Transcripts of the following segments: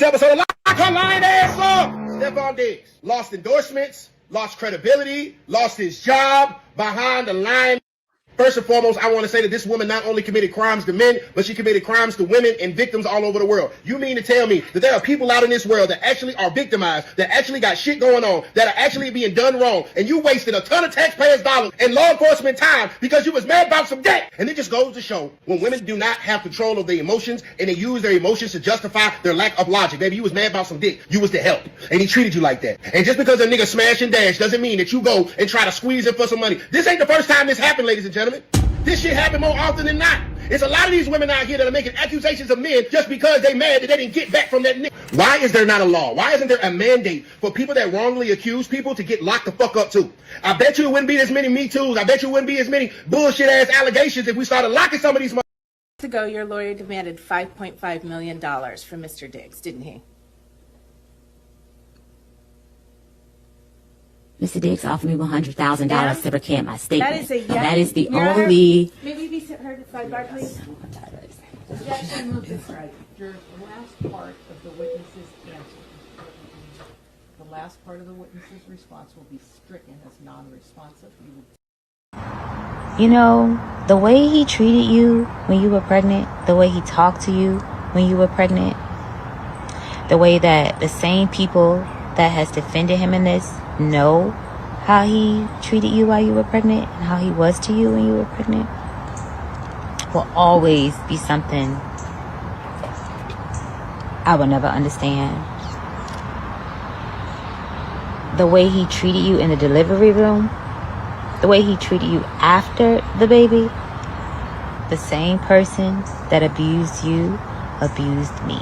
episode of Lock Her Lying Ass Up. Stephon Diggs lost endorsements, lost credibility, lost his job behind the line. First and foremost, I want to say that this woman not only committed crimes to men, but she committed crimes to women and victims all over the world. You mean to tell me that there are people out in this world that actually are victimized, that actually got shit going on, that are actually being done wrong, and you wasted a ton of taxpayers' dollars and law enforcement time because you was mad about some debt? And it just goes to show when women do not have control of their emotions and they use their emotions to justify their lack of logic. Baby, you was mad about some dick. You was the help. And he treated you like that. And just because a nigga smash and dash doesn't mean that you go and try to squeeze him for some money. This ain't the first time this happened, ladies and gentlemen. This shit happen more often than not. It's a lot of these women out here that are making accusations of men just because they mad that they didn't get back from that nigga. Why is there not a law? Why isn't there a mandate for people that wrongly accuse people to get locked the fuck up too? I bet you it wouldn't be as many Me Too's. I bet you it wouldn't be as many bullshit ass allegations if we started locking some of these ago, your lawyer demanded $5.5 million from Mr. Diggs, didn't he? Mr. Diggs offered me $100,000 to recant my statement. That is a yes. That is the only. Maybe be heard at sidebar, please. You actually moved this right. Your last part of the witness's answer. The last part of the witness's response will be stricken as non-responsive. You know, the way he treated you when you were pregnant, the way he talked to you when you were pregnant, the way that the same people that has defended him in this know how he treated you while you were pregnant and how he was to you when you were pregnant will always be something I will never understand. The way he treated you in the delivery room, the way he treated you after the baby, the same person that abused you abused me.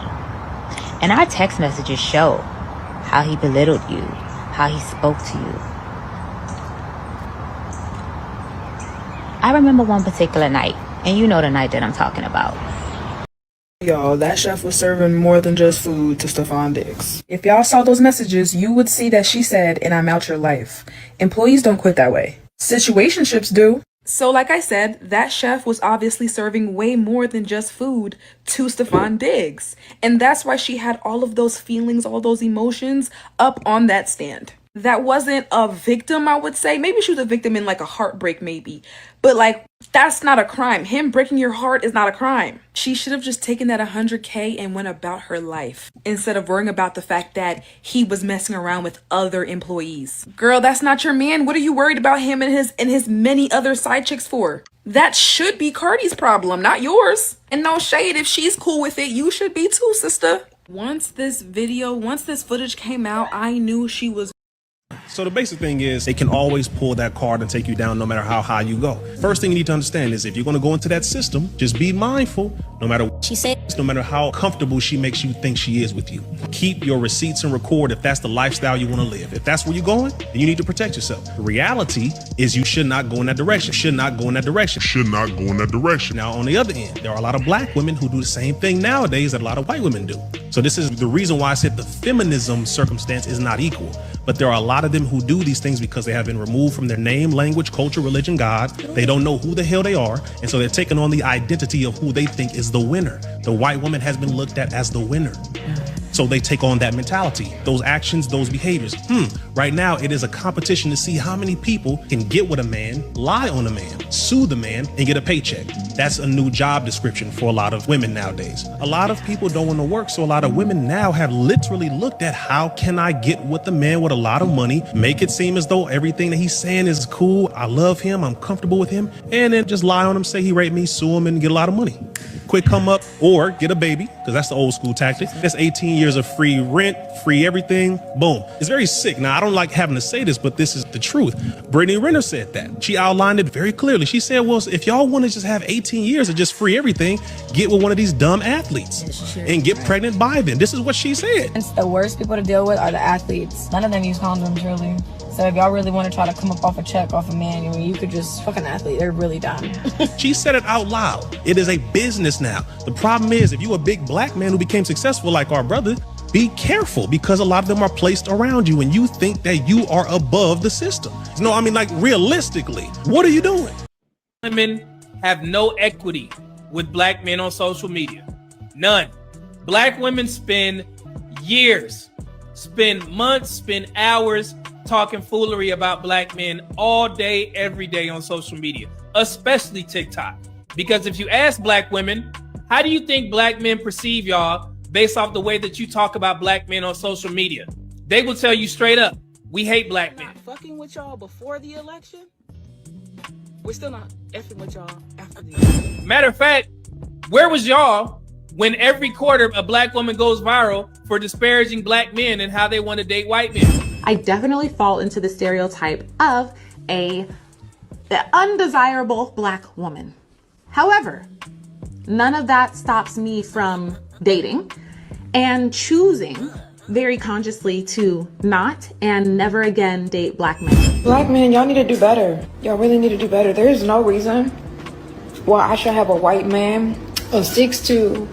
And our text messages show how he belittled you, how he spoke to you. I remember one particular night, and you know the night that I'm talking about. Y'all, that chef was serving more than just food to Stephon Diggs. If y'all saw those messages, you would see that she said, "And I'm out your life." Employees don't quit that way. Situationships do. So like I said, that chef was obviously serving way more than just food to Stephon Diggs. And that's why she had all of those feelings, all those emotions up on that stand. That wasn't a victim, I would say. Maybe she was a victim in like a heartbreak, maybe. But like, that's not a crime. Him breaking your heart is not a crime. She should have just taken that $100K and went about her life instead of worrying about the fact that he was messing around with other employees. Girl, that's not your man. What are you worried about him and his many other side chicks for? That should be Cardi's problem, not yours. And no shade, if she's cool with it, you should be too, sister. Once this footage came out, I knew she was. So the basic thing is they can always pull that card and take you down no matter how high you go. First thing you need to understand is if you're going to go into that system, just be mindful no matter what she says, no matter how comfortable she makes you think she is with you. Keep your receipts and record if that's the lifestyle you want to live. If that's where you're going, then you need to protect yourself. The reality is you should not go in that direction. Should not go in that direction. Should not go in that direction. Now, on the other end, there are a lot of black women who do the same thing nowadays that a lot of white women do. So this is the reason why I said the feminism circumstance is not equal. But there are a lot of them who do these things because they have been removed from their name, language, culture, religion, God. They don't know who the hell they are. And so they're taking on the identity of who they think is the winner. The white woman has been looked at as the winner. So they take on that mentality, those actions, those behaviors. Right now, it is a competition to see how many people can get with a man, lie on a man, sue the man, and get a paycheck. That's a new job description for a lot of women nowadays. A lot of people don't want to work, so a lot of women now have literally looked at how can I get with a man with a lot of money, make it seem as though everything that he's saying is cool, I love him, I'm comfortable with him, and then just lie on him, say he raped me, sue him, and get a lot of money. Quick come up or get a baby, because that's the old school tactic. That's 18 years of free rent, free everything, boom. It's very sick. Now, I don't like having to say this, but this is the truth. Brittany Renner said that. She outlined it very clearly. She said, well, if y'all want to just have 18 years of just free everything, get with one of these dumb athletes and get pregnant by them. This is what she said. It's the worst people to deal with are the athletes. None of them use condoms, really. So if y'all really want to try to come up off a check off a man, I mean, you could just fuck an athlete. They're really dumb. She said it out loud. It is a business now. The problem is, if you a big black man who became successful like our brother, be careful, because a lot of them are placed around you and you think that you are above the system. No, I mean, like, realistically, what are you doing? Women have no equity with black men on social media. None. Black women spend years, spend months, spend hours talking foolery about black men all day, every day on social media, especially TikTok. Because if you ask black women, how do you think black men perceive y'all based off the way that you talk about black men on social media? They will tell you straight up, we hate black men. Not fucking with y'all before the election. We're still not effing with y'all after the election. Matter of fact, where was y'all when every quarter a black woman goes viral for disparaging black men and how they want to date white men? I definitely fall into the stereotype of the undesirable black woman. However, none of that stops me from dating and choosing very consciously to not and never again date black men. Black men, y'all need to do better. Y'all really need to do better. There is no reason why I should have a white man of 6'2",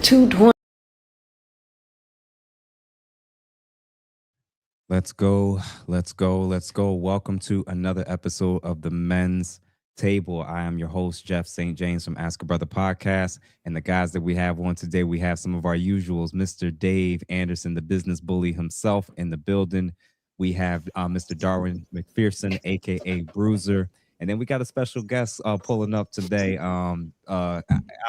220. Let's go. Welcome to another episode of the Men's Table. I am your host, Jeff St. James from Ask a Brother Podcast. And the guys that we have on today, we have some of our usuals. Mr. Dave Anderson, the business bully himself, in the building. We have Mr. Darwin McPherson, a.k.a. Bruiser. And then we got a special guest pulling up today. I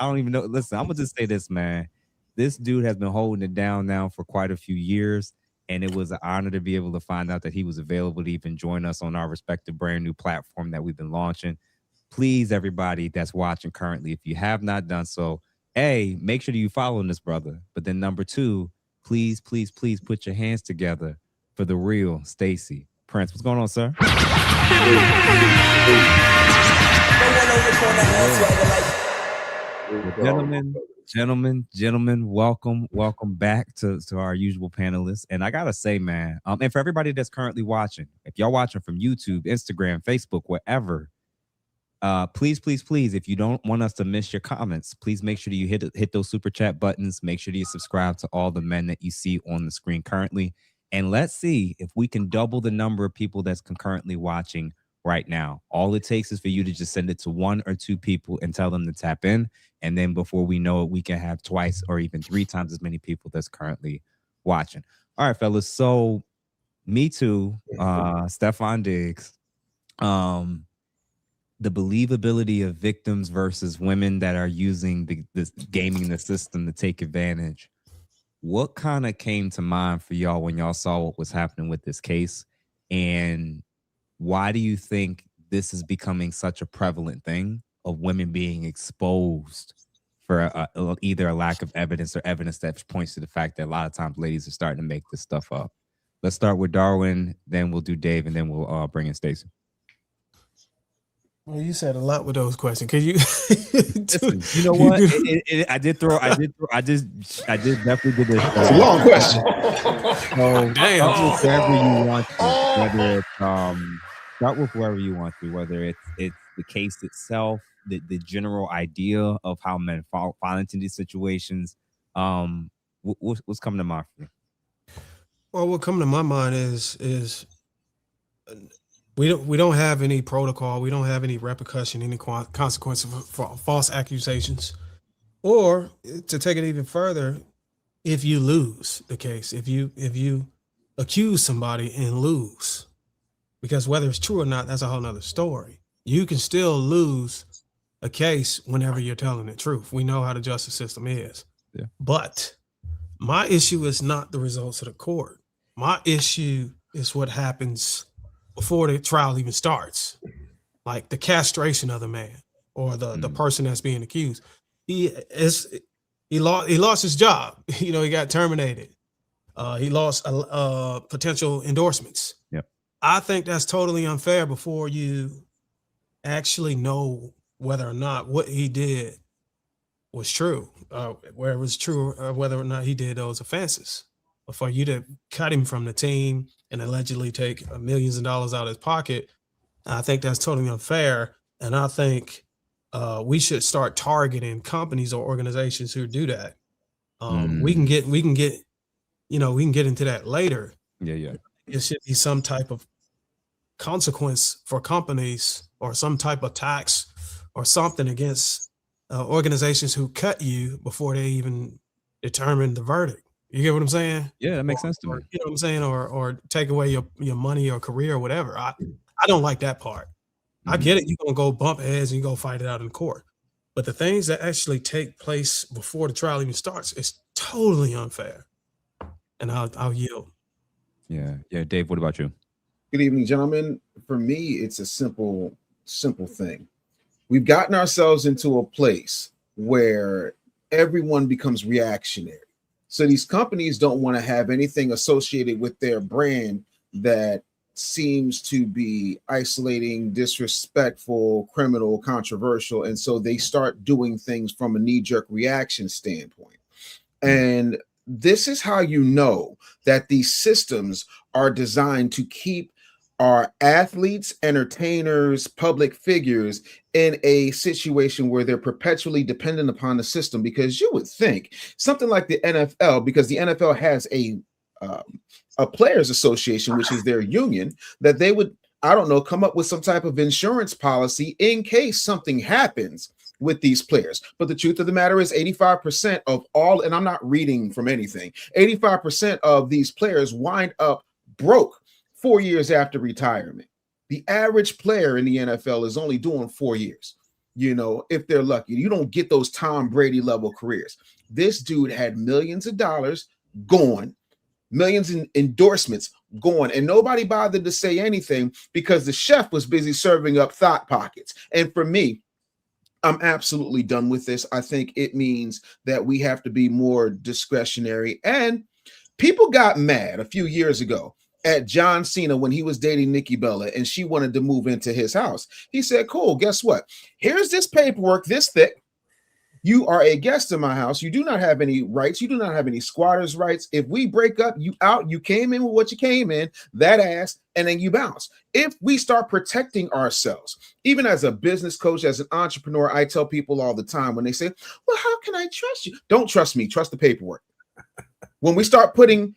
don't even know. Listen, I'm going to just say this, man. This dude has been holding it down now for quite a few years. And it was an honor to be able to find out that he was available to even join us on our respective brand new platform that we've been launching. Please, everybody that's watching currently, if you have not done so, A, make sure that you follow this brother. But then number two, please put your hands together for the real Stacy Prince. What's going on, sir? Gentlemen, welcome back to our usual panelists. And I gotta say, man, and for everybody that's currently watching, if y'all watching from YouTube, Instagram, Facebook, wherever, please, if you don't want us to miss your comments, please make sure that you hit those super chat buttons. Make sure that you subscribe to all the men that you see on the screen currently. And let's see if we can double the number of people that's concurrently watching right now. All it takes is for you to just send it to 1 or 2 people and tell them to tap in. And then before we know it, we can have twice or even 3 times as many people that's currently watching. All right, fellas. So Me Too, Stefan Diggs, the believability of victims versus women that are using this gaming the system to take advantage. What kind of came to mind for y'all when y'all saw what was happening with this case? And why do you think this is becoming such a prevalent thing of women being exposed for either a lack of evidence or evidence that points to the fact that a lot of times ladies are starting to make this stuff up? Let's start with Darwin, then we'll do Dave, and then we'll bring in Stacey. Well, you said a lot with those questions. Cause you, listen, you know what? I did definitely did this. It's a long question. So damn. Wherever you want to, whether it's start with wherever you want to, whether it's the case itself, the general idea of how men fall into these situations. What's coming to mind for you? Well, what coming to my mind is we don't have any protocol, we don't have any repercussion, any consequence for false accusations, or to take it even further, if you lose the case, if you accuse somebody and lose, because whether it's true or not, that's a whole nother story. You can still lose a case whenever you're telling the truth. We know how the justice system is. Yeah. But my issue is not the results of the court. My issue is what happens before the trial even starts, like the castration of the man or the person that's being accused. He lost his job. You know, he got terminated. He lost potential endorsements. Yep. I think that's totally unfair before you actually know whether or not what he did was true, whether it was true or whether or not he did those offenses. But for you to cut him from the team and allegedly take millions of dollars out of his pocket, I think that's totally unfair. And I think we should start targeting companies or organizations who do that. We can get into that later. Yeah. It should be some type of consequence for companies or some type of tax or something against organizations who cut you before they even determine the verdict. You get what I'm saying? Yeah, that makes sense to me. You know what I'm saying? Or take away your money or career or whatever. I don't like that part. I get it. You're going to go bump heads and you go fight it out in court. But the things that actually take place before the trial even starts, it's totally unfair. And I'll yield. Yeah. Dave, what about you? Good evening, gentlemen. For me, it's a simple thing. We've gotten ourselves into a place where everyone becomes reactionary. So these companies don't want to have anything associated with their brand that seems to be isolating, disrespectful, criminal, controversial. And so they start doing things from a knee-jerk reaction standpoint. And this is how you know that these systems are designed to keep our athletes, entertainers, public figures in a situation where they're perpetually dependent upon the system. Because you would think something like the NFL, because the NFL has a players association, which is their union, that they would, I don't know, come up with some type of insurance policy in case something happens with these players. But the truth of the matter is 85% of all, and I'm not reading from anything, 85% of these players wind up broke 4 years after retirement. The average player in the NFL is only doing 4 years, you know, if they're lucky. You don't get those Tom Brady level careers. This dude had millions of dollars gone, millions in endorsements going, and nobody bothered to say anything because the chef was busy serving up thought pockets. And for me, I'm absolutely done with this. I think it means that we have to be more discretionary. And people got mad a few years ago at John Cena when he was dating Nikki Bella and she wanted to move into his house. He said, cool, guess what? Here's this paperwork this thick. You are a guest in my house. You do not have any rights. You do not have any squatters' rights. If we break up, you out. You came in with what you came in, that ass, and then you bounce. If we start protecting ourselves, even as a business coach, as an entrepreneur, I tell people all the time when they say, well, how can I trust you? Don't trust me. Trust the paperwork. When we start putting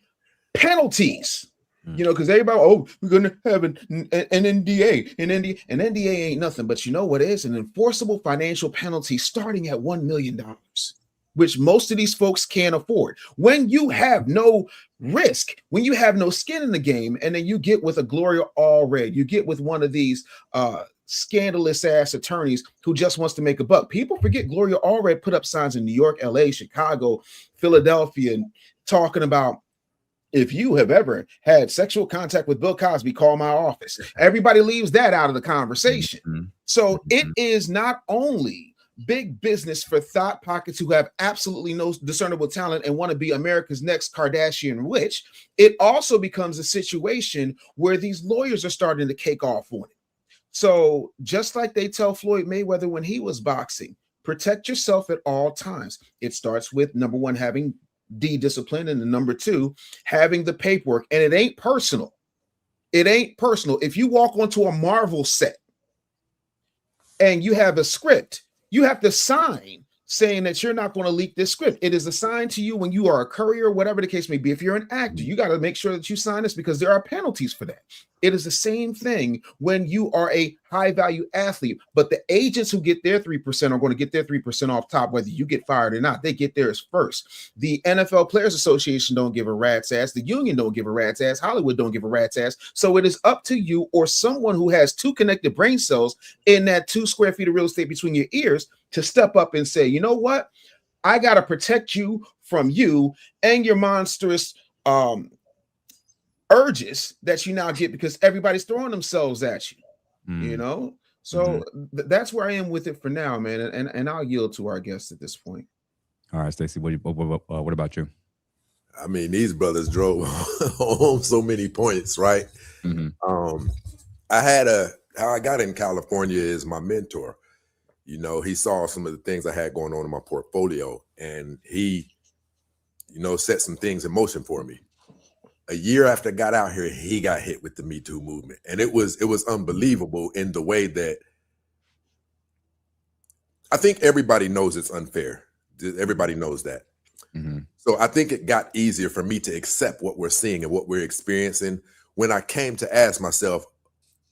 penalties, you know, because everybody, oh, we're going to have an NDA. An NDA ain't nothing. But you know what is? An enforceable financial penalty starting at $1 million, which most of these folks can't afford. When you have no risk, when you have no skin in the game, and then you get with a Gloria Allred, you get with one of these scandalous ass attorneys who just wants to make a buck. People forget Gloria Allred put up signs in New York, LA, Chicago, Philadelphia, and talking about, if you have ever had sexual contact with Bill Cosby, call my office. Everybody leaves that out of the conversation. So it is not only big business for thought pockets who have absolutely no discernible talent and want to be America's next Kardashian witch. It also becomes a situation where these lawyers are starting to cake off on it. So just like they tell Floyd Mayweather when he was boxing, protect yourself at all times. It starts with, number one, having discipline, and the number two, having the paperwork. And it ain't personal. It ain't personal. If you walk onto a Marvel set and you have a script, you have to sign saying that you're not going to leak this script. It is assigned to you when you are a courier, whatever the case may be. If you're an actor, you got to make sure that you sign this because there are penalties for that. It is the same thing when you are a high value athlete, but the agents who get their 3% are going to get their 3% off top, whether you get fired or not. They get theirs first. The NFL Players Association don't give a rat's ass. The union don't give a rat's ass. Hollywood don't give a rat's ass. So it is up to you or someone who has two connected brain cells in that 2 square feet of real estate between your ears to step up and say, you know what? I got to protect you from you and your monstrous urges that you now get because everybody's throwing themselves at you, you know? So that's where I am with it for now, man. And I'll yield to our guests at this point. All right, Stacey, what about you? I mean, these brothers drove home so many points, right? How I got in California is my mentor. You know, he saw some of the things I had going on in my portfolio, and he, you know, set some things in motion for me. A year after I got out here, he got hit with the Me Too movement. And it was unbelievable in the way that I think everybody knows it's unfair. Everybody knows that. So I think it got easier for me to accept what we're seeing and what we're experiencing when I came to ask myself,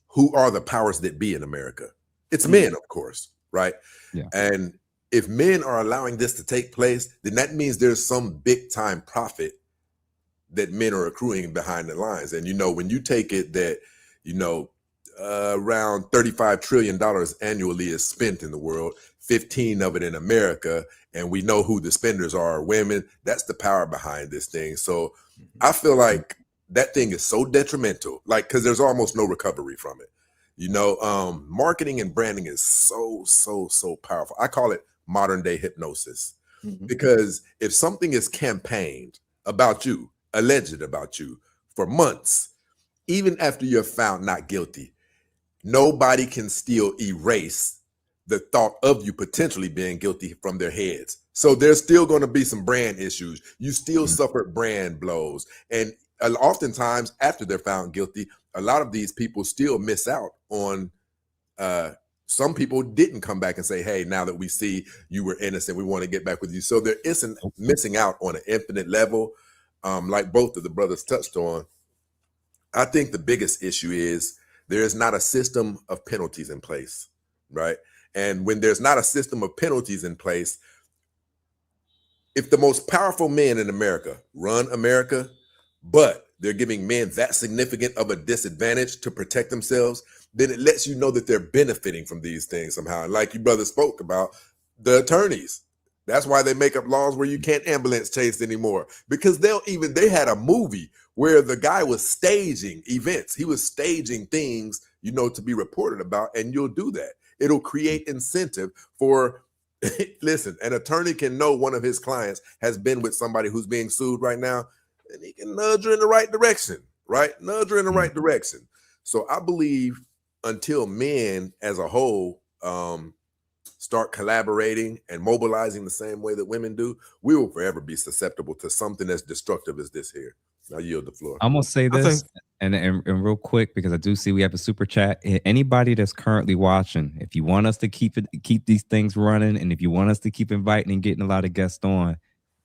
who are the powers that be in America? It's men, of course, right? Yeah. And if men are allowing this to take place, then that means there's some big time profit that men are accruing behind the lines. And, you know, when you take it that, you know, around $35 trillion annually is spent in the world, 15 of it in America, and we know who the spenders are, women, that's the power behind this thing. So I feel like that thing is so detrimental, like, because there's almost no recovery from it. You know, marketing and branding is so powerful. I call it modern day hypnosis, because if something is campaigned about you, alleged about you for months, even after you're found not guilty, nobody can still erase the thought of you potentially being guilty from their heads. So there's still going to be some brand issues. You still suffer brand blows. And oftentimes after they're found guilty, a lot of these people still miss out on, some people didn't come back and say, hey, now that we see you were innocent, we want to get back with you. So there isn't missing out on an infinite level, like both of the brothers touched on. I think the biggest issue is there is not a system of penalties in place, right? And when there's not a system of penalties in place, if the most powerful men in America run America, but they're giving men that significant of a disadvantage to protect themselves, then it lets you know that they're benefiting from these things somehow. And like you brothers spoke about, the attorneys, that's why they make up laws where you can't ambulance chase anymore, because they had a movie where the guy was staging events. He was staging things, you know, to be reported about, and you'll do that. It'll create incentive for, listen, an attorney can know one of his clients has been with somebody who's being sued right now, and he can nudge her in the right direction, right? Nudge her in the right direction. So I believe until men as a whole start collaborating and mobilizing the same way that women do, we will forever be susceptible to something as destructive as this here. I yield the floor. I'm gonna say this and real quick, because I do see we have a super chat. Anybody that's currently watching, if you want us to keep these things running, and if you want us to keep inviting and getting a lot of guests on,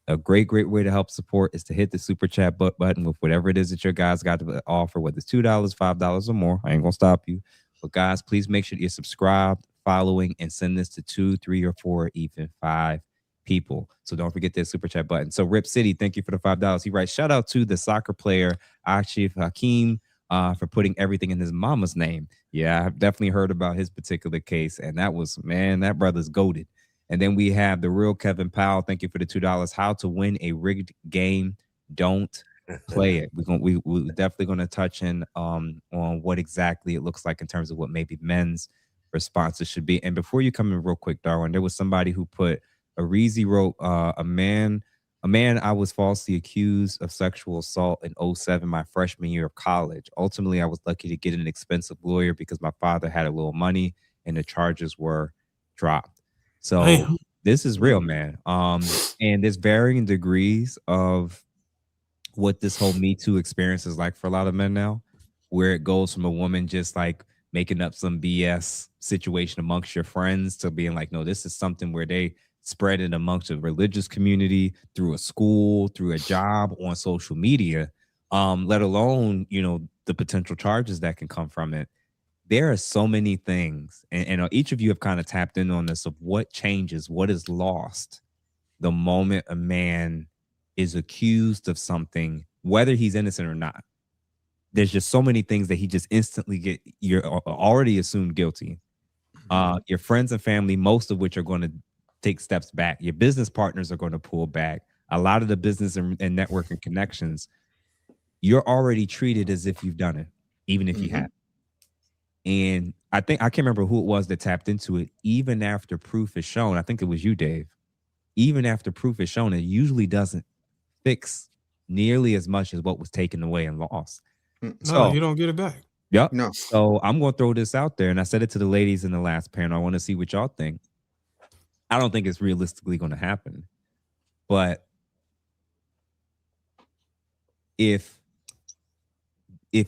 a great way to help support is to hit the super chat button with whatever it is that your guys got to offer, whether it's $2, $5 or more. I ain't gonna stop you. But guys, please make sure you're subscribed, following, and send this to 2, 3, or 4, even 5 people. So don't forget that super chat button. So Rip City, thank you for the $5. He writes, shout out to the soccer player Achif Hakim for putting everything in his mama's name. Yeah, I've definitely heard about his particular case, and that was, man, that brother's goated. And then we have the real Kevin Powell. Thank you for the $2. How to win a rigged game? Don't play it. We're definitely going to touch in on what exactly it looks like in terms of what maybe men's responses should be. And before you come in real quick, Darwin, there was somebody who put, Arizi wrote, a man I was falsely accused of sexual assault in 2007, my freshman year of college. Ultimately, I was lucky to get an expensive lawyer because my father had a little money and the charges were dropped. So this is real, man. And there's varying degrees of what this whole Me Too experience is like for a lot of men now, where it goes from a woman just like making up some BS situation amongst your friends to being like, no, this is something where they spread it amongst a religious community, through a school, through a job, on social media, let alone, you know, the potential charges that can come from it. There are so many things, and each of you have kind of tapped in on this, of what changes, what is lost the moment a man is accused of something, whether he's innocent or not. There's just so many things that he just instantly you're already assumed guilty. Your friends and family, most of which are going to take steps back. Your business partners are going to pull back. A lot of the business and networking connections, you're already treated as if you've done it, even if you haven't. And I can't remember who it was that tapped into it. Even after proof is shown, I think it was you, Dave. Even after proof is shown, it usually doesn't fix nearly as much as what was taken away and lost. No, you don't get it back. Yep. No. So I'm going to throw this out there, and I said it to the ladies in the last panel. I want to see what y'all think. I don't think it's realistically going to happen, but if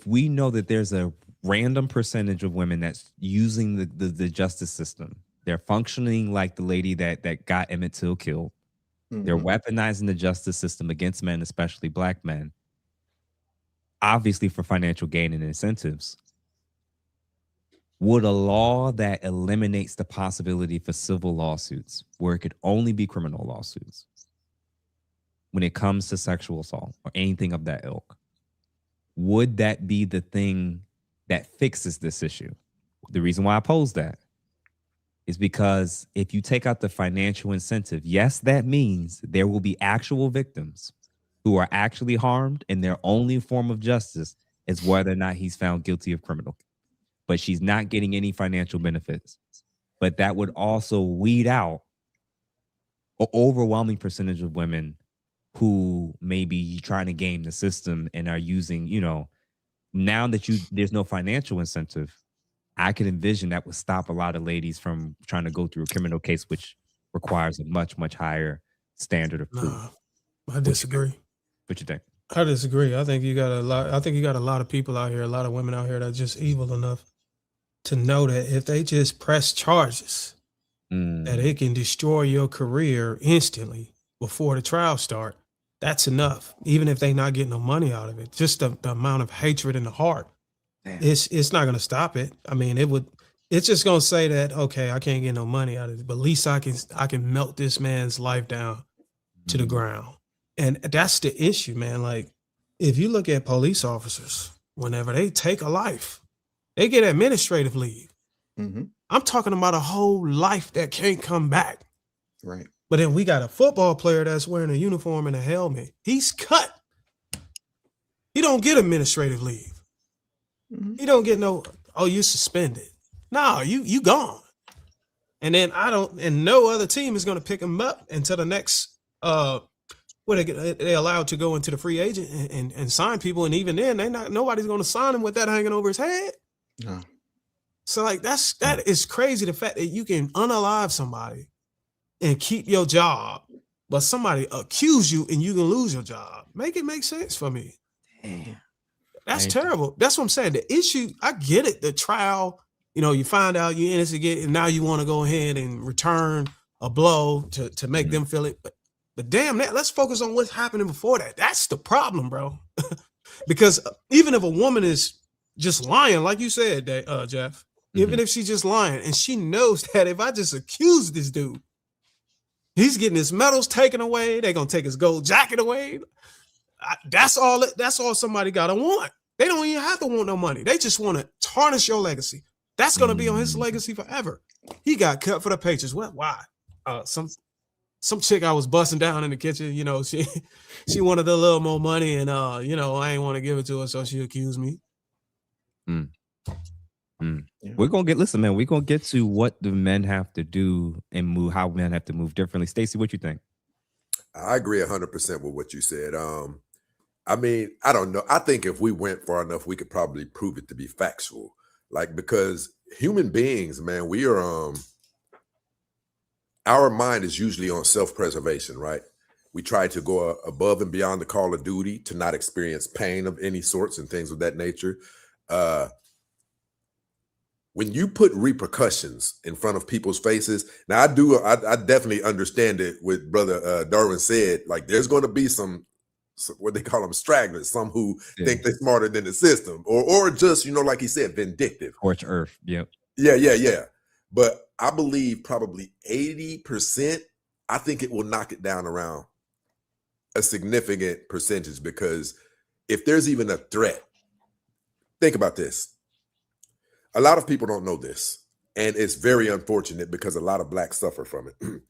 we know that there's a random percentage of women that's using the justice system, they're functioning like the lady that got Emmett Till killed. They're weaponizing the justice system against men, especially black men, obviously for financial gain and incentives. Would a law that eliminates the possibility for civil lawsuits, where it could only be criminal lawsuits, when it comes to sexual assault or anything of that ilk, would that be the thing that fixes this issue? The reason why I pose that is because if you take out the financial incentive, yes, that means there will be actual victims who are actually harmed, and their only form of justice is whether or not he's found guilty of criminal. But she's not getting any financial benefits. But that would also weed out an overwhelming percentage of women who may be trying to game the system and are using, now that there's no financial incentive, I could envision that would stop a lot of ladies from trying to go through a criminal case, which requires a much, much higher standard of proof. Nah, I disagree. What you think? I disagree. I think you got a lot of people out here, a lot of women out here that are just evil enough to know that if they just press charges, that it can destroy your career instantly before the trial start. That's enough. Even if they not getting no money out of it, just the amount of hatred in the heart, it's not going to stop it. I mean, it's just going to say that, okay, I can't get no money out of it, but at least I can melt this man's life down to the ground. And that's the issue, man. Like, if you look at police officers, whenever they take a life, they get administrative leave. I'm talking about a whole life that can't come back. Right. But then we got a football player that's wearing a uniform and a helmet. He's cut. He don't get administrative leave. He don't get you suspended. No, you gone. And then and no other team is going to pick him up until the next, they allowed to go into the free agent and sign people. And even then, nobody's going to sign him with that hanging over his head. No. So like, that is crazy. The fact that you can unalive somebody and keep your job, but somebody accuse you and you can lose your job. Make it make sense for me. Damn. That's terrible. That's what I'm saying. The issue, I get it. The trial, you find out you're innocent again, and now you want to go ahead and return a blow to make them feel it. But damn that, let's focus on what's happening before that. That's the problem, bro. Because even if a woman is just lying, like you said, Jeff, even if she's just lying and she knows that if I just accuse this dude, he's getting his medals taken away, they're gonna take his gold jacket away. That's all somebody gotta want. They don't even have to want no money. They just want to tarnish your legacy. That's gonna be on his legacy forever. He got cut for the pages. What? Why? Some chick I was busting down in the kitchen, she wanted a little more money, and I ain't want to give it to her, so she accused me. Yeah. We're gonna get to what the men have to do and move, how men have to move differently. Stacey, what you think? I agree 100% with what you said. I mean, I don't know. I think if we went far enough, we could probably prove it to be factual. Like, because human beings, man, we are our mind is usually on self-preservation, right? We try to go above and beyond the call of duty to not experience pain of any sorts and things of that nature. When you put repercussions in front of people's faces, now I definitely understand it. What Brother Darwin said, like, there's going to be some what they call them stragglers, some who think they're smarter than the system, or just, like he said, vindictive. Scorched earth. Yep. Yeah. But I believe probably 80%, I think it will knock it down around a significant percentage, because if there's even a threat, think about this. A lot of people don't know this, and it's very unfortunate because a lot of blacks suffer from it.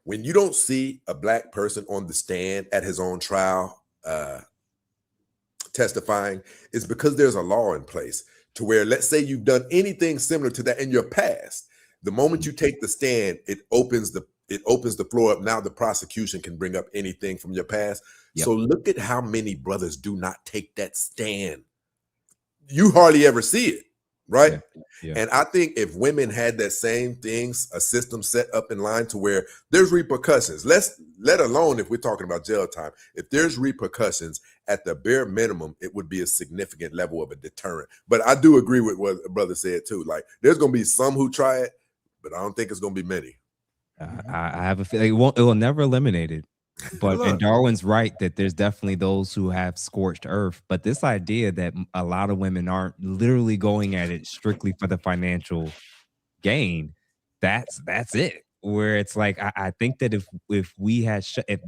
When you don't see a black person on the stand at his own trial testifying, it's because there's a law in place to where, let's say you've done anything similar to that in your past, the moment you take the stand, it opens the floor up. Now the prosecution can bring up anything from your past. Yep. So look at how many brothers do not take that stand. You hardly ever see it. Right. Yeah. And I think if women had that same things, a system set up in line to where there's repercussions, let alone if we're talking about jail time, if there's repercussions, at the bare minimum, it would be a significant level of a deterrent. But I do agree with what brother said too. Like, there's going to be some who try it, but I don't think it's going to be many. I have a feeling it will never eliminate it. But and Darwin's right that there's definitely those who have scorched earth. But this idea that a lot of women aren't literally going at it strictly for the financial gain, that's it. where it's like I think that if we had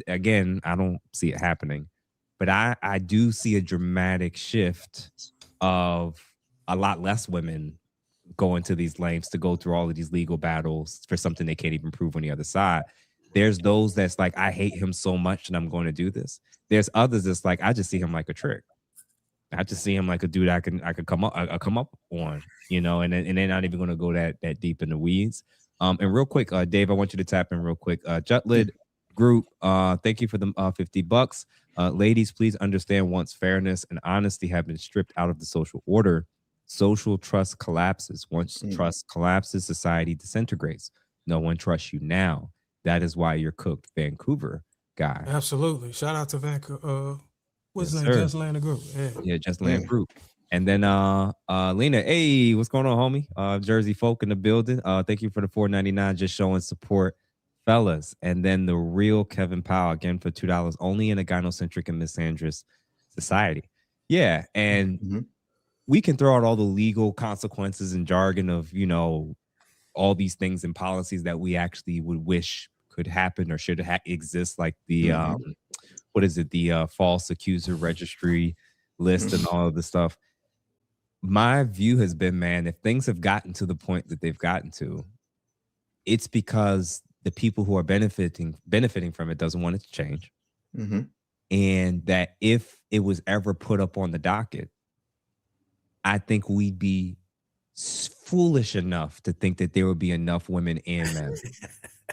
again, I don't see it happening, but I do see a dramatic shift of a lot less women going to these lengths to go through all of these legal battles for something they can't even prove on the other side. There's those that's like, I hate him so much and I'm going to do this. There's others that's like, I just see him like a trick. I just see him like a dude I could come up on, you know, and they're not even going to go that deep in the weeds. And real quick, Dave, I want you to tap in real quick. Jutlid Group, thank you for the $50. Ladies, please understand, once fairness and honesty have been stripped out of the social order, social trust collapses. Once trust collapses, society disintegrates. No one trusts you now. That is why you're cooked, Vancouver guy. Absolutely. Shout out to Vancouver. What's Yes, his name? sir. Just Land Group. Yeah, Just Land Group. And then Lena, hey, what's going on, homie? Jersey folk in the building. Thank you for the $4.99, just showing support, fellas. And then the real Kevin Powell, again, for $2, only in a gynocentric and misandrous society. Yeah, and we can throw out all the legal consequences and jargon of, you know, all these things and policies that we actually would wish could happen or should exist, like the what is it, the false accuser registry list and all of this stuff. My view has been, man, if things have gotten to the point that they've gotten to, it's because the people who are benefiting from it doesn't want it to change. And that if it was ever put up on the docket, I think we'd be foolish enough to think that there would be enough women and men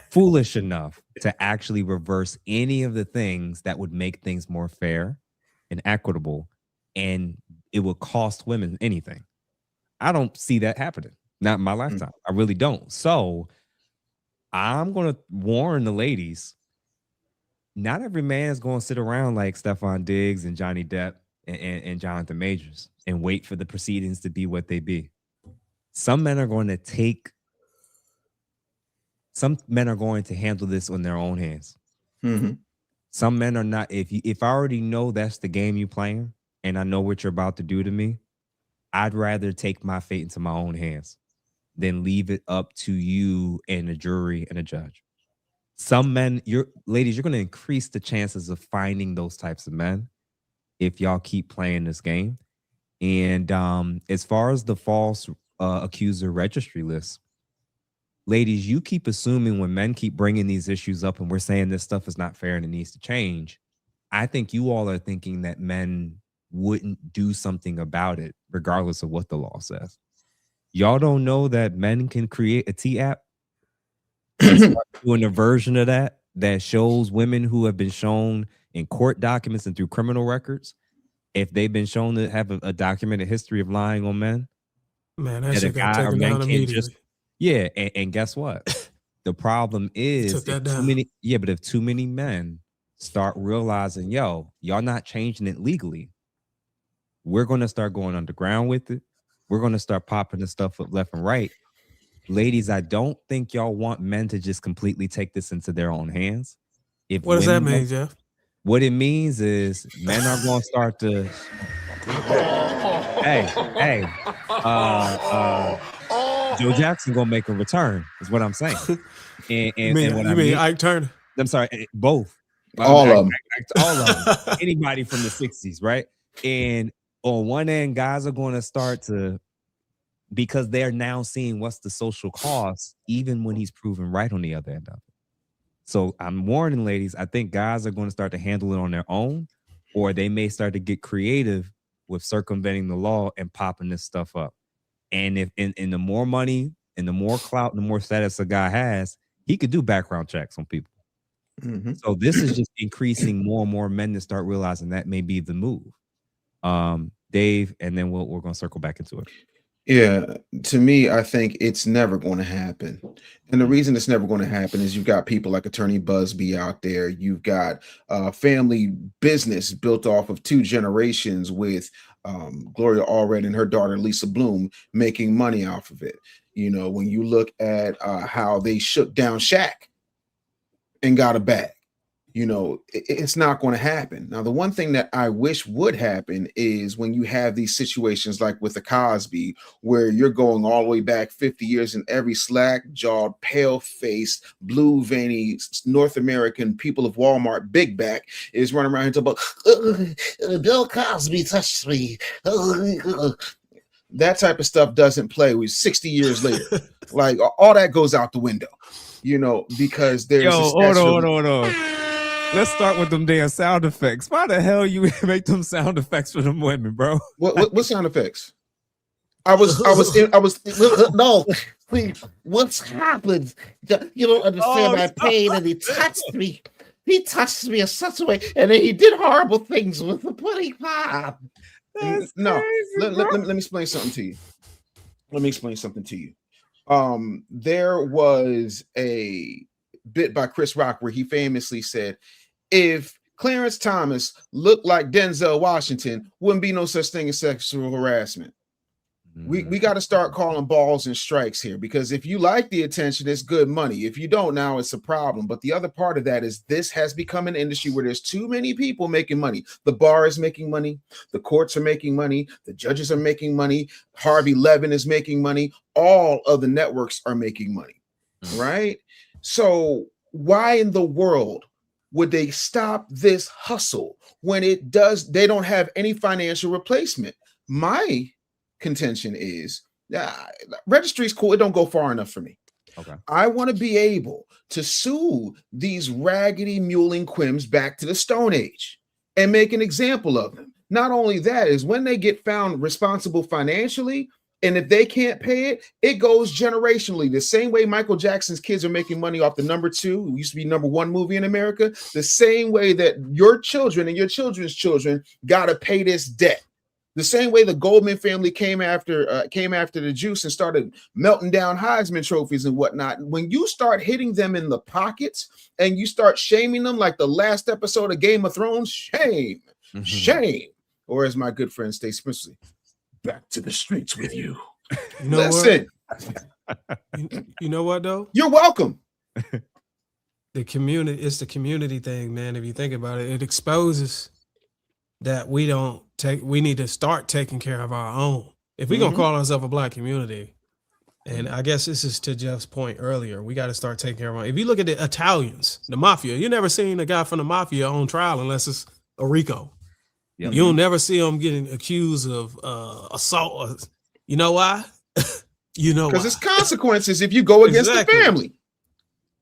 foolish enough to actually reverse any of the things that would make things more fair and equitable, and it would cost women anything. I don't see that happening. Not in my lifetime. I really don't. So I'm going to warn the ladies, not every man is going to sit around like Stephon Diggs and Johnny Depp and Jonathan Majors and wait for the proceedings to be what they be. Some men are going to handle this on their own hands. Some men are not. If I already know that's the game you playing and I know what you're about to do to me, I'd rather take my fate into my own hands than leave it up to you and a jury and a judge. Some men, ladies, you're going to increase the chances of finding those types of men if y'all keep playing this game. And as far as the false accuser registry list, ladies, you keep assuming when men keep bringing these issues up and we're saying this stuff is not fair and it needs to change, I think you all are thinking that men wouldn't do something about it regardless of what the law says. Y'all don't know that men can create a T-app and start doing a version of that shows women who have been shown in court documents and through criminal records, if they've been shown to have a documented history of lying on men, man, that shit got taken down immediately. And guess what? The problem is if too many men start realizing, y'all not changing it legally, we're going to start going underground with it. We're going to start popping this stuff up left and right. Ladies, I don't think y'all want men to just completely take this into their own hands. What does that mean, Jeff? What it means is men are going to start to Joe Jackson gonna make a return is what I'm saying. And what mean Ike Turner? I'm sorry, both. All of them. All of them. Anybody from the 60s, right? And on one end, guys are going to start to, because they're now seeing what's the social cost, even when he's proven right on the other end of it. So I'm warning ladies, I think guys are going to start to handle it on their own, or they may start to get creative with circumventing the law and popping this stuff up. And if in the more money and the more clout and the more status a guy has, he could do background checks on people. So this is just increasing more and more men to start realizing that may be the move. Dave, and then we're going to circle back into it. Yeah, to me, I think it's never going to happen. And the reason it's never going to happen is you've got people like Attorney Busby out there. You've got family business built off of 2 generations with Gloria Allred and her daughter, Lisa Bloom, making money off of it. You know, when you look at how they shook down Shaq and got a bag, You know, it's not going to happen. Now, the one thing that I wish would happen is when you have these situations like with the Cosby, where you're going all the way back 50 years and every slack-jawed, pale-faced, blue veiny North American people of Walmart big back is running around and talking about Bill Cosby touched me. That type of stuff doesn't play with 60 years later. Like all that goes out the window, you know, because there's hold on. Let's start with them damn sound effects. Why the hell you make them sound effects for them women, bro? What sound effects? I was no. Please, what's happened? You don't understand my pain, and he touched me. He touched me in such a way, and then he did horrible things with the pudding pop. No, let me explain something to you. There was a bit by Chris Rock where he famously said, if Clarence Thomas looked like Denzel Washington, wouldn't be no such thing as sexual harassment. We got to start calling balls and strikes here, because if you like the attention, it's good money. If you don't, now it's a problem. But the other part of that is this has become an industry where there's too many people making money. The bar is making money. The courts are making money. The judges are making money. Harvey Levin is making money. All of the networks are making money, right? So why in the world would they stop this hustle when they don't have any financial replacement? My contention is registry is cool. It don't go far enough for me. Okay. I want to be able to sue these raggedy muling quims back to the Stone Age and make an example of them. Not only that, is when they get found responsible financially, and if they can't pay it, it goes generationally. The same way Michael Jackson's kids are making money off the #2, who used to be #1 movie in America, the same way that your children and your children's children got to pay this debt. The same way the Goldman family came after the juice and started melting down Heisman trophies and whatnot. When you start hitting them in the pockets and you start shaming them like the last episode of Game of Thrones, shame. Or as my good friend Stacey Spencer, back to the streets with you. You know Listen. what? You know what though? You're welcome. It's the community thing, man. If you think about it, it exposes that we need to start taking care of our own. If we're gonna call ourselves a black community, and I guess this is to Jeff's point earlier, we got to start taking care of our own. If you look at the Italians, the mafia, you never seen a guy from the mafia on trial unless it's a RICO. Yep. You'll never see them getting accused of assault. You know why? Because it's consequences if you go against the family.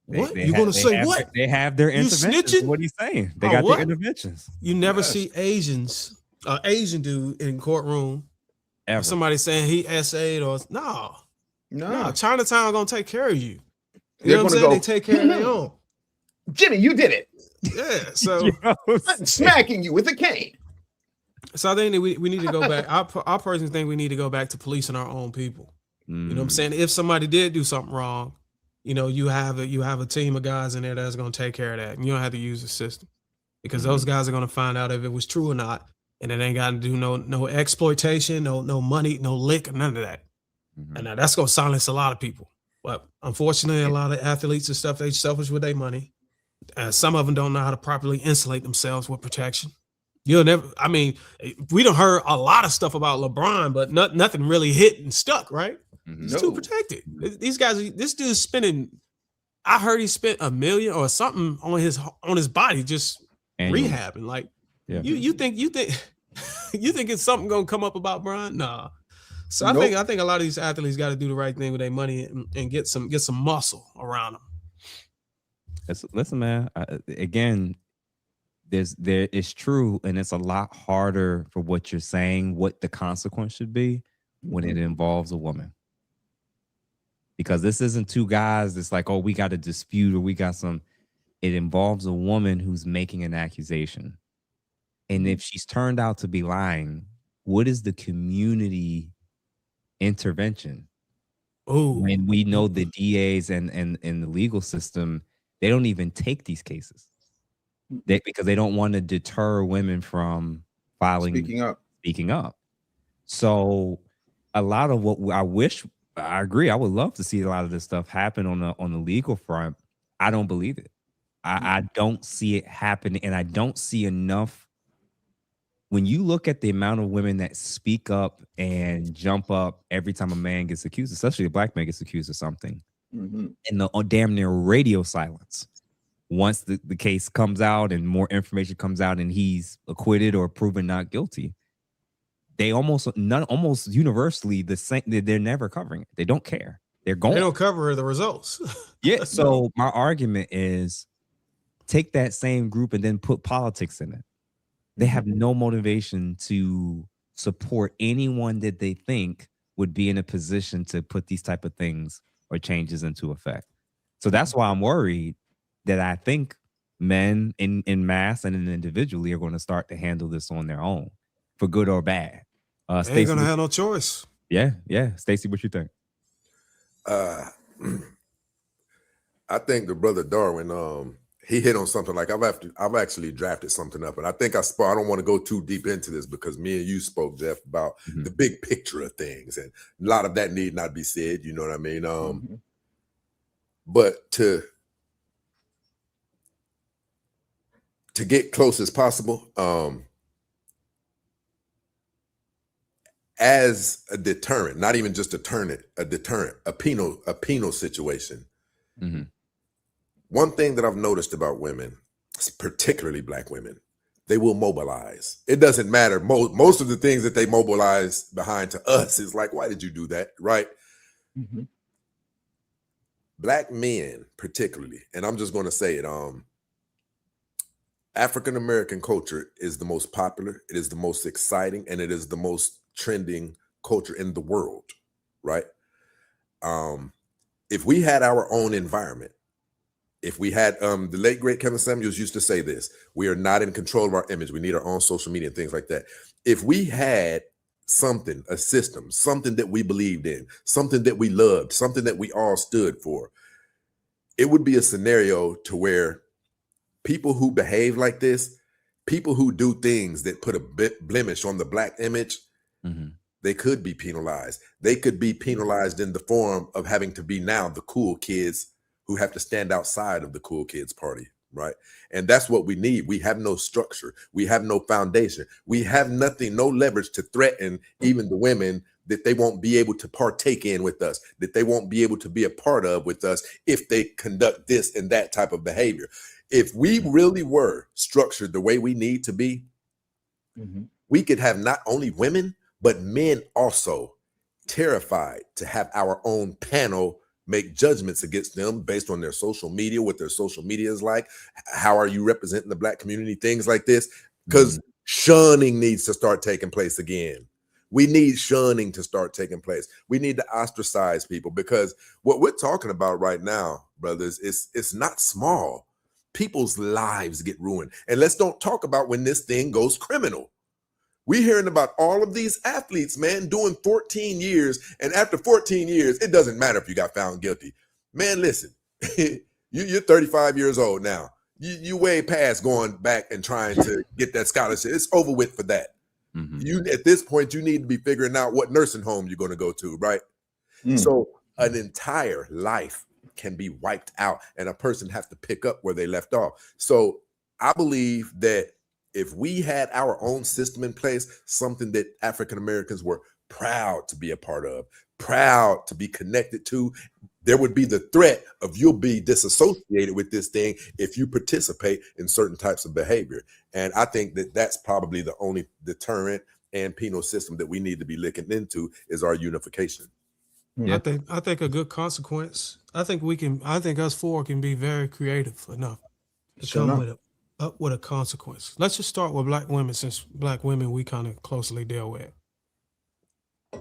What? You're going to say what? They have their interventions. Snitching? What are you saying? They got their interventions. You never see Asian dude in courtroom. Ever. Somebody saying he essayed or no. Chinatown going to take care of you. You know what I'm saying? They take care of their own. Jimmy, you did it. Yeah. So I'm smacking you with a cane. So I think that we need to go back. I personally think we need to go back to policing our own people. You know what I'm saying? If somebody did do something wrong, you know, you have a team of guys in there that's going to take care of that, and you don't have to use the system, because those guys are going to find out if it was true or not, and it ain't got to do no exploitation, no money, no lick, none of that. And now that's going to silence a lot of people. But unfortunately, a lot of athletes and stuff, they selfish with their money. Some of them don't know how to properly insulate themselves with protection. You'll never. I mean, we done heard a lot of stuff about LeBron, but nothing really hit and stuck, right? He's too protected. These guys, this dude's spending. I heard he spent $1 million or something on his body just rehabbing. Like, you think you think it's something gonna come up about Bron? Nah. So I think a lot of these athletes got to do the right thing with their money and get some muscle around them. Listen, man. Again, it's true, and it's a lot harder for what you're saying, what the consequence should be when it involves a woman. Because this isn't two guys that's like, oh, we got a dispute or we got some. It involves a woman who's making an accusation. And if she's turned out to be lying, what is the community intervention? Oh, when we know the DAs and the legal system, they don't even take these cases. Because they don't want to deter women from speaking up. So a lot of what I agree. I would love to see a lot of this stuff happen on the legal front. I don't believe it. I don't see it happening, and I don't see enough. When you look at the amount of women that speak up and jump up every time a man gets accused, especially a black man gets accused of something, and the damn near radio silence. Once the case comes out and more information comes out and he's acquitted or proven not guilty, they almost universally the same. They're never covering it. They don't care. They're going. They don't cover the results. Yeah. So my argument is take that same group and then put politics in it. They have no motivation to support anyone that they think would be in a position to put these type of things or changes into effect. So that's why I'm worried that I think men in mass and individually are going to start to handle this on their own, for good or bad. They ain't Stacey, gonna have no choice. Yeah. Stacey, what you think? I think the brother Darwin, he hit on something. Like I've actually drafted something up, and I think I don't want to go too deep into this because me and you spoke, Jeff, about the big picture of things, and a lot of that need not be said. You know what I mean? But to get close as possible, as a deterrent, not even just a deterrent, a penal situation. One thing that I've noticed about women, particularly black women, they will mobilize. It doesn't matter. Most of the things that they mobilize behind to us is like, why did you do that? Right? Black men, particularly, and I'm just going to say it, African-American culture is the most popular, it is the most exciting, and it is the most trending culture in the world, right? If we had our own environment, if we had the late great Kevin Samuels used to say this, we are not in control of our image. We need our own social media and things like that. If we had something, a system, something that we believed in, something that we loved, something that we all stood for, it would be a scenario to where people who behave like this, people who do things that put a blemish on the black image, they could be penalized. They could be penalized in the form of having to be now the cool kids who have to stand outside of the cool kids party, right? And that's what we need. We have no structure. We have no foundation. We have nothing, no leverage to threaten even the women that they won't be able to partake in with us, that they won't be able to be a part of with us if they conduct this and that type of behavior. If we really were structured the way we need to be, we could have not only women, but men also terrified to have our own panel make judgments against them based on their social media, what their social media is like, how are you representing the black community, things like this, because shunning needs to start taking place again. We need shunning to start taking place. We need to ostracize people, because what we're talking about right now, brothers, it's not small. People's lives get ruined. And let's don't talk about when this thing goes criminal. We're hearing about all of these athletes, man, doing 14 years. And after 14 years, it doesn't matter if you got found guilty. Man, listen, you're 35 years old now. You way past going back and trying to get that scholarship. It's over with for that. You at this point, you need to be figuring out what nursing home you're going to go to, right? So an entire life can be wiped out, and a person has to pick up where they left off. So I believe that if we had our own system in place, something that African Americans were proud to be a part of, proud to be connected to, there would be the threat of you'll be disassociated with this thing if you participate in certain types of behavior. And I think that that's probably the only deterrent and penal system that we need to be looking into is our unification. I think a good consequence. I think us four can be very creative enough to come with a consequence. Let's just start with black women, since black women we kind of closely deal with.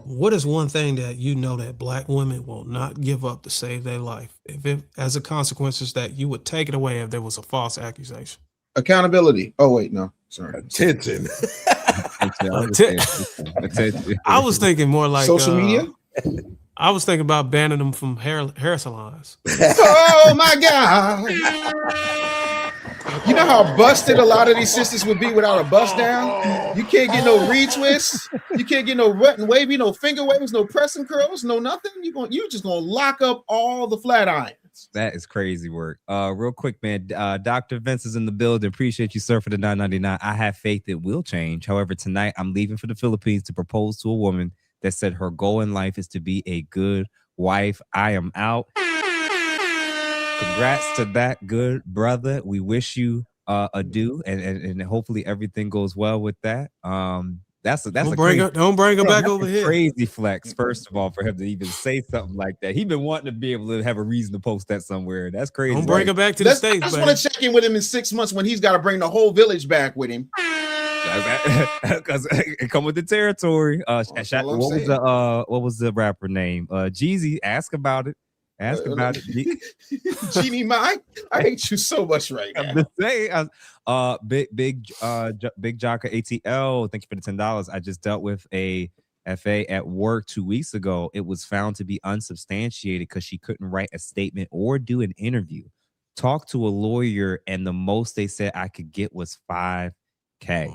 What is one thing that you know that black women will not give up to save their life? If it, as a consequence, is that you would take it away if there was a false accusation? Accountability. Oh wait, no, sorry. Attention. I was thinking more like social media. I was thinking about banning them from hair salons. Oh my God. You know how busted a lot of these sisters would be without a bust down? You can't get no retwists. You can't get no rut and wavy, no finger waves, no press and curls, no nothing. You just gonna lock up all the flat irons. That is crazy work. Real quick, man. Dr. Vince is in the building. Appreciate you, sir, for the $9.99. I have faith it will change. However, tonight I'm leaving for the Philippines to propose to a woman that said her goal in life is to be a good wife. I am out. Congrats to that good brother. We wish you adieu, and hopefully everything goes well with that. Don't bring her back over here. Crazy flex, first of all, for him to even say something like that. He's been wanting to be able to have a reason to post that somewhere. That's crazy. Don't bring her back to the States. I just want to check in with him in 6 months when he's got to bring the whole village back with him. Because it come with the territory. What was the rapper name? Jeezy. Ask about it. Ask about it. Genie Mike, I hate you so much right now. I'm just saying, Big Jocka ATL, thank you for the $10. I just dealt with a FA at work 2 weeks ago. It was found to be unsubstantiated because she couldn't write a statement or do an interview. Talked to a lawyer, and the most they said I could get was $5,000.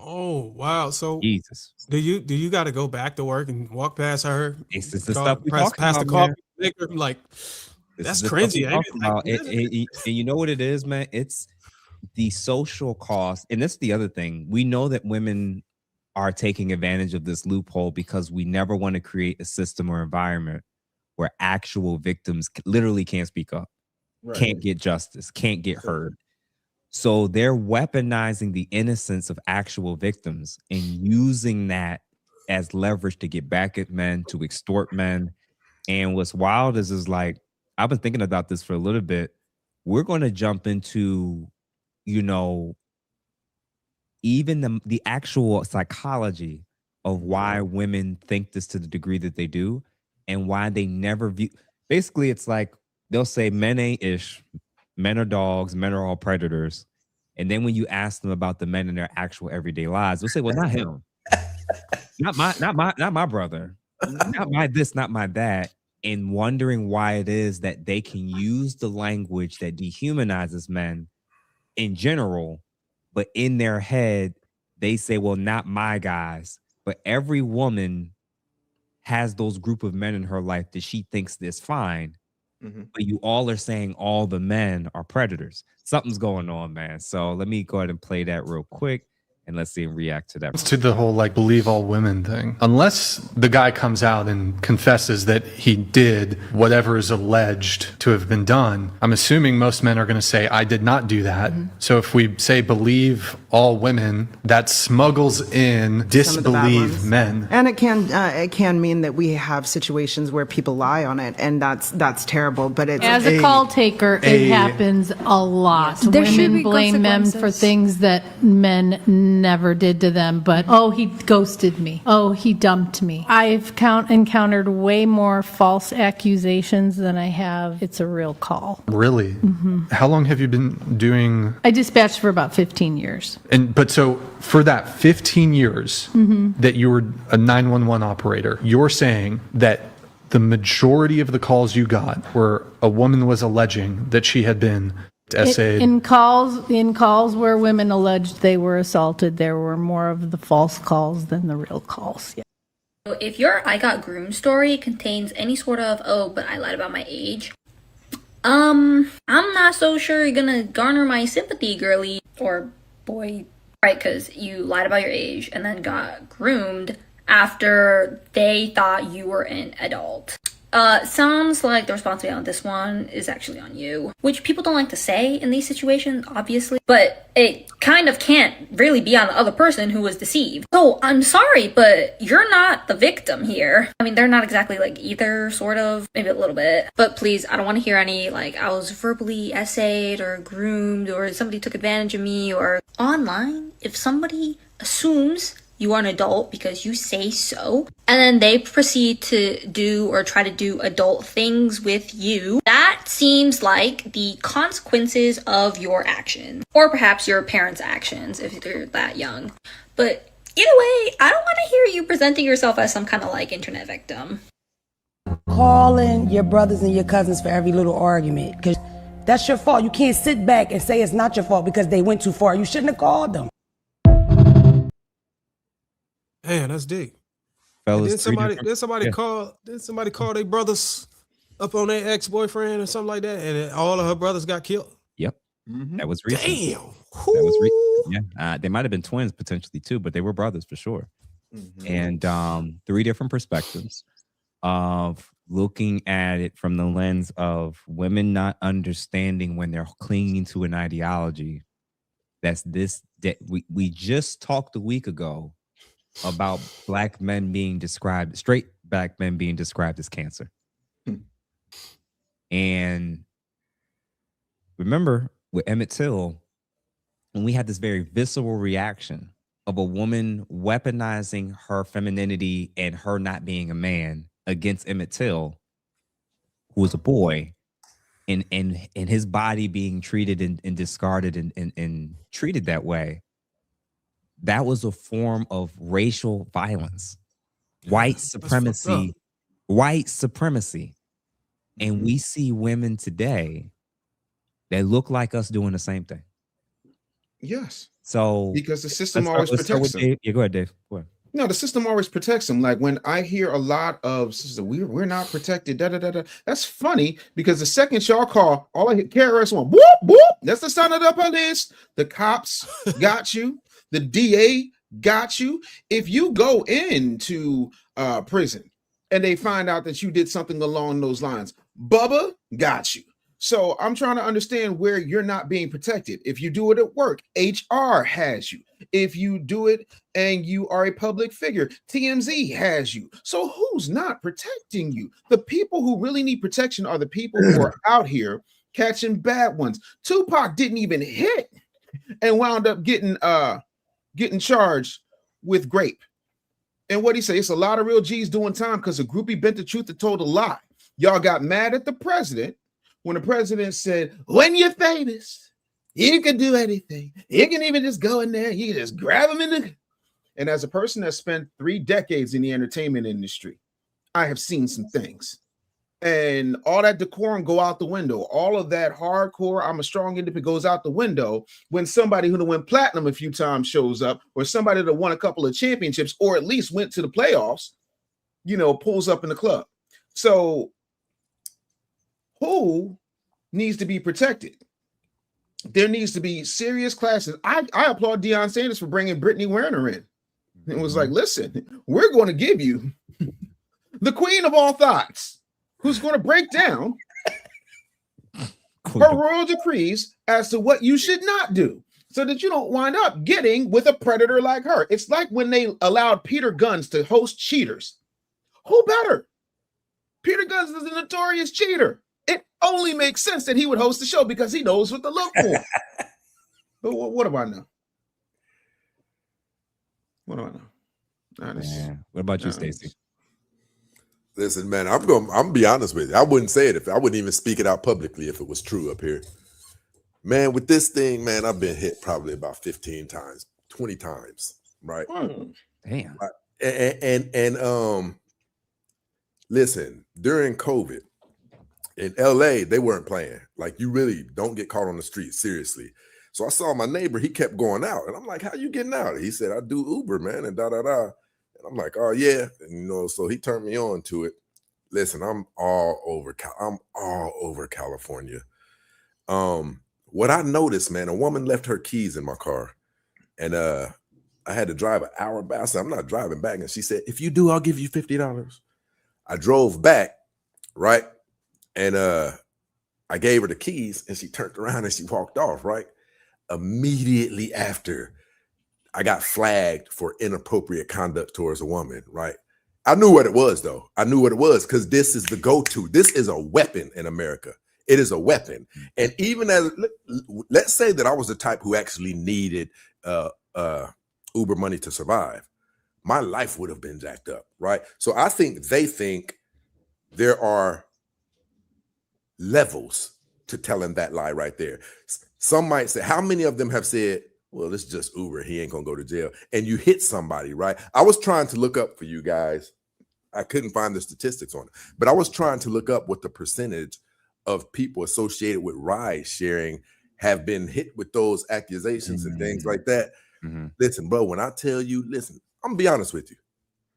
Oh wow! So Jesus, do you got to go back to work and walk past her? It's the stuff we talking past about, the coffee man. maker, like. That's This is crazy. And you know what it is, man? It's the social cost. And that's the other thing. We know that women are taking advantage of this loophole because we never want to create a system or environment where actual victims literally can't speak up, can't get justice, can't get heard. So they're weaponizing the innocence of actual victims and using that as leverage to get back at men, to extort men. And what's wild is like, I've been thinking about this for a little bit. We're going to jump into, even the actual psychology of why women think this to the degree that they do and why they never view. Basically, it's like they'll say men ain't ish, men are dogs, men are all predators. And then when you ask them about the men in their actual everyday lives, they'll say, well, not him. not my brother. Not my this, not my that. And wondering why it is that they can use the language that dehumanizes men in general, but in their head, they say, well, not my guys. But every woman has those group of men in her life that she thinks is fine. But you all are saying all the men are predators. Something's going on, man. So let me go ahead and play that real quick. And let's see him react to that. To the whole believe all women thing. Unless the guy comes out and confesses that he did whatever is alleged to have been done, I'm assuming most men are going to say, I did not do that. So if we say believe all women, that smuggles in disbelieve men. And it can mean that we have situations where people lie on it, and that's terrible. But it's as a call taker, it happens a lot. There should Women be blame men for things that men never did to them, but oh, he ghosted me. Oh, he dumped me. I've encountered way more false accusations than I have it's a real call. Really? How long have you been doing? I dispatched for about 15 years. But so for that 15 years that you were a 911 operator, you're saying that the majority of the calls you got where a woman was alleging that she had been essayed. In calls where women alleged they were assaulted, there were more of the false calls than the real calls. Yeah. If your I got groomed story contains any sort of, oh, but I lied about my age, I'm not so sure you're gonna garner my sympathy, girly or boy, right? Because you lied about your age and then got groomed after they thought you were an adult. Sounds like the responsibility on this one is actually on you, which people don't like to say in these situations, obviously, but it kind of can't really be on the other person who was deceived. So I'm sorry, but you're not the victim here. I mean, they're not exactly either, sort of, maybe a little bit, but please, I don't want to hear any I was verbally essayed or groomed or somebody took advantage of me or online. If somebody assumes you are an adult because you say so, and then they proceed to do or try to do adult things with you, that seems like the consequences of your actions, or perhaps your parents' actions if you're that young. But either way, I don't want to hear you presenting yourself as some kind of internet victim. Calling your brothers and your cousins for every little argument, because that's your fault. You can't sit back and say it's not your fault because they went too far. You shouldn't have called them. Man, that's deep. Fellas, Did somebody call their brothers up on their ex-boyfriend or something like that, and all of her brothers got killed? Yep. That was recent. Damn. That was yeah. They might have been twins potentially too, but they were brothers for sure. And 3 different perspectives of looking at it from the lens of women not understanding when they're clinging to an ideology. That's this. That we just talked a week ago about black men being described, straight black men being described as cancer. And remember with Emmett Till, when we had this very visceral reaction of a woman weaponizing her femininity and her not being a man against Emmett Till, who was a boy, and his body being treated and discarded and treated that way, that was a form of racial violence, white supremacy. And we see women today that look like us doing the same thing. Yes. So because the system always protects them. Yeah, go ahead, Dave. Go ahead. No, the system always protects them. Like when I hear a lot of we're not protected, that's funny because the second y'all call, all I hear KRS-One, whoop, whoop, that's the sound of the police. The cops got you, the DA got you. If you go into prison and they find out that you did something along those lines, Bubba got you. So I'm trying to understand where you're not being protected. If you do it at work, HR has you. If you do it and you are a public figure, TMZ has you. So who's not protecting you? The people who really need protection are the people who are out here catching bad ones. Tupac didn't even hit and wound up getting charged with grape. And what he say? It's a lot of real G's doing time because a groupie bent the truth and told a lie. Y'all got mad at the president when the president said, when you're famous, you can do anything. You can even just go in there. You can just grab them in the... And as a person that spent 3 decades in the entertainment industry, I have seen some things. And all that decorum go out the window. All of that hardcore, I'm a strong independent goes out the window when somebody who went platinum a few times shows up, or somebody that won a couple of championships, or at least went to the playoffs, pulls up in the club. So who needs to be protected? There needs to be serious classes. I applaud Deion Sanders for bringing Brittany Werner in. It was like, listen, we're going to give you the queen of all thoughts, who's going to break down her royal decrees as to what you should not do so that you don't wind up getting with a predator like her. It's like when they allowed Peter Gunz to host cheaters. Who better? Peter Gunz is a notorious cheater. It only makes sense that he would host the show because he knows what to look for. But what do I know? What do I know? What about you, Stacey? Listen, man, I'm gonna be honest with you. I wouldn't say it I wouldn't even speak it out publicly if it was true up here. Man, with this thing, man, I've been hit probably about 15 times, 20 times, right? Damn. And listen, during COVID in LA, they weren't playing. Like, you really don't get caught on the street, seriously. So I saw my neighbor, he kept going out. And I'm like, how you getting out? He said, I do Uber, man, and da-da-da. And I'm like, oh, yeah. And, so he turned me on to it. Listen, I'm all over California. What I noticed, man, a woman left her keys in my car. And I had to drive an hour back. I said, I'm not driving back. And she said, if you do, I'll give you $50. I drove back, right? And I gave her the keys and she turned around and she walked off, right? Immediately after, I got flagged for inappropriate conduct towards a woman, right? I knew what it was, though. I knew what it was because this is the go-to. This is a weapon in America. It is a weapon. And even as, let's say that I was the type who actually needed Uber money to survive, my life would have been jacked up, right? So I think they think there are levels to telling that lie right there. Some might say, how many of them have said, well, it's just Uber, he ain't gonna go to jail, and you hit somebody, right? I was trying to look up for you guys. I couldn't find the statistics on it, but I was trying to look up what the percentage of people associated with ride sharing have been hit with those accusations and things like that. Listen, bro, when I tell you, listen, I'm gonna be honest with you.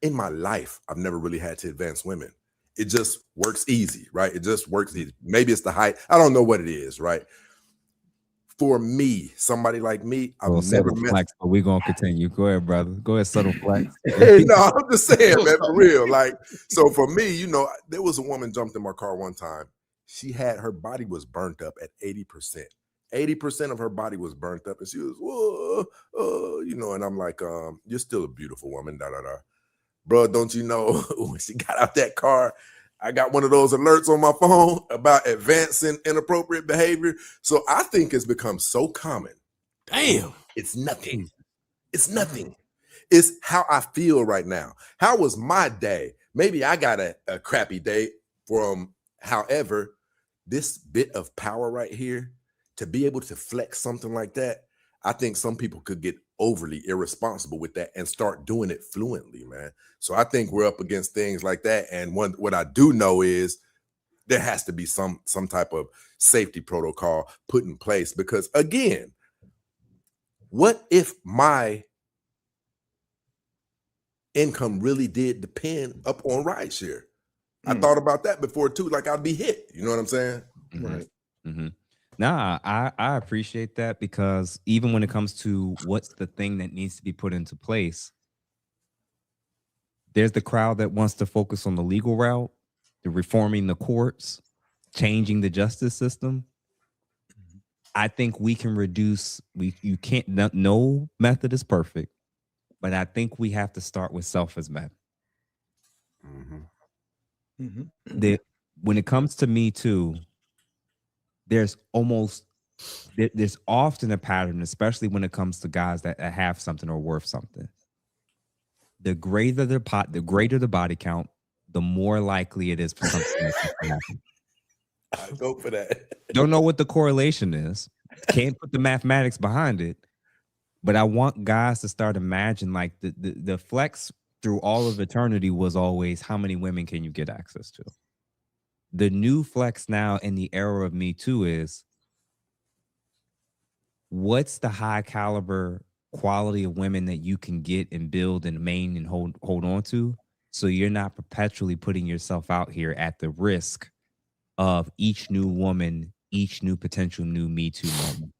In my life, I've never really had to advance women. it just works easy, right? It just works easy. Maybe it's the height. I don't know what it is, right? For me, somebody like me, I've Well, never subtle met. flex, but we're gonna continue. Go ahead, brother. Go ahead, subtle flex. No, I'm just saying, man, for real. Like, so for me, you know, there was a woman jumped in my car one time. She had, her body was burnt up at 80%. 80% of her body was burnt up, and she was, whoa, you know, and I'm like, you're still a beautiful woman, da-da-da. Bro, don't you know, when she got out that car, I got one of those alerts on my phone about advancing inappropriate behavior. So I think it's become so common. Damn. It's nothing. It's nothing. It's how I feel right now. How was my day? Maybe I got a crappy day from, however, this bit of power right here, to be able to flex something like that, I think some people could get overly irresponsible with that and start doing it fluently, man. So I think we're up against things like that. And what I do know is there has to be some type of safety protocol put in place, because again, what if my income really did depend up on rideshare? I thought about that before too. Like, I'd be hit. You know what I'm saying? Right. Mm-hmm. Nah, I appreciate that, because even when it comes to what's the thing that needs to be put into place, there's the crowd that wants to focus on the legal route, the reforming the courts, changing the justice system. I think we can reduce. You can't. No method is perfect, but I think we have to start with self as men. When it comes to Me Too, there's often a pattern, especially when it comes to guys that have something or worth something. The greater the body count, the more likely it is for something like that to happen. I go for that. Don't know what the correlation is. Can't put the mathematics behind it. But I want guys to start imagine, like, the flex through all of eternity was always, how many women can you get access to? The new flex now in the era of Me Too is, what's the high caliber quality of women that you can get and build and main and hold on to, so you're not perpetually putting yourself out here at the risk of each new woman, each new potential new Me Too moment.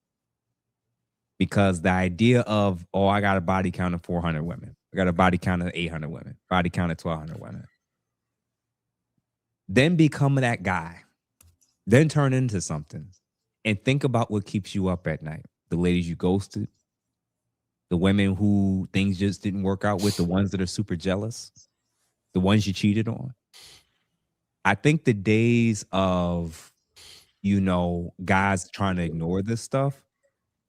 Because the idea of, oh, I got a body count of 400 women, I got a body count of 800 women, body count of 1,200 women, then become that guy, then turn into something, and think about what keeps you up at night. The ladies you ghosted, the women who things just didn't work out with, the ones that are super jealous, the ones you cheated on. I think the days of, guys trying to ignore this stuff,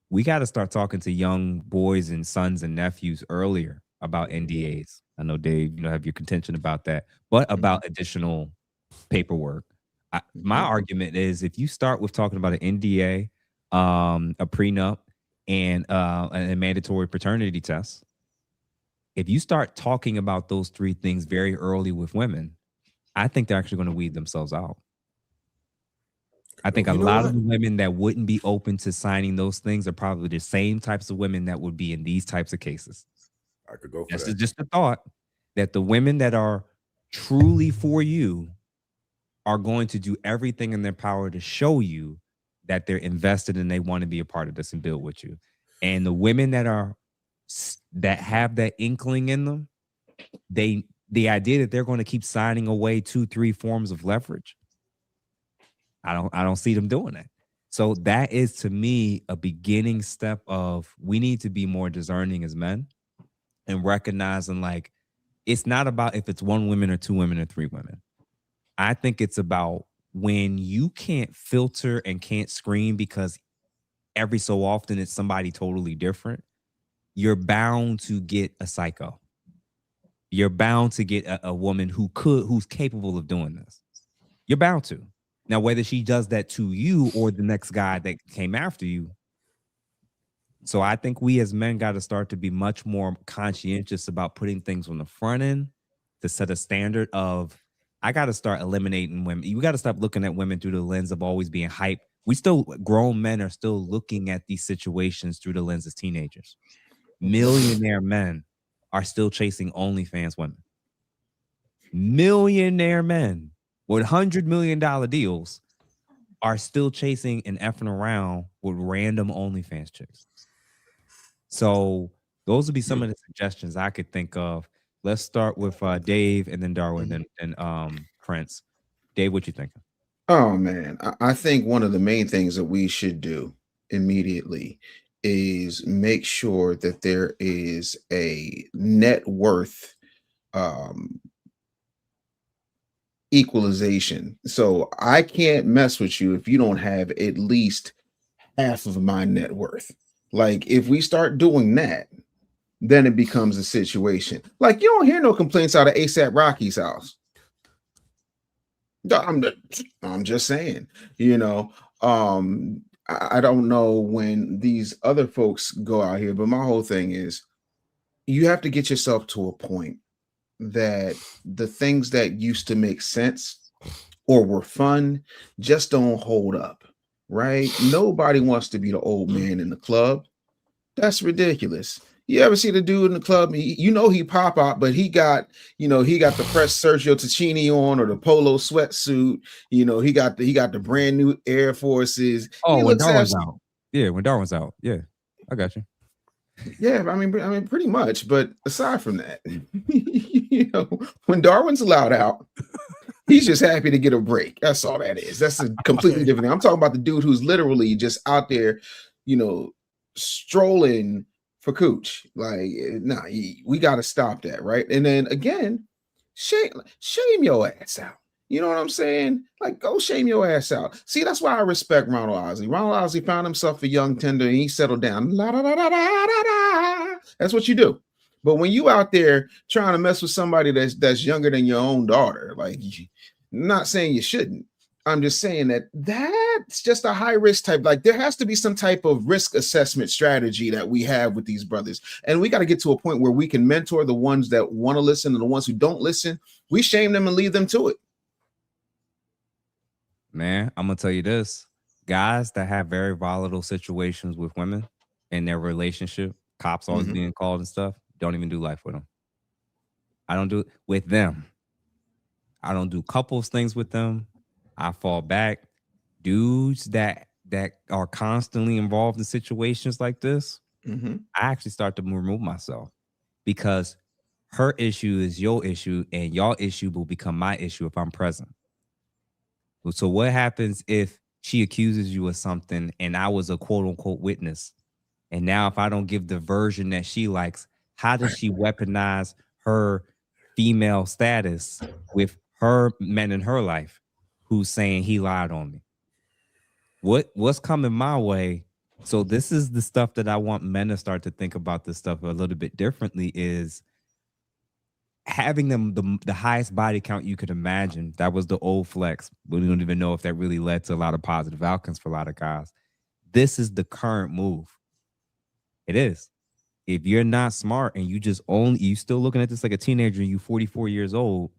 we got to start talking to young boys and sons and nephews earlier about NDAs. I know, Dave, have your contention about that, but about additional paperwork. My argument is, if you start with talking about an NDA, a prenup, and a mandatory paternity test, if you start talking about those three things very early with women, I think they're actually going to weed themselves out. I think a lot of the women that wouldn't be open to signing those things are probably the same types of women that would be in these types of cases. I could go for That's that. just a thought, that the women that are truly for you are going to do everything in their power to show you that they're invested and they want to be a part of this and build with you. And the women that have that inkling in them, the idea that they're going to keep signing away 2-3 forms of leverage, I don't see them doing that. So that is, to me, a beginning step of, we need to be more discerning as men and recognizing, like, it's not about if it's 1 woman or 2 women or 3 women. I think it's about when you can't filter and can't screen because every so often it's somebody totally different, you're bound to get a psycho. You're bound to get a woman who's capable of doing this. You're bound to. Now, whether she does that to you or the next guy that came after you. So I think we as men got to start to be much more conscientious about putting things on the front end to set a standard of, I got to start eliminating women. You got to stop looking at women through the lens of always being hype. Grown men are still looking at these situations through the lens as teenagers. Millionaire men are still chasing OnlyFans women. Millionaire men with $100 million deals are still chasing and effing around with random OnlyFans chicks. So those would be some of the suggestions I could think of. Let's start with Dave and then Darwin and Prince. Dave, what you thinking? Oh man, I think one of the main things that we should do immediately is make sure that there is a net worth equalization. So I can't mess with you if you don't have at least half of my net worth. Like if we start doing that, then it becomes a situation. Like you don't hear no complaints out of ASAP Rocky's house. I'm just saying, you know, I don't know when these other folks go out here, but my whole thing is you have to get yourself to a point that the things that used to make sense or were fun just don't hold up, right? Nobody wants to be the old man in the club. That's ridiculous. You ever see the dude in the club? He pop out, but he got the fresh Sergio Tacchini on or the polo sweatsuit. He got the brand new Air Forces. Oh, when Darwin's out. Yeah, when Darwin's out. Yeah, I got you. Yeah, I mean, pretty much. But aside from that, when Darwin's allowed out, he's just happy to get a break. That's all that is. That's a completely different thing. I'm talking about the dude who's literally just out there, strolling for cooch. Like, nah, we got to stop that, right? And then again, shame your ass out. You know what I'm saying? Like, go shame your ass out. See, that's why I respect Ronald Osley. Ronald Osley found himself a young tender and he settled down. La, da, da, da, da, da, da. That's what you do. But when you out there trying to mess with somebody that's younger than your own daughter, like, I'm not saying you shouldn't. I'm just saying that's just a high risk type. Like, there has to be some type of risk assessment strategy that we have with these brothers. And we got to get to a point where we can mentor the ones that want to listen and the ones who don't listen. We shame them and lead them to it. Man, I'm gonna tell you this: guys that have very volatile situations with women in their relationship, cops always being called and stuff, don't even do life with them. I don't do it with them. I don't do couples things with them. I fall back. Dudes that are constantly involved in situations like this, I actually start to remove myself because her issue is your issue and your issue will become my issue if I'm present. So what happens if she accuses you of something and I was a quote unquote witness? And now if I don't give the version that she likes, how does she weaponize her female status with her men in her life who's saying he lied on me? What's coming my way? So this is the stuff that I want men to start to think about this stuff a little bit differently is having them the highest body count you could imagine. That was the old flex. We don't even know if that really led to a lot of positive outcomes for a lot of guys. This is the current move. It is. If you're not smart and you still looking at this like a teenager and you 44 years old,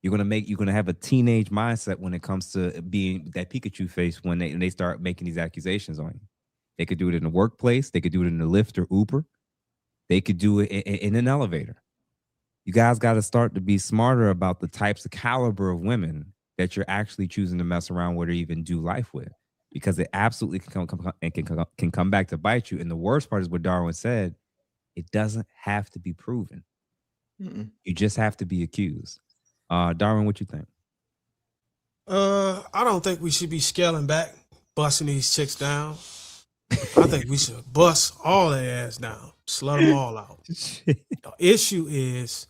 you're gonna have a teenage mindset when it comes to being that Pikachu face when they start making these accusations on you. They could do it in the workplace, they could do it in the Lyft or Uber, they could do it in an elevator. You guys got to start to be smarter about the types of caliber of women that you're actually choosing to mess around with or even do life with, because it absolutely can come back to bite you. And the worst part is what Darwin said: it doesn't have to be proven. You just have to be accused. Darwin, what you think? I don't think we should be scaling back, busting these chicks down. I think we should bust all their ass down, slut them all out. The issue is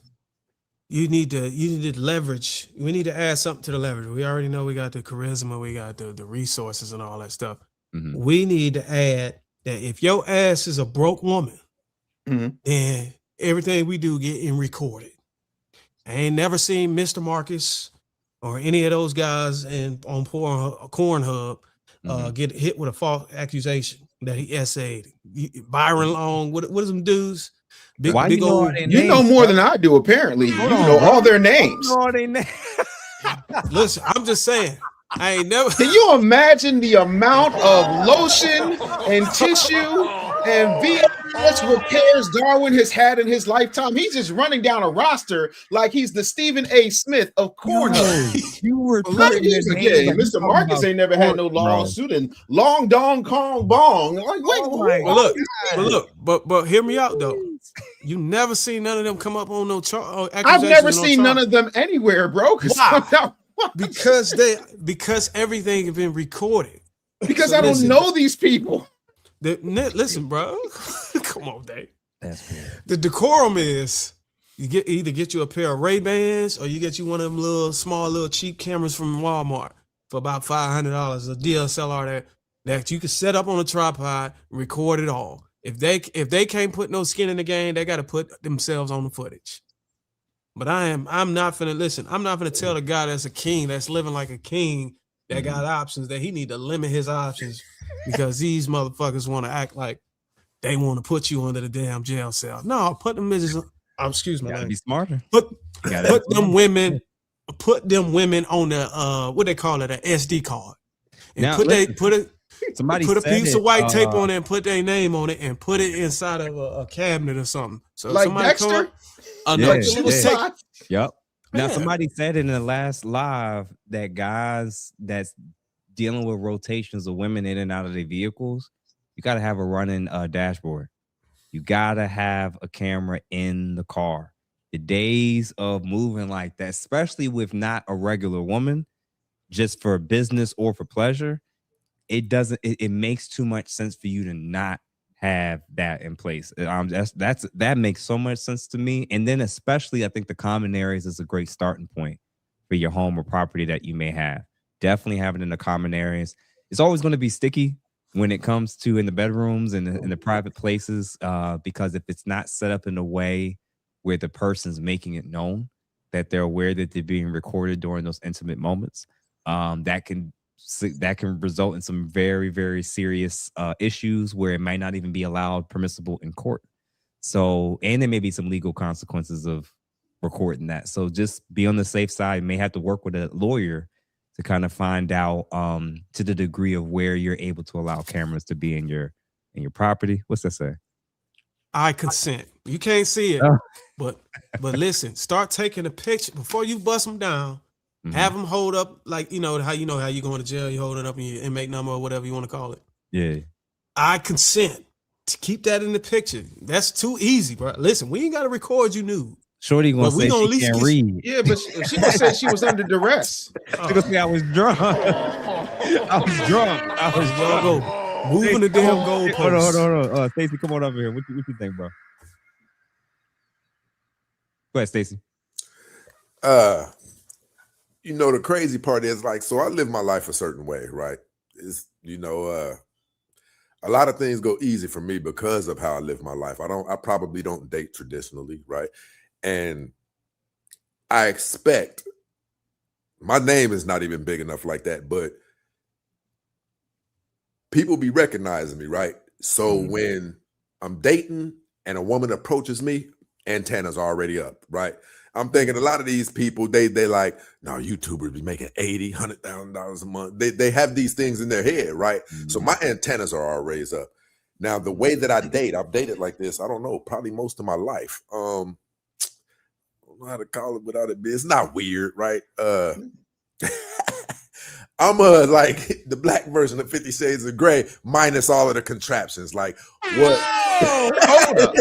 you need to leverage. We need to add something to the leverage. We already know we got the charisma, we got the resources and all that stuff. We need to add that if your ass is a broke woman, then everything we do getting recorded. I ain't never seen Mr. Marcus or any of those guys on Pornhub get hit with a false accusation that he essayed. Byron Long, what is them dudes? Big old, you know more than I do, apparently. You know all their names. Listen, I'm just saying. I ain't never. Can you imagine the amount of lotion and tissue and much repairs Darwin has had in his lifetime. He's just running down a roster like he's the Stephen A. Smith of Cornhole. You were Mr. Marcus ain't never had no lawsuit and long dong kong bong. Like, wait, but hear me out though. You never seen none of them come up on no accusations. I've never seen none of them anywhere, bro. Why? Because everything has been recorded. Because I don't know these people. Listen, bro. Come on, Dave. That's good. The decorum is you either get you a pair of Ray-Bans or you get you one of them little cheap cameras from Walmart for about $500, a DSLR that you can set up on a tripod, record it all. If they can't put no skin in the game, they got to put themselves on the footage. But I'm not finna tell the guy that's a king, that's living like a king, that got options, that he need to limit his options because these motherfuckers want to act like they want to put you under the damn jail cell. No, put them bitches. Excuse me. Be smarter. Put them women on the what they call it, an SD card, and now, put a piece of white tape on it and put their name on it and put it inside of a cabinet or something. So like somebody Dexter. Yep. Now somebody said in the last live that guys that's dealing with rotations of women in and out of their vehicles, you got to have a running dashboard. You got to have a camera in the car. The days of moving like that, especially with not a regular woman, just for business or for pleasure, it makes too much sense for you to not have that in place. That makes so much sense to me. And then especially I think the common areas is a great starting point for your home or property that you may have. Definitely have it in the common areas. It's always going to be sticky when it comes to in the bedrooms and in the private places, because if it's not set up in a way where the person's making it known that they're aware that they're being recorded during those intimate moments, that can result in some very, very serious issues where it might not even be allowed permissible in court. So, and there may be some legal consequences of recording that. So just be on the safe side. You may have to work with a lawyer to kind of find out to the degree of where you're able to allow cameras to be in your property. What's that say? I consent. You can't see it, but listen, start taking a picture before you bust them down. Have them hold up like how you going to jail. You hold it up in your inmate number or whatever you want to call it. Yeah. I consent to keep that in the picture. That's too easy, bro. Listen, we ain't got to record you nude. Shorty gonna say she can't read. Yeah, but she gonna say she was under duress. She gonna say I was drunk. I was drunk. Moving the damn goalpost. Hold on. Stacey, come on over here. What you think, bro? Go ahead, Stacey. The crazy part is so I live my life a certain way, right? It's a lot of things go easy for me because of how I live my life. I probably don't date traditionally, right? And I expect my name is not even big enough like that, but people be recognizing me, right? So when I'm dating and a woman approaches me, antennas are already up, right? I'm thinking a lot of these people, they like, no, YouTubers be making $80,000, $100,000 a month. They have these things in their head, right? So my antennas are all raised up. Now, the way that I date, I've dated like this, I don't know, probably most of my life. I don't know how to call it without it being, it's not weird, right? I'm like the black version of 50 Shades of Grey minus all of the contraptions. Like what? Hold up.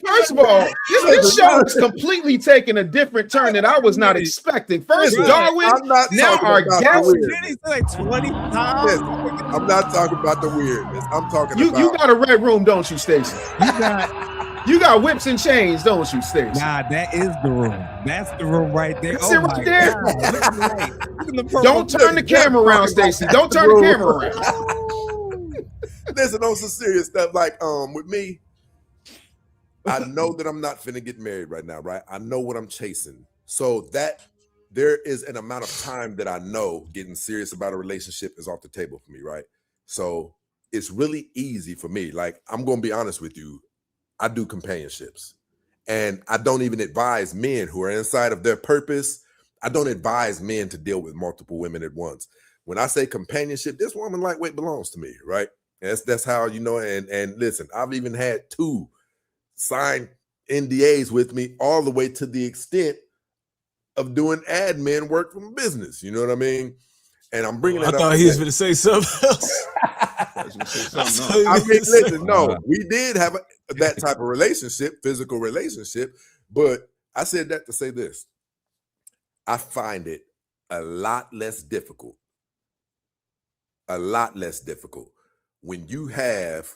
First of all, this show is completely taking a different turn that I was not expecting. First, Darwin, now our guest. Like 20 times. I'm not talking about the weirdness. I'm talking about you got a red room, don't you, Stacey? You got whips and chains, don't you, Stacey? Nah, that is the room. That's the room right there. That's it right there. Don't turn the camera around, Stacey. Don't turn the camera around. Listen, on some serious stuff, with me, I know that I'm not finna get married right now, right? I know what I'm chasing. So that there is an amount of time that I know getting serious about a relationship is off the table for me, right? So it's really easy for me. Like, I'm gonna be honest with you. I do companionships, and I don't even advise men who are inside of their purpose. I don't advise men to deal with multiple women at once. When I say companionship, this woman lightweight belongs to me, right? That's how, you know, and listen, I've even had 2 signed NDAs with me all the way to the extent of doing admin work from business. You know what I mean? And I'm bringing that I up. thought he was going to say something else. I mean, listen, no, we did have that type of relationship, physical relationship, but I said that to say this. I find it a lot less difficult when you have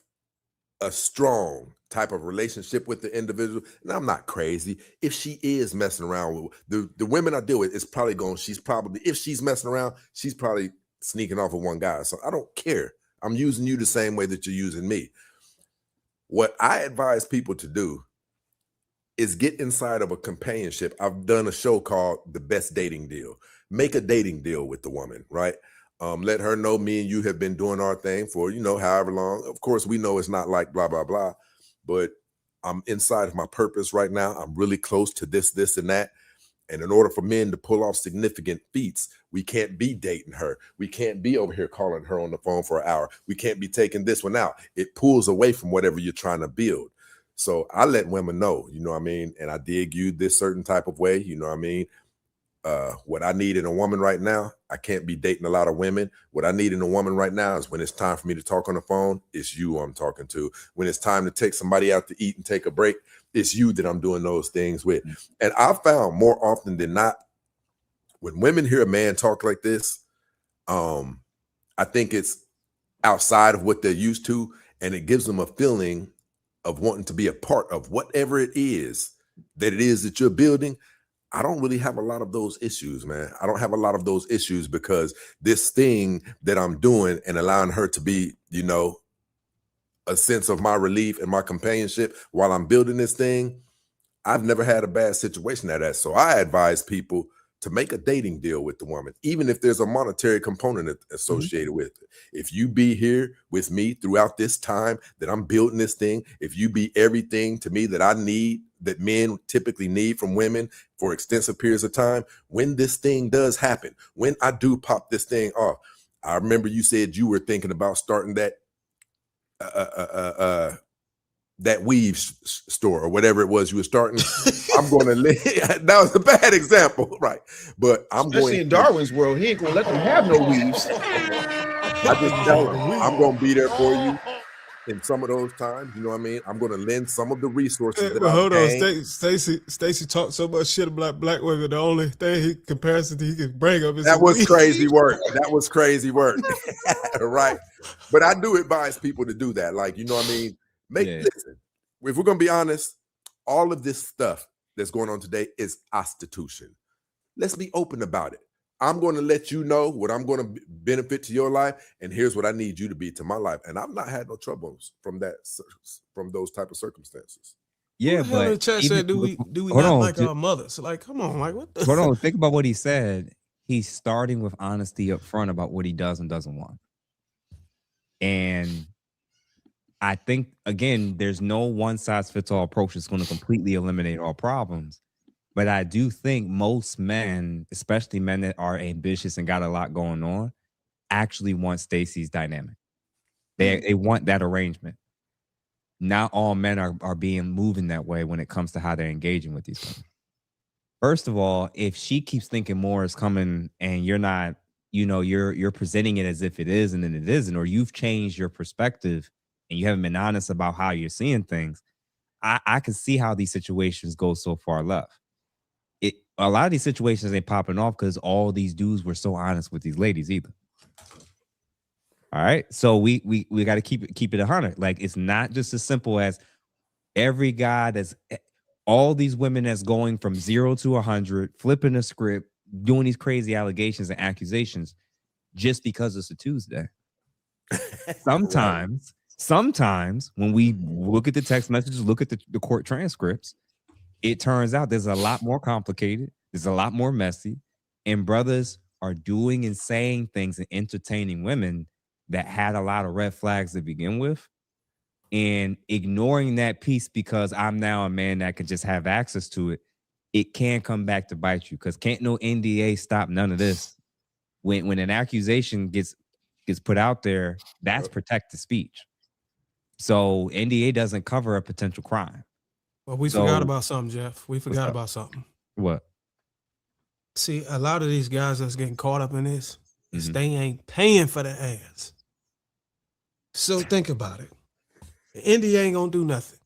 a strong type of relationship with the individual. And I'm not crazy. If she is messing around with the women I deal with, it's probably if she's messing around, she's probably sneaking off with one guy. So I don't care. I'm using you the same way that you're using me. What I advise people to do is get inside of a companionship. I've done a show called The Best Dating Deal. Make a dating deal with the woman, right? Let her know me and you have been doing our thing for, you know, however long. Of course, we know it's not like blah, blah, blah, but I'm inside of my purpose right now. I'm really close to this, and that. And in order for men to pull off significant feats, we can't be dating her. We can't be over here calling her on the phone for an hour. We can't be taking this one out. It pulls away from whatever you're trying to build. So I let women know, you know what I mean? And I dig you this certain type of way, you know what I mean? What I need in a woman right now, I can't be dating a lot of women. What I need in a woman right now is when it's time for me to talk on the phone, it's you I'm talking to. When it's time to take somebody out to eat and take a break, it's you that I'm doing those things with. And I found more often than not, when women hear a man talk like this, I think it's outside of what they're used to, and it gives them a feeling of wanting to be a part of whatever it is that you're building. I don't really have a lot of those issues, man. I don't have a lot of those issues because this thing that I'm doing and allowing her to be, you know, a sense of my relief and my companionship while I'm building this thing, I've never had a bad situation at that. So I advise people to make a dating deal with the woman, even if there's a monetary component associated with it. If you be here with me throughout this time that I'm building this thing, if you be everything to me that I need, that men typically need from women for extensive periods of time, when this thing does happen, when I do pop this thing off, I remember you said you were thinking about starting that that weave store or whatever it was you were starting. I'm going to that was a bad example, right? But I'm especially in Darwin's world, he ain't going to let them have no weaves. I just tell him I'm going to be there for you in some of those times. You know what I mean? I'm going to lend some of the resources that hold I've on, gained. Stacy talked so much shit about black women. The only thing he can bring up is that was crazy work. That was crazy work, right? But I do advise people to do that. Like, you know what I mean? Listen, if we're going to be honest, all of this stuff that's going on today is prostitution. Let's be open about it. I'm going to let you know what I'm going to benefit to your life, and here's what I need you to be to my life. And I've not had no troubles from those type of circumstances. Yeah, Who the hell in the but chat even, said, do we hold not on, like our mothers? Like, come on, like what the hold on, think about what he said. He's starting with honesty up front about what he does and doesn't want. And I think, again, there's no one-size-fits-all approach that's going to completely eliminate all problems. But I do think most men, especially men that are ambitious and got a lot going on, actually want Stacey's dynamic. They want that arrangement. Not all men are being moving that way when it comes to how they're engaging with these women. First of all, if she keeps thinking more is coming and you're not, you know, you're presenting it as if it is and then it isn't, or you've changed your perspective and you haven't been honest about how you're seeing things, I can see how these situations go so far left. A lot of these situations ain't popping off because all these dudes were so honest with these ladies either. All right, so we got to keep it 100. Like, it's not just as simple as every guy that's all these women that's going from 0 to 100, flipping the script, doing these crazy allegations and accusations just because it's a Tuesday. Sometimes when we look at the text messages, look at the court transcripts, it turns out there's a lot more complicated. There's a lot more messy. And brothers are doing and saying things and entertaining women that had a lot of red flags to begin with. And ignoring that piece because I'm now a man that can just have access to it, it can come back to bite you because can't no NDA stop none of this. When an accusation gets gets put out there, that's protected speech. So NDA doesn't cover a potential crime. Well, we forgot about something, Jeff. We forgot about something. What? See, a lot of these guys that's getting caught up in this is they ain't paying for the ads. So think about it. The NDA ain't gonna do nothing.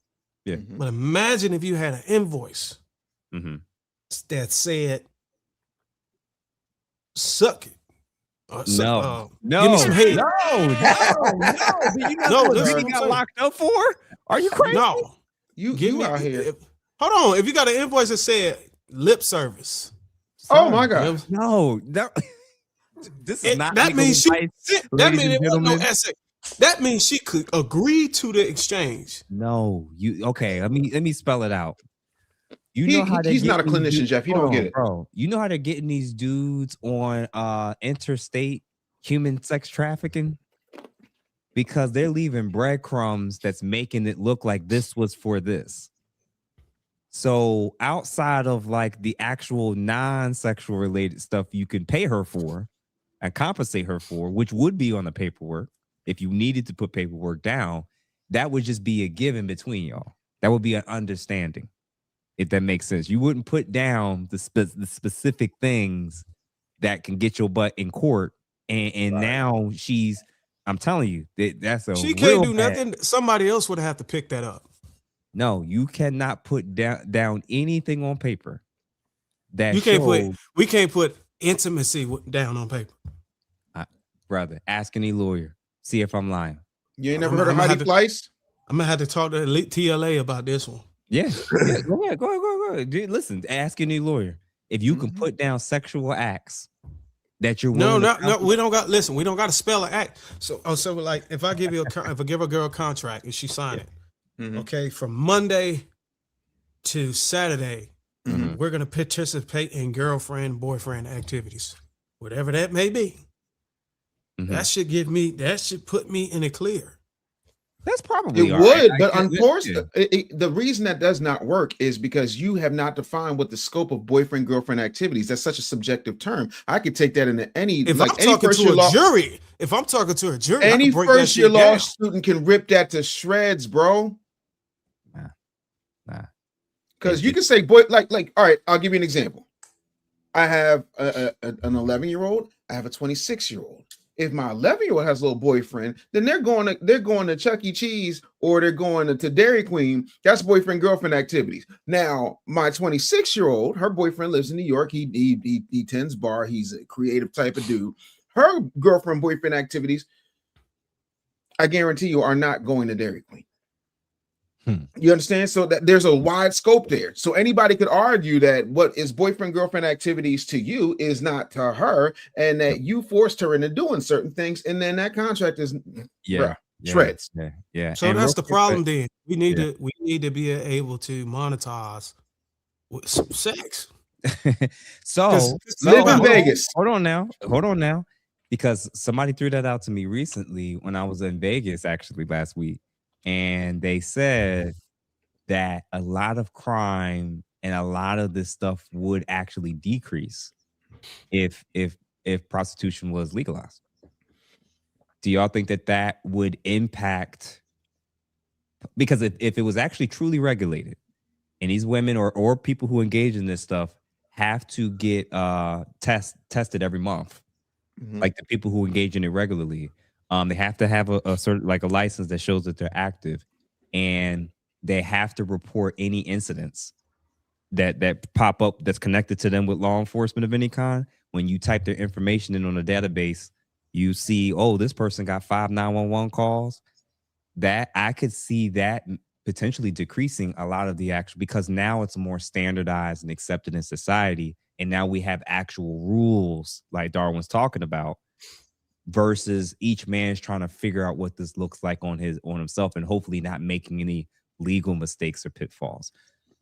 Yeah. But imagine if you had an invoice that said, suck it. Or No. give me some head. No. Did you know what he got locked up for? Are you crazy? No. You out here. Hold on. If you got an invoice that said lip service. Oh my God. No. This is not that means she advice, that means ladies it and wasn't no gentlemen. essay. That means she could agree to the exchange. No, okay. Let me spell it out. You know how he's not a clinician, Jeff. You don't get it, bro. You know how they're getting these dudes on interstate human sex trafficking because they're leaving breadcrumbs that's making it look like this was for this. So outside of like the actual non-sexual related stuff you can pay her for and compensate her for, which would be on the paperwork. If you needed to put paperwork down, that would just be a given between y'all. That would be an understanding, if that makes sense. You wouldn't put down the specific things that can get your butt in court. And now I'm telling you, that's a She can't do bad. nothing. Somebody else would have to pick that up. No, you cannot put down anything on paper. That We can't put intimacy down on paper. Brother, ask any lawyer. See if I'm lying. You ain't never heard of Heidi Fleiss? I'm gonna have to talk to TLA about this one. Yeah. Go ahead. Dude, listen, ask any lawyer. If you can put down sexual acts that you're No, willing to we don't got. Listen, we don't got to spell an act. So like, if I give if I give a girl a contract and she sign it, okay, from Monday to Saturday, we're gonna participate in girlfriend boyfriend activities, whatever that may be. That should put me in the clear. That's probably it would, but unfortunately, the reason that does not work is because you have not defined what the scope of boyfriend girlfriend activities. That's such a subjective term. I could take that into any. If like I'm any talking to a jury, if I'm talking to a jury, any first year law student can rip that to shreds, bro. Nah. Because you can say boy, like. All right, I'll give you an example. I have an 11-year-old. I have a 26-year-old. If my 11-year-old has a little boyfriend, then they're going to Chuck E. Cheese or they're going to Dairy Queen. That's boyfriend girlfriend activities. Now, my 26-year-old, her boyfriend lives in New York. He tends bar. He's a creative type of dude. Her girlfriend boyfriend activities, I guarantee you, are not going to Dairy Queen. You understand? So that there's a wide scope there. So anybody could argue that what is boyfriend girlfriend activities to you is not to her, and that you forced her into doing certain things, and then that contract is shreds. Yeah. So that's the problem. Then we need to be able to monetize with some sex. So live in Vegas. Hold on now, because somebody threw that out to me recently when I was in Vegas, actually last week. And they said that a lot of crime and a lot of this stuff would actually decrease if prostitution was legalized. Do y'all think that would impact? Because if it was actually truly regulated, and these women or people who engage in this stuff have to get tested every month, like the people who engage in it regularly. They have to have a sort of like a license that shows that they're active, and they have to report any incidents that pop up that's connected to them with law enforcement of any kind. When you type their information in on a database, you see, oh, this person got 5 911 calls. That I could see that potentially decreasing a lot of the action, because now it's more standardized and accepted in society, and now we have actual rules like Darwin's talking about. Versus each man's trying to figure out what this looks like on himself, and hopefully not making any legal mistakes or pitfalls.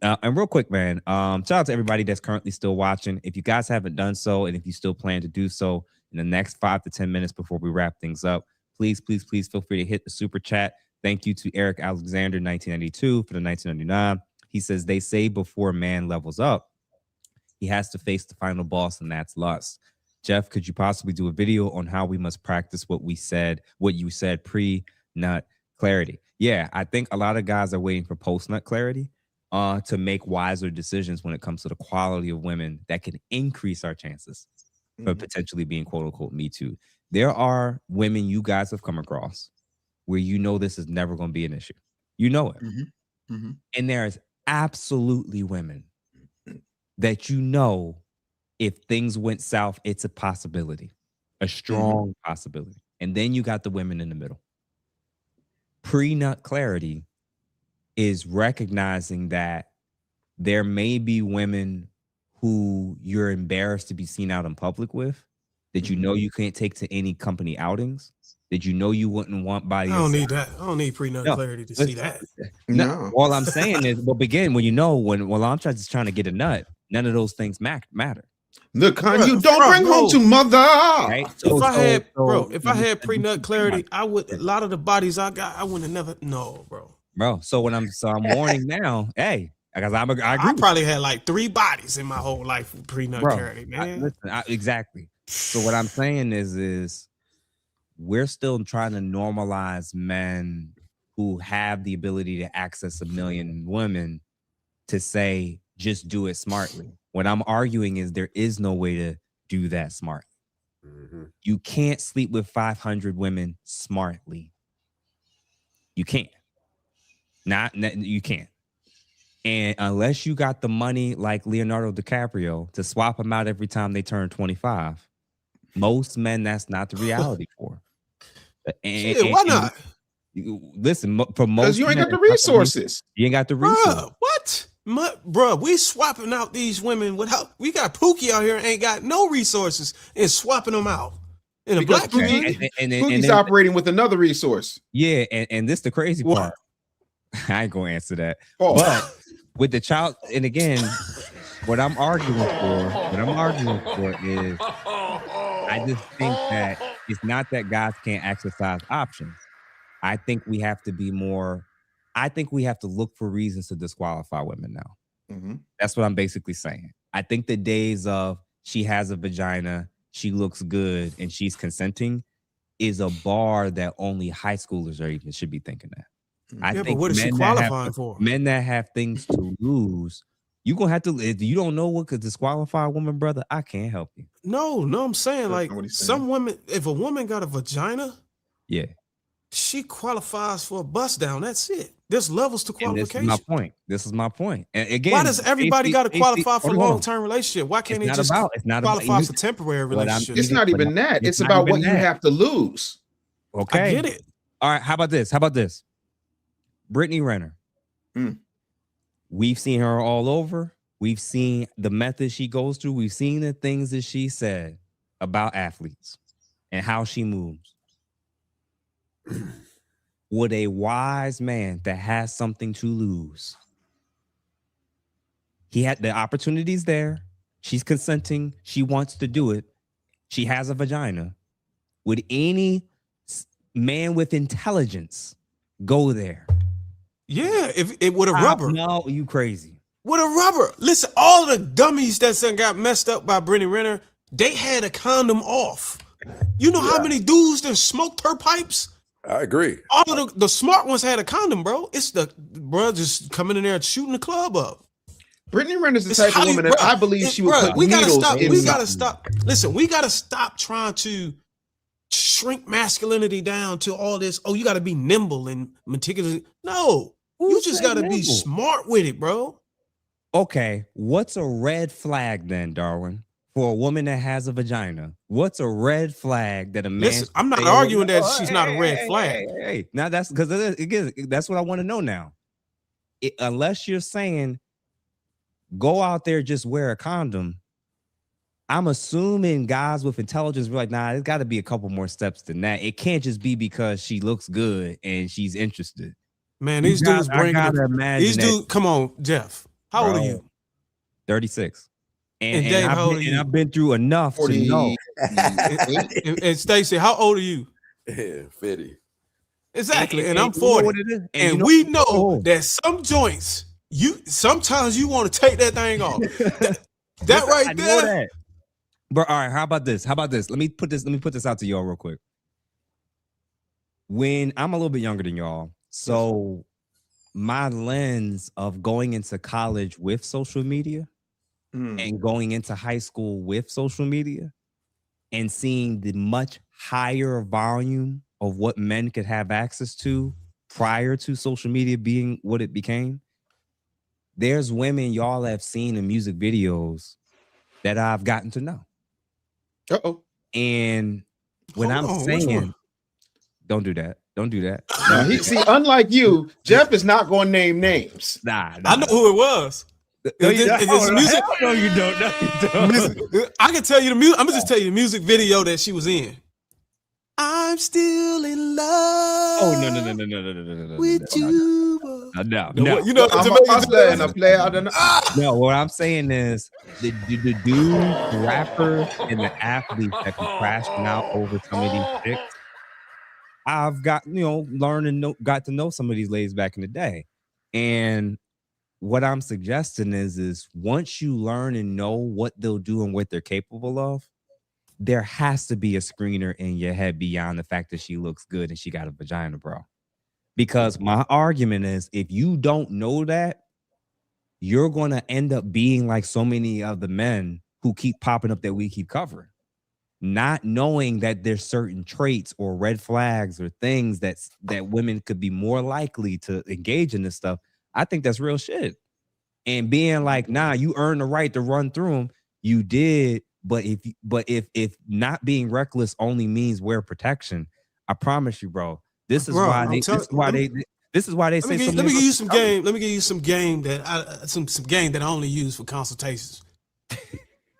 And real quick, man, shout out to everybody that's currently still watching. If you guys haven't done so, and if you still plan to do so in the next 5 to 10 minutes before we wrap things up, please feel free to hit the super chat. Thank you to Eric Alexander 1992 for the 1999. He says, they say before man levels up, he has to face the final boss, and that's lust. Jeff, could you possibly do a video on how we must practice what you said pre-nut clarity? Yeah, I think a lot of guys are waiting for post-nut clarity to make wiser decisions when it comes to the quality of women that can increase our chances for potentially being quote unquote Me Too. There are women you guys have come across where you know this is never going to be an issue. You know it. And there's absolutely women that you know if things went south, it's a possibility, a strong possibility. And then you got the women in the middle. Pre-nut clarity is recognizing that there may be women who you're embarrassed to be seen out in public with, that you know you can't take to any company outings, that you know you wouldn't want by yourself. I don't need that. I don't need pre-nut clarity to see that. No. All I'm saying is, well, begin when you know when I'm just trying to get a nut, none of those things matter. The kind you don't bring home to mother. Right? If I had pre-nut clarity, I would. A lot of the bodies I got, I would have never. No, bro. So I'm warning now. Hey, because I agree. I probably had like 3 bodies in my whole life with pre-nut clarity, man. Exactly. So what I'm saying is we're still trying to normalize men who have the ability to access 1 million women to say just do it smartly. What I'm arguing is there is no way to do that smartly. You can't sleep with 500 women smartly. You can't. You can't. And unless you got the money like Leonardo DiCaprio to swap them out every time they turn 25, most men, that's not the reality for. Why not? Listen, for most, because you ain't got the resources. You ain't got the resources. What? Bruh, we swapping out these women without. We got Pookie out here and ain't got no resources and swapping them out in a black community. Pookie's operating with another resource. Yeah, and this the crazy part. I ain't gonna answer that. But with the child, and again, what I'm arguing for is I just think that it's not that guys can't exercise options. I think we have to be more. I think we have to look for reasons to disqualify women now. That's what I'm basically saying. I think the days of she has a vagina, she looks good, and she's consenting is a bar that only high schoolers are even should be thinking that. I think but what is she qualifying for? Men that have things to lose, you gonna have to. If you don't know what could disqualify a woman, brother, I can't help you. No, I'm saying like some women. If a woman got a vagina, yeah, she qualifies for a bust down. That's it. There's levels to qualification. This is my point. And again, why does everybody got to qualify for a long-term relationship? Why can't they just qualify for temporary relationships? It's not even that. It's about what you have to lose. Okay, I get it. All right. How about this? Brittany Renner. We've seen her all over. We've seen the methods she goes through. We've seen the things that she said about athletes and how she moves. Would a wise man that has something to lose, he had the opportunities there. She's consenting. She wants to do it. She has a vagina. Would any man with intelligence go there? Yeah, if it with a rubber. No, you crazy. With a rubber. Listen, all the dummies that got messed up by Brittany Renner, they had a condom off. You know how many dudes that smoked her pipes? I agree. All of the smart ones had a condom, bro. It's the bro just coming in there and shooting the club up. Brittany Renner's the type of woman that I believe she would put needles in. We gotta stop. Listen, we gotta stop trying to shrink masculinity down to all this. Oh, you gotta be nimble and meticulous. No, you just gotta be smart with it, bro. Okay, what's a red flag then, Darwin? For a woman that has a vagina, what's a red flag that a man? Listen, I'm not arguing that she's not a red flag. Hey, now that's because again, that's what I want to know now. Unless you're saying go out there, just wear a condom. I'm assuming guys with intelligence were like, nah, there's got to be a couple more steps than that. It can't just be because she looks good and she's interested. Man, these dudes bring these dudes. Come on, Jeff. How old are you? 36. And I've been through enough 40, to know. and Stacey, how old are you? 50. Exactly. And I'm 40. And we know that some joints, sometimes you want to take that thing off. that right there. But all right, how about this? Let me put this out to y'all real quick. When I'm a little bit younger than y'all, so my lens of going into college with social media and going into high school with social media and seeing the much higher volume of what men could have access to prior to social media being what it became. There's women y'all have seen in music videos that I've gotten to know. And when I'm saying, don't do that. Don't do that. See, unlike you, Jeff is not going to name names. Nah, I know who it was. No, you It's don't. music. No, you don't. No, you don't. I can tell you the music. I'm gonna just tell you the music video that she was in. I'm still in love. Oh no. With you. No. You know, I'm a hustler and a player. No, what I'm saying is the dudes, the rappers, and the athletes that be crashing out over some of these chicks. I've got, learned and got to know some of these ladies back in the day. And what I'm suggesting is once you learn and know what they'll do and what they're capable of, there has to be a screener in your head beyond the fact that she looks good and she got a vagina, bro. Because my argument is if you don't know that, you're going to end up being like so many of the men who keep popping up that we keep covering. Not knowing that there's certain traits or red flags or things that women could be more likely to engage in this stuff. I think that's real shit. And being like, nah, you earned the right to run through them. You did, but if not being reckless only means wear protection, I promise you, bro. This is why they say. Let me give you some game. Let me give you some game that I only use for consultations.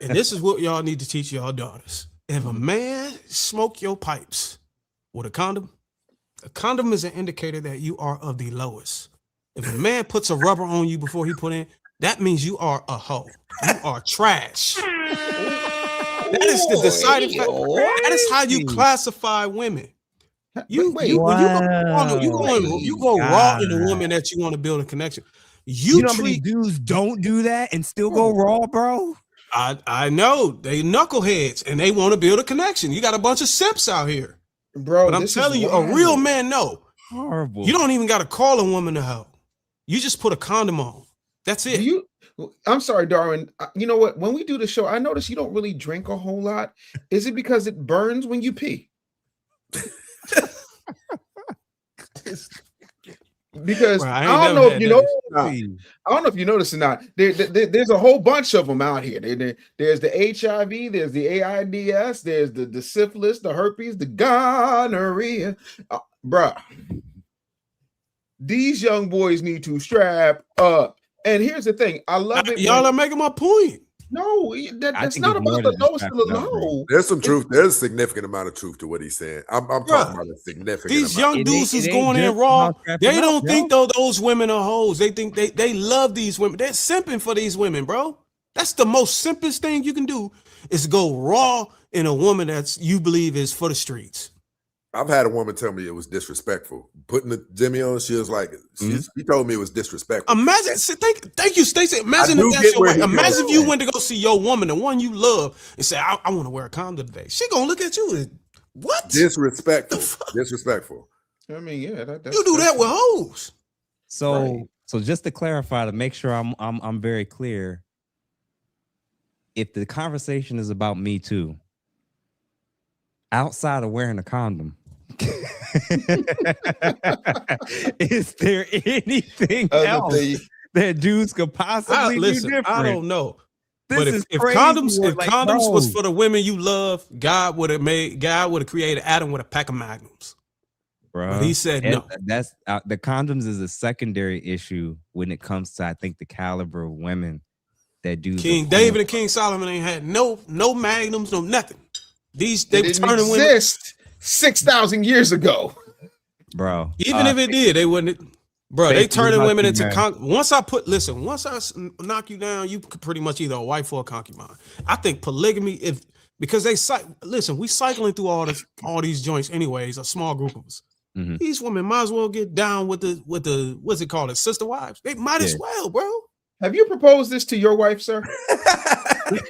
And this is what y'all need to teach y'all daughters. If a man smoke your pipes with a condom is an indicator that you are of the lowest. If a man puts a rubber on you before he put in, that means you are a hoe. You are trash. That is the deciding factor. That is how you classify women. You go raw in a woman that you want to build a connection. You know how many dudes don't do that and still go raw, bro? I know they knuckleheads and they want to build a connection. You got a bunch of simps out here, bro. But I'm telling you, a real man, no. Horrible. You don't even got to call a woman a hoe. You just put a condom on. That's it. I'm sorry, Darwin. You know what? When we do the show, I notice you don't really drink a whole lot. Is it because it burns when you pee? Because I don't know if you know. I don't know if you notice or not. There's a whole bunch of them out here. There's the HIV, there's the AIDS, there's the syphilis, the herpes, the gonorrhea. Bruh, these young boys need to strap up. And here's the thing: I love it. Y'all are making my point. No, that's not about the lowest to the low. There's some truth. There's a significant amount of truth to what he's saying. I'm talking about a significant. These young dudes who's going in raw, they don't think those women are hoes. They think they love these women. They're simping for these women, bro. That's the most simplest thing you can do is go raw in a woman that's you believe is for the streets. I've had a woman tell me it was disrespectful. Putting the Jimmy on, she was like, she told me it was disrespectful. Imagine, thank you, Stacey. Imagine if that's your wife. Imagine if you went to go see your woman, the one you love, and say, I want to wear a condom today. She gonna look at you and what? Disrespectful. Disrespectful. I mean, yeah, you do that with hoes. So just to clarify, to make sure I'm very clear, if the conversation is about Me Too, outside of wearing a condom, is there anything else that dudes could possibly do different? I don't know. But if condoms was for the women you love, God would have created Adam with a pack of magnums. Bro, but he said no. That's the condoms is a secondary issue when it comes to, I think, the caliber of women that do. King David and King Solomon ain't had no magnums, no nothing. They didn't exist 6,000 years ago, bro. Even if it did, they wouldn't. Bro, they turning women into once I knock you down, you could pretty much either a wife or a concubine. I think polygamy, because we cycling through all these joints anyways, a small group of us. Mm-hmm. These women might as well get down with the what's it called, sister wives. They might as well, bro. Have you proposed this to your wife, sir?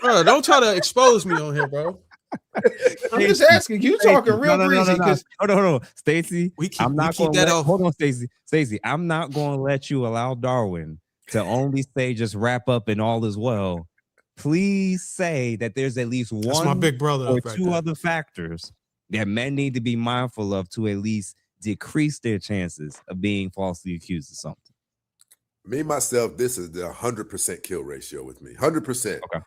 Bro, don't try to expose me on here, bro. I'm just asking. You talking real breezy because hold on, Stacey. I'm not going to let. Hold on, Stacey. Stacey, I'm not going to let you allow Darwin to only say just wrap up and all is well. Please say that there's at least That's one my big brother or right two there. other factors that men need to be mindful of to at least decrease their chances of being falsely accused of something. Me, myself, this is the 100% kill ratio with me. 100%. Okay.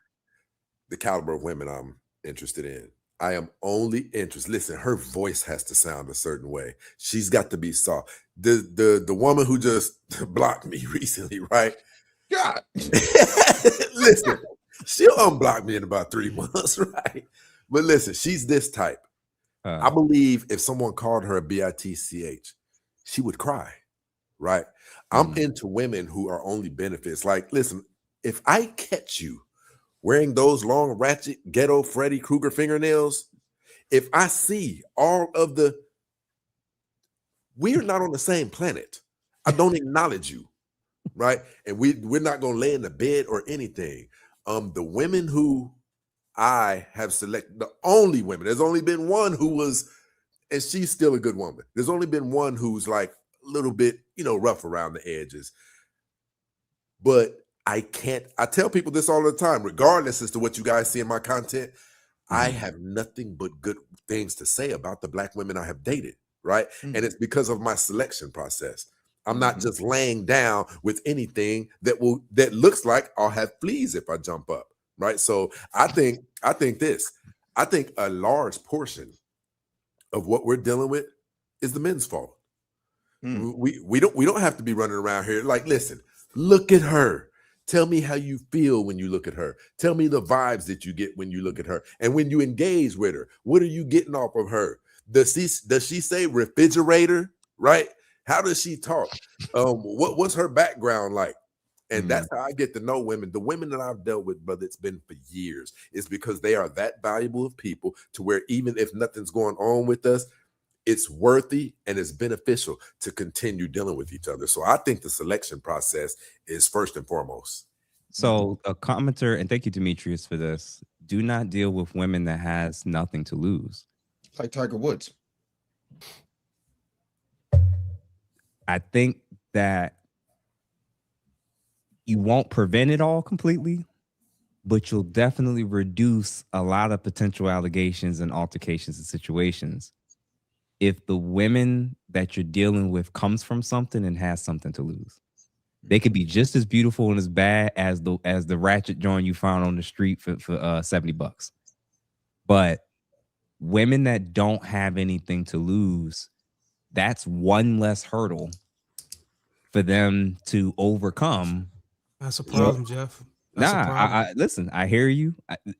The caliber of women I'm interested in. I am only interested. Listen, her voice has to sound a certain way. She's got to be soft. The woman who just blocked me recently, right? God. Listen, she'll unblock me in about 3 months, right? But listen, she's this type. I believe if someone called her a bitch, she would cry, right? I'm into women who are only benefits. Like, listen, if I catch you wearing those long, ratchet, ghetto Freddy Krueger fingernails, if I see all of we're not on the same planet. I don't acknowledge you, right? And we're not going to lay in the bed or anything. The women who I have selected, the only women, there's only been one who was, and she's still a good woman. There's only been one who's like a little bit, rough around the edges. But I tell people this all the time, regardless as to what you guys see in my content, I have nothing but good things to say about the Black women I have dated, right? And it's because of my selection process. I'm not just laying down with anything that looks like I'll have fleas if I jump up, right? So I think a large portion of what we're dealing with is the men's fault. We don't have to be running around here like, listen, look at her. Tell me how you feel when you look at her. Tell me the vibes that you get when you look at her. And when you engage with her, what are you getting off of her? Does she say refrigerator, right? How does she talk? What's her background like? And that's how I get to know women. The women that I've dealt with, brother, it's been for years. It's because they are that valuable of people to where even if nothing's going on with us, it's worthy and it's beneficial to continue dealing with each other. So I think the selection process is first and foremost. So a commenter, and thank you, Demetrius, for this. Do not deal with women that has nothing to lose. Like Tiger Woods. I think that you won't prevent it all completely, but you'll definitely reduce a lot of potential allegations and altercations and situations if the women that you're dealing with comes from something and has something to lose. They could be just as beautiful and as bad as the ratchet joint you found on the street for $70. But women that don't have anything to lose, that's one less hurdle for them to overcome. That's a problem, Jeff. Listen, I hear you.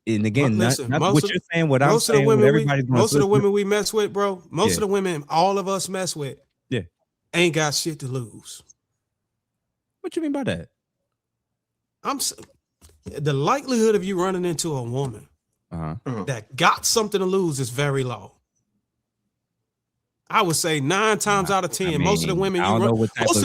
And again, listen, not what you're saying, what I'm saying, what everybody's most of the women we mess with, bro, most of the women all of us mess with, ain't got shit to lose. What you mean by that? The likelihood of you running into a woman that got something to lose is very low. I would say 9 times out of 10, most of the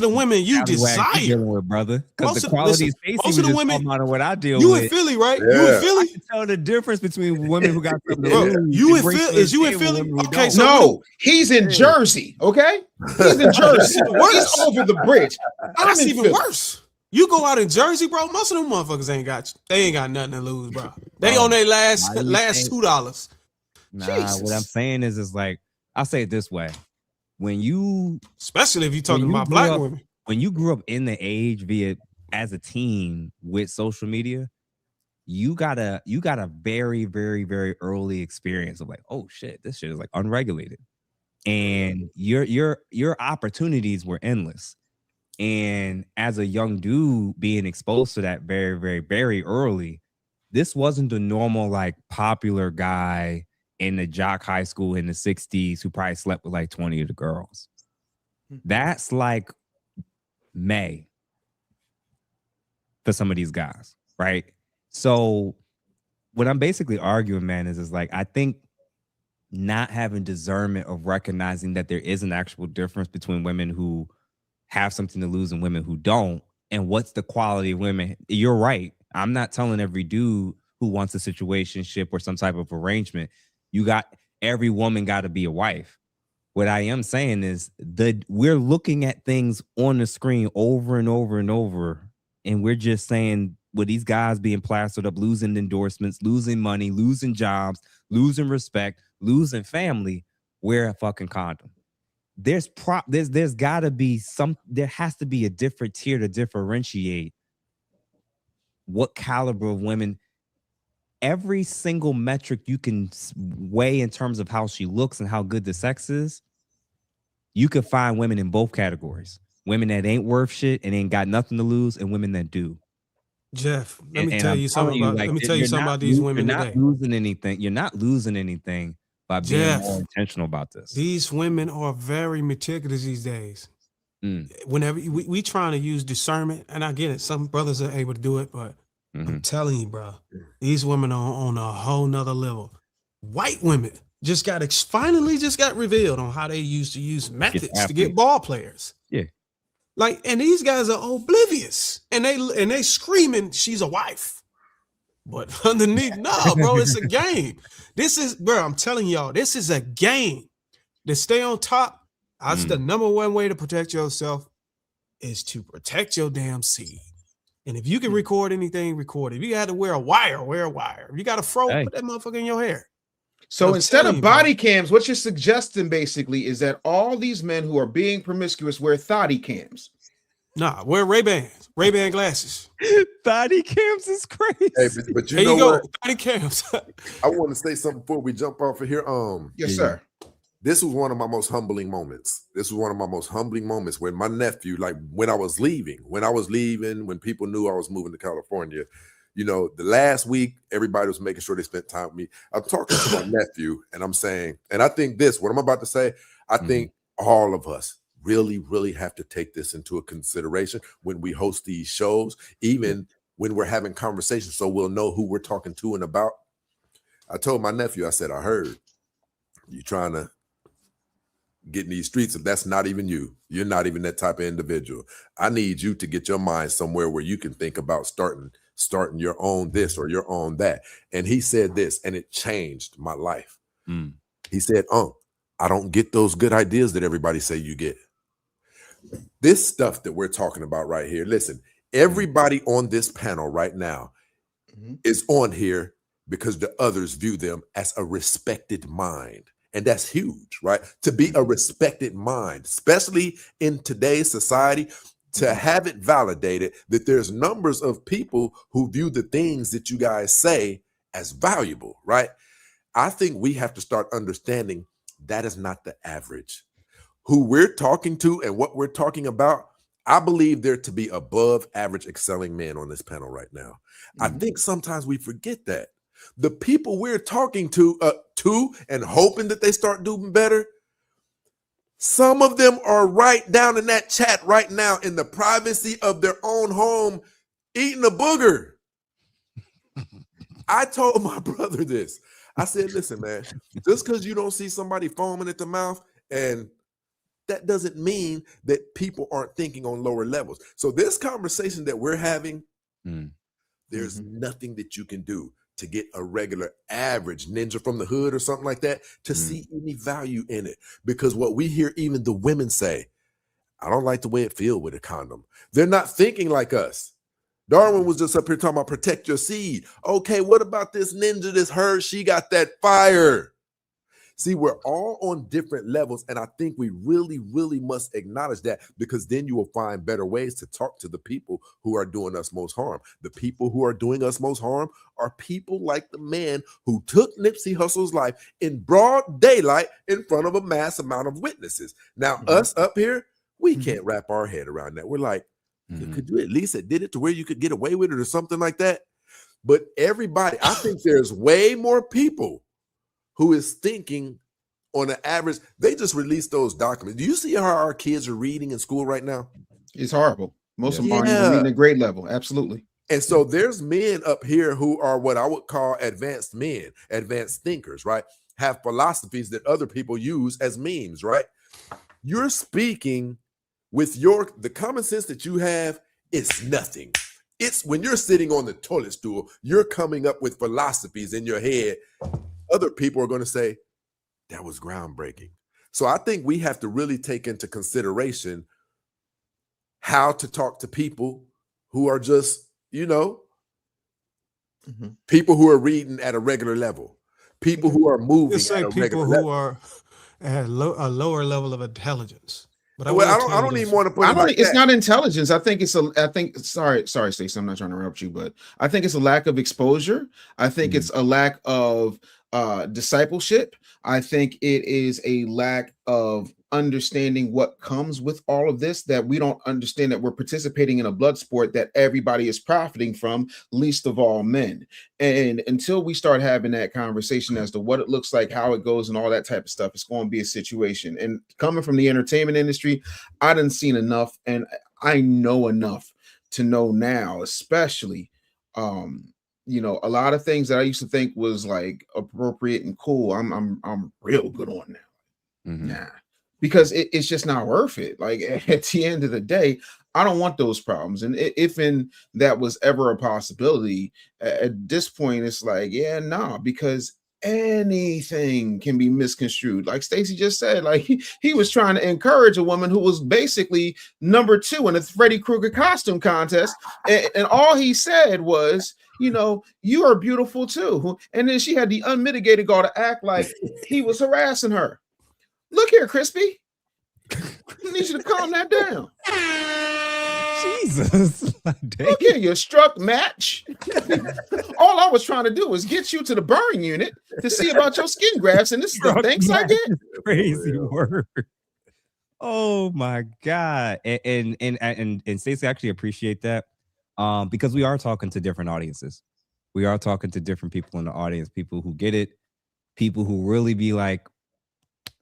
women you desire, dealing with, brother, because the quality most of the women what I deal you with. in Philly, right? Yeah. You in Philly? I can tell the difference between women who got something to lose. You in Philly? Is you in Philly? Okay, so no, he's in Jersey. Okay, he's in Jersey. He's over the bridge. That's even worse. You go out in Jersey, bro. Most of them motherfuckers ain't got nothing to lose, bro. They on their last $2. Nah, what I'm saying is like, I'll say it this way. Especially if you're talking about Black women. When you grew up in the age as a teen with social media, you got a very, very, very early experience of like, oh shit, this shit is like unregulated. And your opportunities were endless. And as a young dude being exposed to that very, very, very early, this wasn't the normal like popular guy in the jock high school in the 60s who probably slept with like 20 of the girls. That's like May for some of these guys, right? So what I'm basically arguing, man, is like, I think not having discernment of recognizing that there is an actual difference between women who have something to lose and women who don't, and what's the quality of women. You're right. I'm not telling every dude who wants a situationship or some type of arrangement. Every woman got to be a wife. What I am saying is that we're looking at things on the screen over and over and over, and we're just saying, with these guys being plastered up, losing endorsements, losing money, losing jobs, losing respect, losing family, wear a fucking condom. There's got to be there has to be a different tier to differentiate what caliber of women. Every single metric you can weigh in terms of how she looks and how good the sex is, you could find women in both categories. Women that ain't worth shit and ain't got nothing to lose, and women that do. Jeff, let me tell you something about these women today. You're not losing anything by being more intentional about this. These women are very meticulous these days. Whenever we trying to use discernment, and I get it, some brothers are able to do it, but I'm telling you, bro, these women are on a whole nother level. White women finally got revealed on how they used to use methods to get ball players. Yeah. And these guys are oblivious, and they screaming she's a wife, but underneath, no, bro, it's a game. I'm telling y'all, this is a game. To stay on top, that's the number one way to protect yourself is to protect your damn seed. And if you can record anything, record it. If you had to wear a wire, wear a wire. If you got a fro, put that motherfucker in your hair. So instead of body cams, what you're suggesting basically is that all these men who are being promiscuous wear thotty cams. Nah, wear Ray-Ban glasses. Thotty cams is crazy. Hey, but you there know you go, what? thotty cams. I want to say something before we jump off of here. Yes, sir. This was one of my most humbling moments. When my nephew, like when I was leaving, when people knew I was moving to California, the last week, everybody was making sure they spent time with me. I'm talking to my nephew and I'm saying, and I think what I'm about to say, I think all of us really, really have to take this into a consideration when we host these shows, even when we're having conversations, so we'll know who we're talking to and about. I told my nephew, I said, I heard you trying to get in these streets, and that's not even you. You're not even that type of individual. I need you to get your mind somewhere where you can think about starting your own this or your own that. And he said this, and it changed my life. He said, I don't get those good ideas that everybody say you get. This stuff that we're talking about right here, listen, everybody on this panel right now is on here because the others view them as a respected mind. And that's huge, right? To be a respected mind, especially in today's society, to have it validated that there's numbers of people who view the things that you guys say as valuable, right? I think we have to start understanding that is not the average. Who we're talking to and what we're talking about, I believe there to be above average excelling men on this panel right now. I think sometimes we forget that. The people we're talking to and hoping that they start doing better, some of them are right down in that chat right now in the privacy of their own home eating a booger. I told my brother this. I said, listen, man, just because you don't see somebody foaming at the mouth, and that doesn't mean that people aren't thinking on lower levels. So this conversation that we're having, there's nothing that you can do to get a regular average ninja from the hood or something like that to see any value in it. Because what we hear even the women say, I don't like the way it feels with a condom. They're not thinking like us. Darwin was just up here talking about protect your seed. Okay, what about this ninja, this her? She got that fire. See, we're all on different levels, and I think we really, really must acknowledge that, because then you will find better ways to talk to the people who are doing us most harm. The people who are doing us most harm are people like the man who took Nipsey Hussle's life in broad daylight in front of a mass amount of witnesses. Now, us up here, we can't wrap our head around that. We're like, could you at least have did it to where you could get away with it or something like that? But everybody, I think there's way more people who is thinking on an average. They just released those documents. Do you see how our kids are reading in school right now? It's horrible. Most of them aren't even reading at grade level. Absolutely. And so there's men up here who are what I would call advanced men, advanced thinkers, right? Have philosophies that other people use as memes, right? You're speaking with the common sense that you have is nothing. It's when you're sitting on the toilet stool, you're coming up with philosophies in your head. Other people are going to say, that was groundbreaking. So I think we have to really take into consideration how to talk to people who are just, people who are reading at a regular level, people who are moving Just say at a people regular who level. are at a lower level of intelligence. But Well, I don't even want to put it like it's that. not intelligence. I think sorry, Stacey, I'm not trying to interrupt you, but I think it's a lack of exposure. I think it's a lack of discipleship. I think it is a lack of understanding what comes with all of this, that we don't understand that we're participating in a blood sport that everybody is profiting from, least of all men. And until we start having that conversation as to what it looks like, how it goes, and all that type of stuff, it's going to be a situation. And coming from the entertainment industry, I done seen enough, and I know enough to know now, especially a lot of things that I used to think was like appropriate and cool, I'm real good on now. Nah, because it's just not worth it. Like at the end of the day, I don't want those problems. And if that was ever a possibility, at this point, it's like, yeah, nah, because anything can be misconstrued. Like Stacey just said, like he was trying to encourage a woman who was basically number 2 in a Freddy Krueger costume contest, and all he said was, you are beautiful too. And then she had the unmitigated gall to act like he was harassing her. Look here, Crispy. I need you to calm that down. Jesus. Look here, you struck match. All I was trying to do was get you to the burn unit to see about your skin grafts, and this is the thanks I get. Crazy word. Oh my God. And Stacey, I actually appreciate that. Because we are talking to different audiences. We are talking to different people in the audience, people who get it, people who really be like,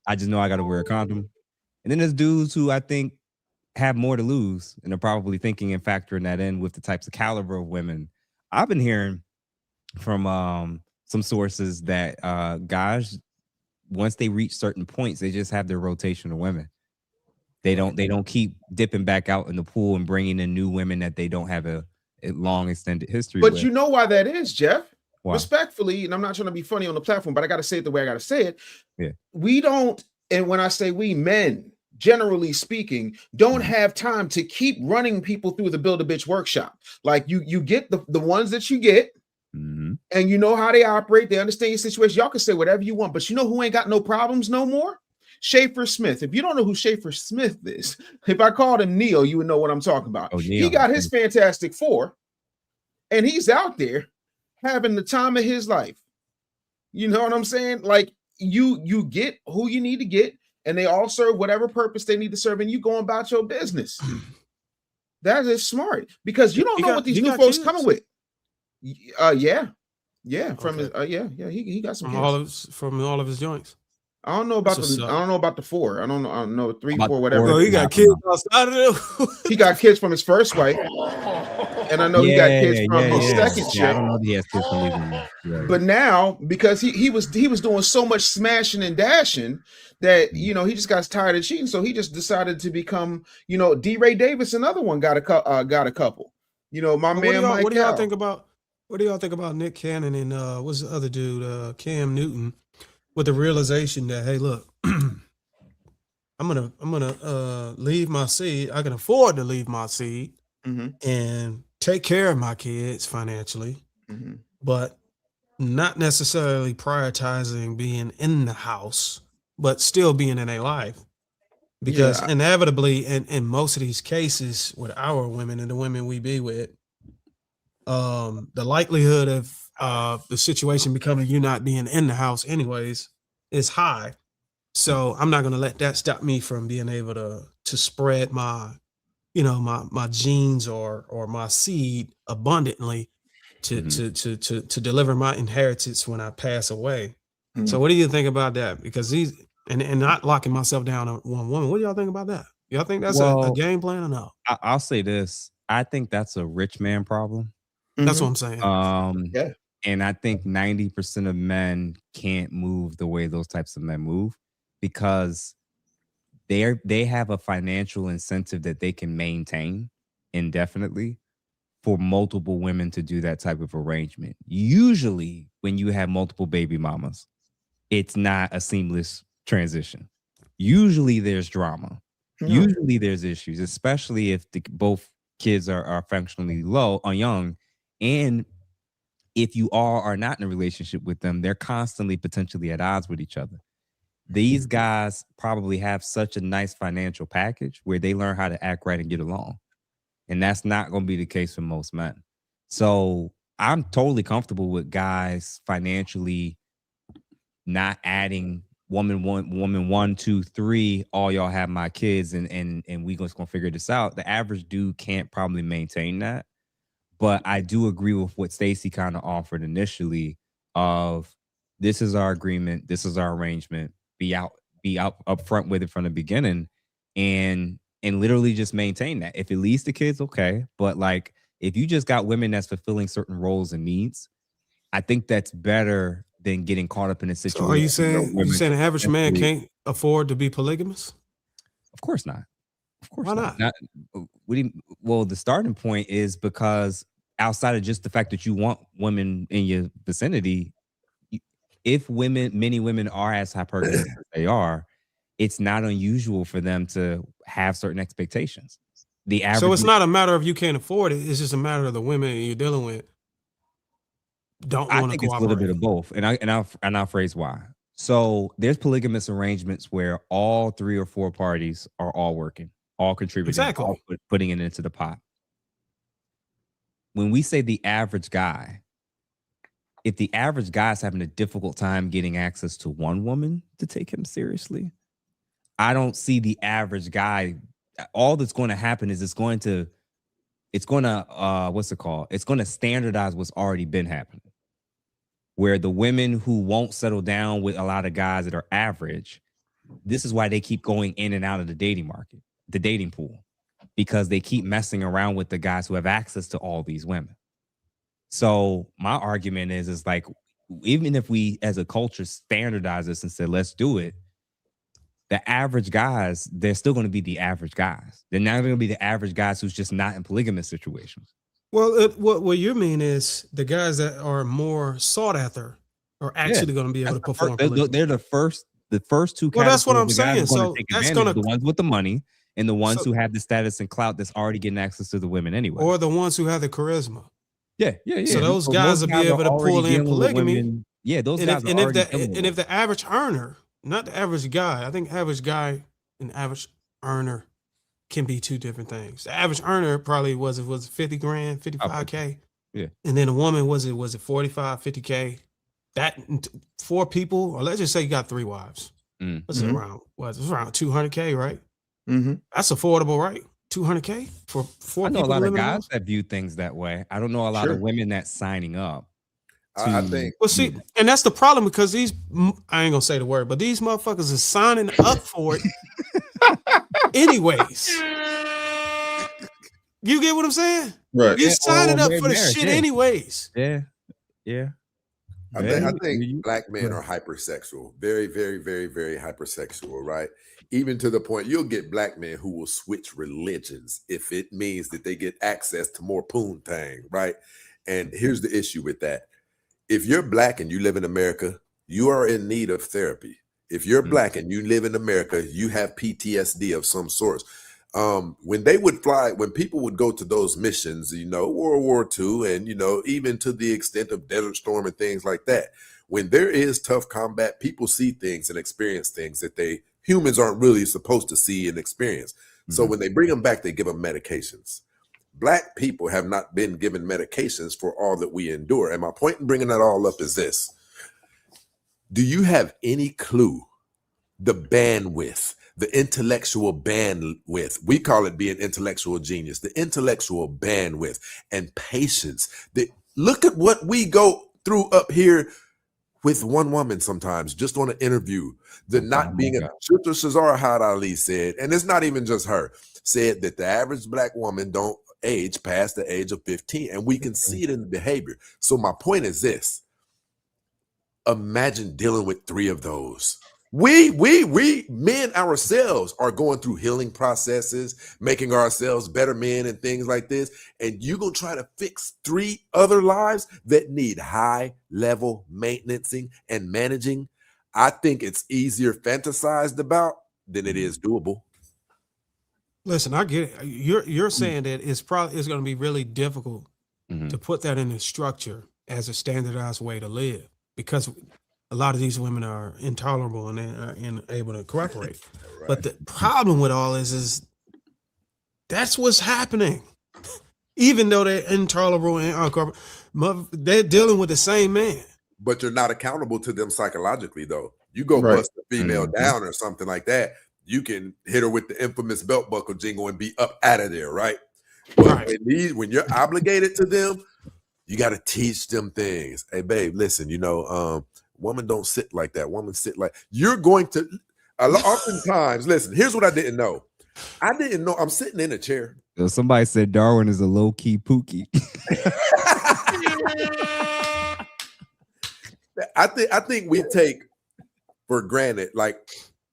I just know I got to wear a condom. And then there's dudes who I think have more to lose and are probably thinking and factoring that in with the types of caliber of women. I've been hearing from some sources that guys, once they reach certain points, they just have their rotation of women. They don't keep dipping back out in the pool and bringing in new women that they don't have a long extended history But with. you know why that is, Jeff? Why? Respectfully, and I'm not trying to be funny on the platform, but I got to say it the way I got to say it. Yeah. We don't, and when I say we, men, generally speaking, don't have time to keep running people through the Build a Bitch workshop. Like you get the ones that you get, and you know how they operate. They understand your situation. Y'all can say whatever you want, but you know who ain't got no problems no more? Schaefer Smith. If you don't know who Schaefer Smith is, if I called him Neo, you would know what I'm talking about. Oh, he got his Fantastic Four, and he's out there having the time of his life. You know what I'm saying? Like you get who you need to get, and they all serve whatever purpose they need to serve, and you go about your business. That is smart, because you don't know what these new folks coming with. Yeah. From his, he got some from all of his joints. I don't know about the 4. I don't know 3, 4, whatever. Bro, he got kids outside of them. He got kids from his first wife, and I know he got kids from his second chick. I don't know if he has kids from either. But now, because he was doing so much smashing and dashing that he just got tired of cheating, so he just decided to become D. Ray Davis. Another one got a couple. My man. What do y'all think about? What do y'all think about Nick Cannon and what's the other dude, Cam Newton? With the realization that, hey, look, I'm gonna leave my seed. I can afford to leave my seed and take care of my kids financially, but not necessarily prioritizing being in the house, but still being in a life. Because inevitably, in most of these cases with our women and the women we be with, the likelihood of the situation becoming you not being in the house anyways is high. So I'm not going to let that stop me from being able to spread my my genes or my seed abundantly to deliver my inheritance when I pass away. So what do you think about that? Because and not locking myself down on one woman. What do y'all think about that? Y'all think that's a game plan or no? I'll say this. I think that's a rich man problem. That's what I'm saying. Yeah. And I think 90% of men can't move the way those types of men move, because they have a financial incentive that they can maintain indefinitely for multiple women to do that type of arrangement. Usually when you have multiple baby mamas, it's not a seamless transition. Usually there's drama. Usually there's issues, especially if both kids are functionally low or young. And if you are not in a relationship with them, they're constantly potentially at odds with each other. These guys probably have such a nice financial package where they learn how to act right and get along. And that's not going to be the case for most men. So I'm totally comfortable with guys financially not adding woman 1, 2, 3, all y'all have my kids and we just gonna figure this out. The average dude can't probably maintain that. But I do agree with what Stacey kind of offered initially of this is our agreement, this is our arrangement, be up front with it from the beginning and literally just maintain that. If it leads to kids, okay. But like if you just got women that's fulfilling certain roles and needs, I think that's better than getting caught up in a situation. So are you saying an average man can't afford to be polygamous? Of course not. Of course Why not. not? Well, the starting point is because outside of just the fact that you want women in your vicinity, if many women are as hypergamous as they are, it's not unusual for them to have certain expectations. So it's not a matter of you can't afford it. It's just a matter of the women you're dealing with don't want to cooperate. It's a little bit of both, and I'll phrase why. So there's polygamous arrangements where all 3 or 4 parties are all working, all contributing, exactly, all putting it into the pot. When we say the average guy, if the average guy is having a difficult time getting access to one woman to take him seriously, I don't see the average guy. All that's going to happen is it's going to standardize what's already been happening. Where the women who won't settle down with a lot of guys that are average, this is why they keep going in and out of the dating market, the dating pool, because they keep messing around with the guys who have access to all these women. So my argument is like, even if we as a culture standardize this and say, let's do it, the average guys, they're still going to be the average guys. They're not going to be the average guys who's just not in polygamous situations. Well, what you mean is the guys that are more sought after are actually going to be able to perform. They're the first 2 categories. Well, that's what I'm saying. So that's going to the ones with the money and the ones who have the status and clout that's already getting access to the women anyway, or the ones who have the charisma. Yeah. So those guys will be able to pull in polygamy. Yeah, those guys. And if the average earner, not the average guy, I think average guy and average earner can be 2 different things. The average earner probably was 50 grand, 55K. Yeah. And then a woman was it 45, 50K. That 4 people, or let's just say you got 3 wives. What's it around? It's around 200K, right? Mm-hmm. That's affordable, right? 200K for 4 people. I know a lot of guys that view things that way. I don't know a lot of women that's signing up. I think. Well, see, and that's the problem because I ain't gonna say the word, but these motherfuckers are signing up for it anyways. You get what I'm saying? Right. You're signing up for the shit anyways. Yeah. I think black men are hypersexual, very, very, very, very hypersexual, right? Even to the point you'll get black men who will switch religions if it means that they get access to more poontang, right? And here's the issue with that. If you're black and you live in America, you are in need of therapy. If you're black and you live in America, you have PTSD of some sort. When people would go to those missions, World War II, and, even to the extent of Desert Storm and things like that, when there is tough combat, people see things and experience things that humans aren't really supposed to see and experience. So when they bring them back, they give them medications. Black people have not been given medications for all that we endure. And my point in bringing that all up is this. Do you have any clue the bandwidth, the intellectual bandwidth? We call it being intellectual genius, the intellectual bandwidth and patience. Look at what we go through up here with one woman sometimes, just on an interview. Sister Shazara Had Ali said, and it's not even just her, said that the average black woman don't age past the age of 15, and we can see it in the behavior. So my point is this: imagine dealing with 3 of those. We men ourselves are going through healing processes, making ourselves better men and things like this. And you're going to try to fix 3 other lives that need high level maintenancing and managing. I think it's easier fantasized about than it is doable. Listen, I get it. You're saying that it's going to be really difficult to put that in a structure as a standardized way to live, because a lot of these women are intolerable and they are unable to cooperate. Right. But the problem with all is that's what's happening. Even though they're intolerable and uncooperative, they're dealing with the same man. But you're not accountable to them psychologically, though. You go bust a female down or something like that, you can hit her with the infamous belt buckle jingle and be up out of there, right? But when you're obligated to them, you got to teach them things. Hey, babe, listen, woman don't sit like that. Woman sit like you're going to. Oftentimes, listen. Here's what I didn't know. I didn't know. I'm sitting in a chair. Somebody said Darwin is a low key pookie. I think we take for granted. Like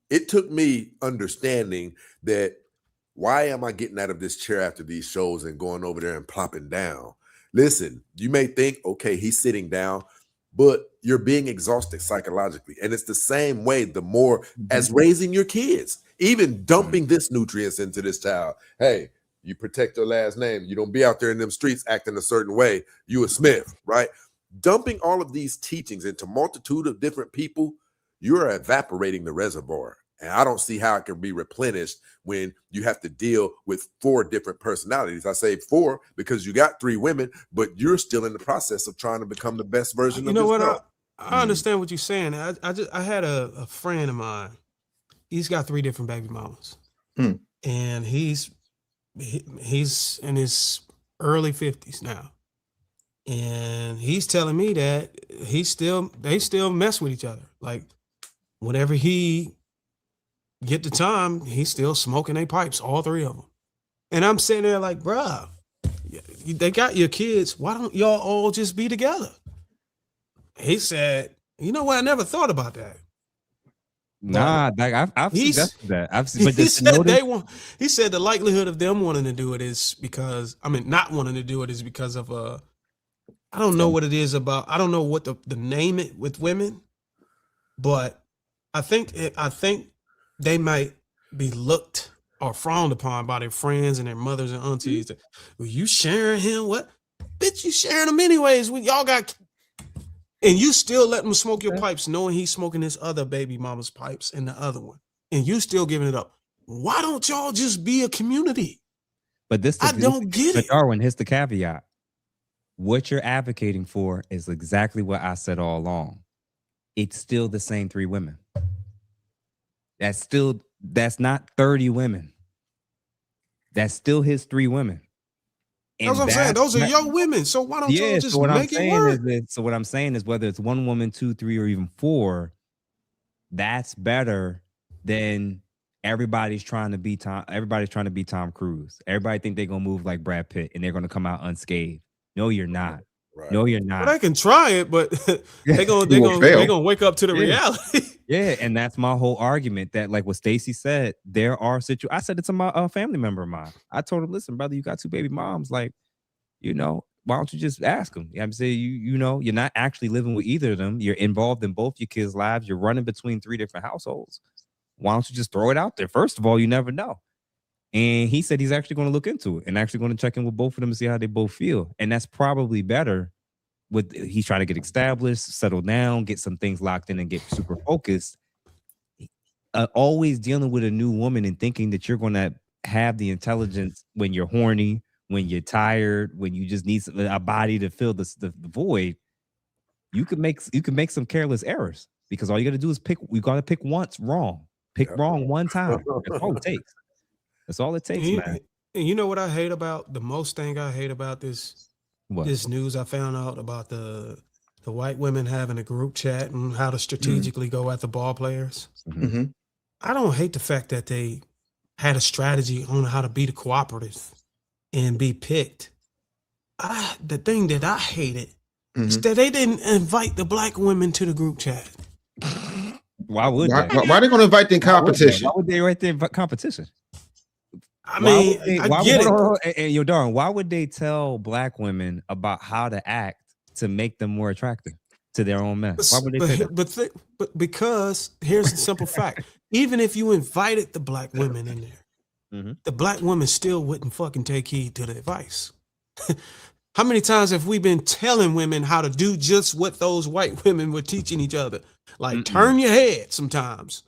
it took me understanding that. Why am I getting out of this chair after these shows and going over there and plopping down? Listen, you may think, okay, he's sitting down, but you're being exhausted psychologically. And it's the same way, the more as raising your kids, even dumping this nutrients into this child. Hey, you protect your last name. You don't be out there in them streets acting a certain way. You a Smith, right? Dumping all of these teachings into multitude of different people, you're evaporating the reservoir. And I don't see how it can be replenished when you have to deal with 4 different personalities. I say 4 because you got 3 women, but you're still in the process of trying to become the best version of yourself. What? I understand what you're saying. I had a friend of mine. He's got 3 different baby mamas, and he's in his early 50s now, and he's telling me that they still mess with each other. Like whenever he get the time, he's still smoking their pipes, all 3 of them. And I'm sitting there like, bruh, they got your kids. Why don't y'all all just be together? He said, you know what? I never thought about that. Nah, like I've suggested that. He said the likelihood of them wanting to do it is because, not wanting to do it is because of I don't know what it is about. I don't know what the name it with women, but I think they might be looked or frowned upon by their friends and their mothers and aunties. Well, you sharing him? What? Bitch, you sharing him anyways. When y'all got, and you still let him smoke your pipes, knowing he's smoking his other baby mama's pipes and the other one, and you still giving it up. Why don't y'all just be a community? But I don't get it. Darwin, here's the caveat. What you're advocating for is exactly what I said all along. It's still the same 3 women. That's not 30 women. That's still his 3 women. That's what I'm saying. Those are your women. So why don't y'all just make it work? So what I'm saying is whether it's 1 woman, 2, 3, or even 4, that's better than everybody's trying to be Tom Cruise. Everybody think they're gonna move like Brad Pitt and they're gonna come out unscathed. No, you're not. Right. No, you're not. Well, they can try it, but they're gonna wake up to the reality. Yeah, and that's my whole argument. That like what Stacy said, there are situations. I said it to my family member of mine. I told him, listen, brother, you got 2 baby moms. Like, why don't you just ask them? I'm saying you're not actually living with either of them. You're involved in both your kids' lives. You're running between 3 different households. Why don't you just throw it out there? First of all, you never know. And he said he's actually going to look into it and actually going to check in with both of them and see how they both feel. And that's probably better. He's trying to get established, settle down, get some things locked in and get super focused. Always dealing with a new woman and thinking that you're going to have the intelligence when you're horny, when you're tired, when you just need a body to fill the void. You can make some careless errors because all you got to do is you got to pick once wrong. Pick wrong one time. That's all it takes. That's all it takes, man. And you know what I hate about the most thing I hate about this news I found out about the white women having a group chat and how to strategically go at the ball players. Mm-hmm. I don't hate the fact that they had a strategy on how to be the cooperative and be picked. The thing that I hated is that they didn't invite the black women to the group chat. Why would Why they? are they going to invite the competition? Why would they write their competition? I mean, I get it. And yo, darn, why would they tell black women about how to act to make them more attractive to their own men? Why would they say that? But because here's the simple fact: even if you invited the black women in there, the black women still wouldn't fucking take heed to the advice. How many times have we been telling women how to do just what those white women were teaching each other? Like, turn your head sometimes.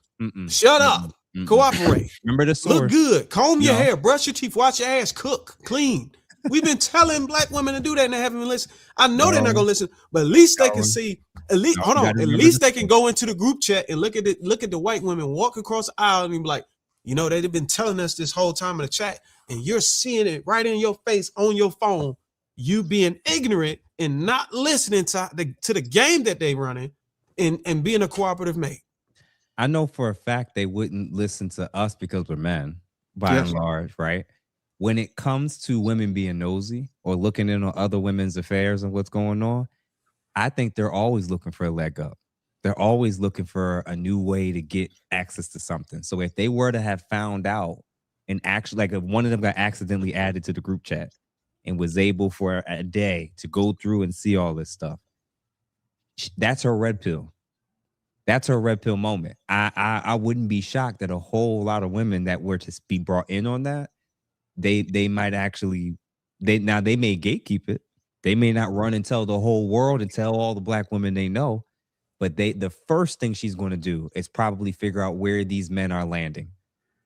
Shut up. Cooperate. Remember the source. Look good. Comb your hair. Brush your teeth. Wash your ass. Cook. Clean. We've been telling black women to do that and they haven't been listening. I know they're not going to listen, but at least they can see. At least, hold on. At least they can go into the group chat and look at it. Look at the white women walk across the aisle and be like, you know, they've been telling us this whole time in the chat, and you're seeing it right in your face on your phone. You being ignorant and not listening to the game that they running and being a cooperative mate. I know for a fact they wouldn't listen to us because we're men, by and large, right? When it comes to women being nosy or looking in on other women's affairs and what's going on, I think they're always looking for a leg up. They're always looking for a new way to get access to something. So if they were to have found out and actually, like if one of them got accidentally added to the group chat and was able for a day to go through and see all this stuff, that's her red pill. That's her red pill moment. I wouldn't be shocked that a whole lot of women that were to be brought in on that, they might actually, they may gatekeep it. They may not run and tell the whole world and tell all the black women they know, but the first thing she's going to do is probably figure out where these men are landing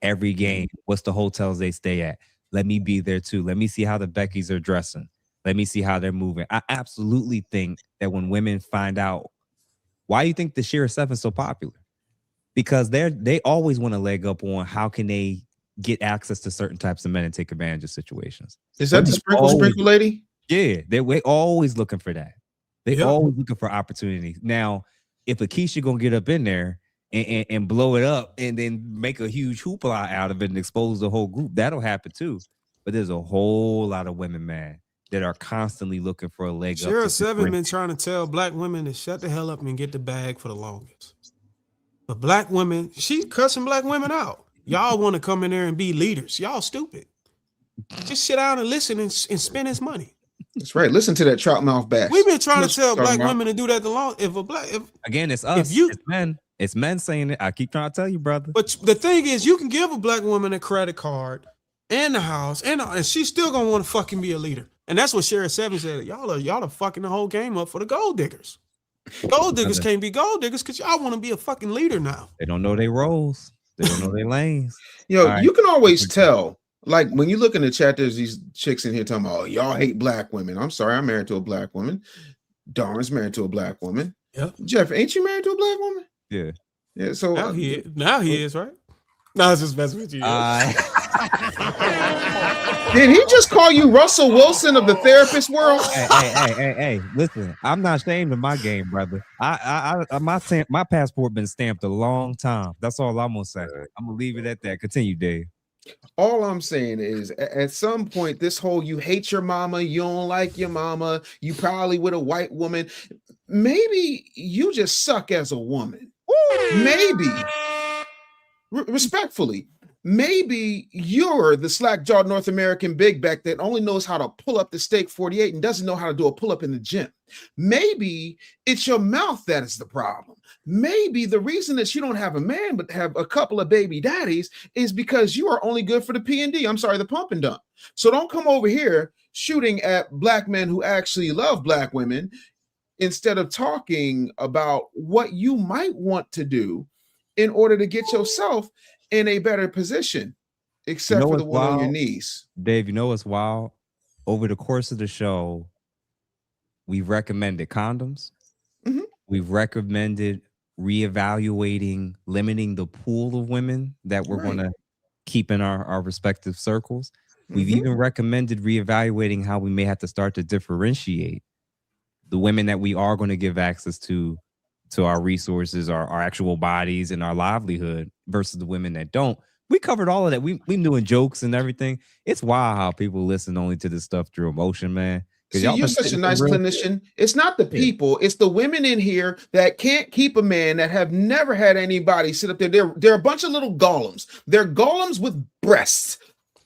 every game. What's the hotels they stay at? Let me be there too. Let me see how the Beckys are dressing. Let me see how they're moving. I absolutely think that when women find out, why do you think the Shira 7 is so popular? Because they always want a leg up on how can they get access to certain types of men and take advantage of situations. Is that the sprinkle lady? Yeah, we're always looking for that. They're always looking for opportunities. Now, if Akeisha gonna get up in there and blow it up and then make a huge hoopla out of it and expose the whole group, that'll happen too. But there's a whole lot of women, man, that are constantly looking for a leg up. Shira 7 been trying to tell black women to shut the hell up and get the bag for the longest. But black women, she's cussing black women out. Y'all want to come in there and be leaders. Y'all stupid. Just sit down and listen and spend his money. That's right. Listen to that trout mouth bass. We've been trying to tell black women to do that the long. Again, it's us. It's men. It's men saying it. I keep trying to tell you, brother. But the thing is, you can give a black woman a credit card and the house, and she's still gonna want to fucking be a leader. And that's what Sheriff 7 said. Y'all are fucking the whole game up for the gold diggers. Gold diggers can't be gold diggers because y'all want to be a fucking leader now. They don't know their roles. They don't know their lanes. You can always tell. Like when you look in the chat, there's these chicks in here talking about, oh, y'all hate black women. I'm sorry, I'm married to a black woman. Darn's married to a black woman. Yeah. Jeff, ain't you married to a black woman? Yeah. Yeah. So now he is, right? No, it's just messing with you. Did he just call you Russell Wilson of the therapist world? Hey, listen, I'm not ashamed of my game, brother. My passport been stamped a long time. That's all I'm gonna say. I'm gonna leave it at that. Continue, Dave. All I'm saying is at some point, this whole you hate your mama, you don't like your mama, you probably with a white woman. Maybe you just suck as a woman. Maybe. Respectfully, maybe you're the slack-jawed North American big back that only knows how to pull up the steak 48 and doesn't know how to do a pull-up in the gym. Maybe it's your mouth that is the problem. Maybe the reason that you don't have a man but have a couple of baby daddies is because you are only good for the P&D. I'm sorry, the pump and dump. So don't come over here shooting at black men who actually love black women instead of talking about what you might want to do in order to get yourself in a better position, except for the one on your knees. Dave, you know what's wild? Over the course of the show, we've recommended condoms. Mm-hmm. We've recommended reevaluating, limiting the pool of women that we're going to keep in our respective circles. We've even recommended reevaluating how we may have to start to differentiate the women that we are going to give access to our resources, our actual bodies and our livelihood versus the women that don't. We covered all of that. We doing jokes and everything. It's wild how people listen only to this stuff through emotion, man. See, you're such a nice clinician. It's not the people, it's the women in here that can't keep a man, that have never had anybody sit up there. They're a bunch of little golems. They're golems with breasts.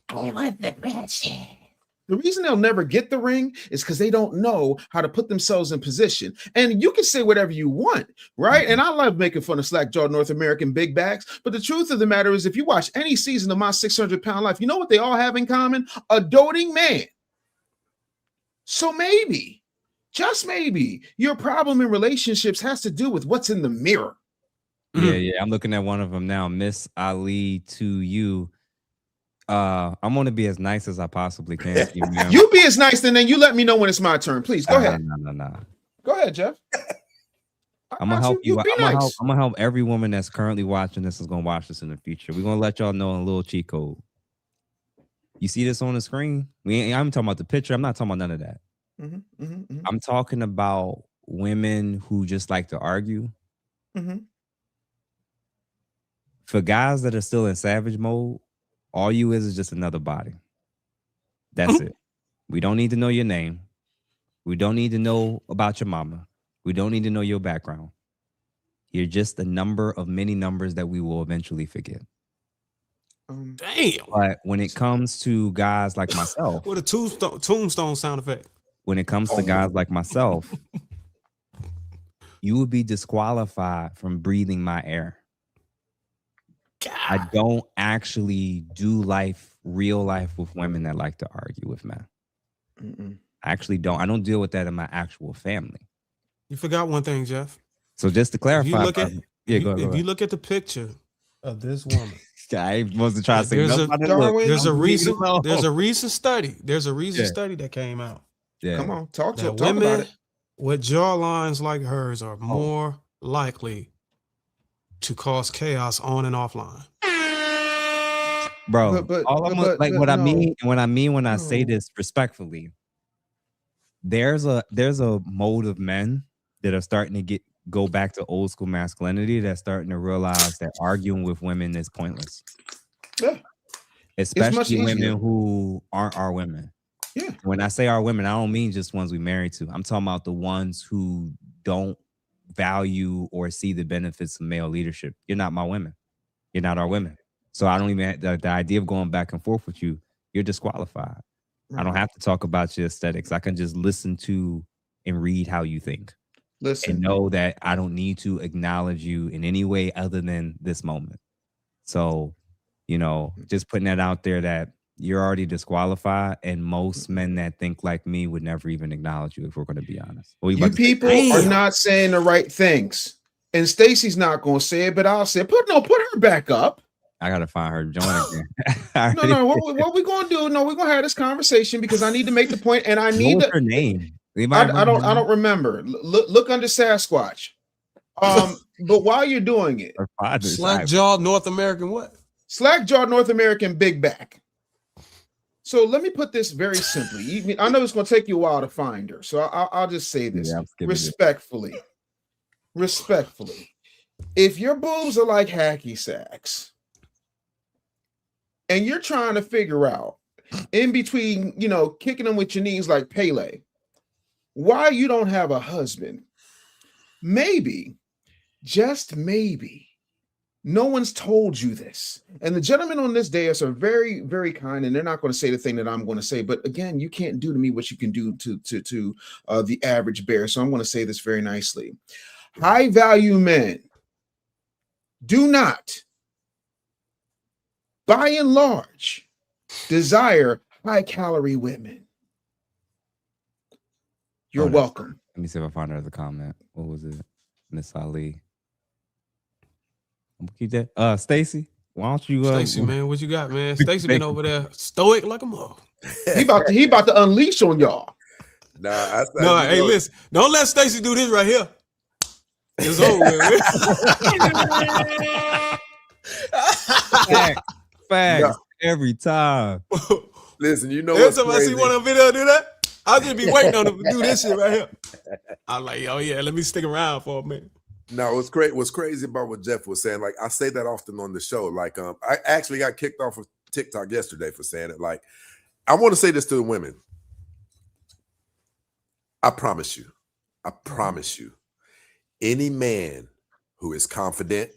I want the breasts. The reason they'll never get the ring is because they don't know how to put themselves in position. And you can say whatever you want, right? And I love making fun of slack-jawed North American big bags. But the truth of the matter is, if you watch any season of My 600-Pound Life, you know what they all have in common? A doting man. So maybe, just maybe, your problem in relationships has to do with what's in the mirror. Yeah. I'm looking at one of them now. Miss Ali to you. I'm gonna be as nice as I possibly can to you, man. You be as nice, and then you let me know when it's my turn. Please go ahead. No. Go ahead, Jeff. I'm gonna help you. Be nice. I'm gonna help every woman that's currently watching this is gonna watch this in the future. We're gonna let y'all know a little cheat code. You see this on the screen? I'm talking about the picture. I'm not talking about none of that. I'm talking about women who just like to argue. For guys that are still in savage mode, all you is just another body. That's it. We don't need to know your name. We don't need to know about your mama. We don't need to know your background. You're just a number of many numbers that we will eventually forget. Damn. But when it comes to guys like myself, What a tombstone sound effect. when it comes to guys like myself, you would be disqualified from breathing my air. I don't actually do real life with women that like to argue with men. I actually don't. I don't deal with that in my actual family. You forgot one thing, Jeff. So just to clarify, If you look at, go if ahead. you look at the picture of this woman, I wasn't trying to say there's a nothing. recent study. There's a recent study that came out. Yeah. Come on, talk That about women it. with jawlines like hers are more likely to cause chaos on and offline. Bro, what I mean when I say No. this respectfully, there's a mode of men that are starting to go back to old school masculinity, that's starting to realize that arguing with women is pointless. Yeah. Especially easier. women who aren't our women. Yeah. When I say our women, I don't mean just ones we married to. I'm talking about the ones who don't value or see the benefits of male leadership. You're not my women. You're not our women. So I don't even the idea of going back and forth with you, you're disqualified. I don't have to talk about your aesthetics. I can just listen to and read how you think. Listen. And know that I don't need to acknowledge you in any way other than this moment. So, just putting that out there that you're already disqualified, and most men that think like me would never even acknowledge you, if we're going to be honest. You people are not saying the right things. And Stacy's not going to say it, but I'll say, put her back up. I got to find her joint again. No, what we going to do? No, we're going to have this conversation because I need to make the point, and I need her name. I don't remember. Look under Sasquatch. But while you're doing it, Slack-jawed North American what? Slack-jawed North American big back. So let me put this very simply. I know it's going to take you a while to find her, so I'll just say this respectfully. Respectfully, if your boobs are like hacky sacks, and you're trying to figure out in between, kicking them with your knees like Pele, why you don't have a husband, maybe, just maybe, no one's told you this. And the gentlemen on this dais are very, very kind, and they're not going to say the thing that I'm going to say. But again, you can't do to me what you can do to the average bear. So I'm going to say this very nicely. High value men do not, by and large, desire high calorie women. You're welcome. Let me see if I find her as a comment. What was it? Miss Ali. I'm gonna keep that. Stacy, why don't you Stacy, man, what you got, man? Stacy been over there stoic like a mother. He about to unleash on y'all. Hey, listen, don't let Stacy do this right here. It's over with. Facts every time. Listen, every time I see one of them video do that, I'll just be waiting on them to do this shit right here. I'm like, oh yeah, let me stick around for a minute. No, what's crazy about what Jeff was saying, like I say that often on the show. Like, I actually got kicked off of TikTok yesterday for saying it. Like, I want to say this to the women. I promise you, any man who is confident,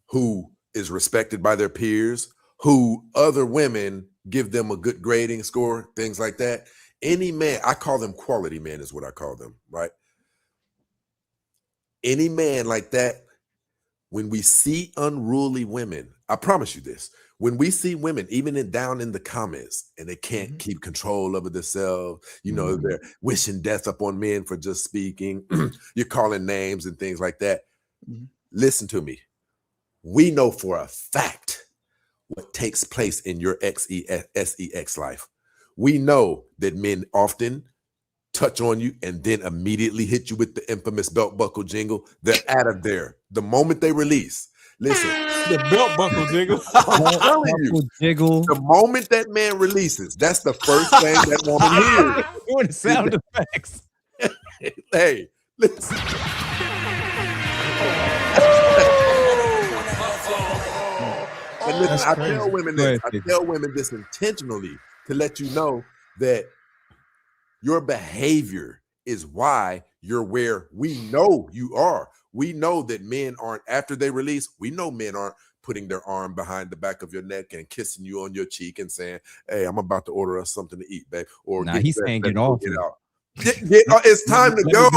who is respected by their peers, who other women give them a good grading score, things like that. Any man, I call them quality men is what I call them, right? Any man like that, when we see unruly women, I promise you this, when we see women, even down in the comments, and they can't keep control over themselves, they're wishing death upon men for just speaking, you're calling names and things like that. Listen to me. We know for a fact what takes place in your sex life. We know that men often touch on you and then immediately hit you with the infamous belt buckle jingle. They're out of there the moment they release. Listen, the belt buckle jingle. I'm telling you, jiggle. The moment that man releases, that's the first thing that woman hears. Doing the sound effects. Hey, listen. And listen, I tell women this intentionally to let you know that your behavior is why you're where we know you are. We know that men aren't, after they release, we know men aren't putting their arm behind the back of your neck and kissing you on your cheek and saying, hey, I'm about to order us something to eat, babe. Or he's saying get off. It's time to go.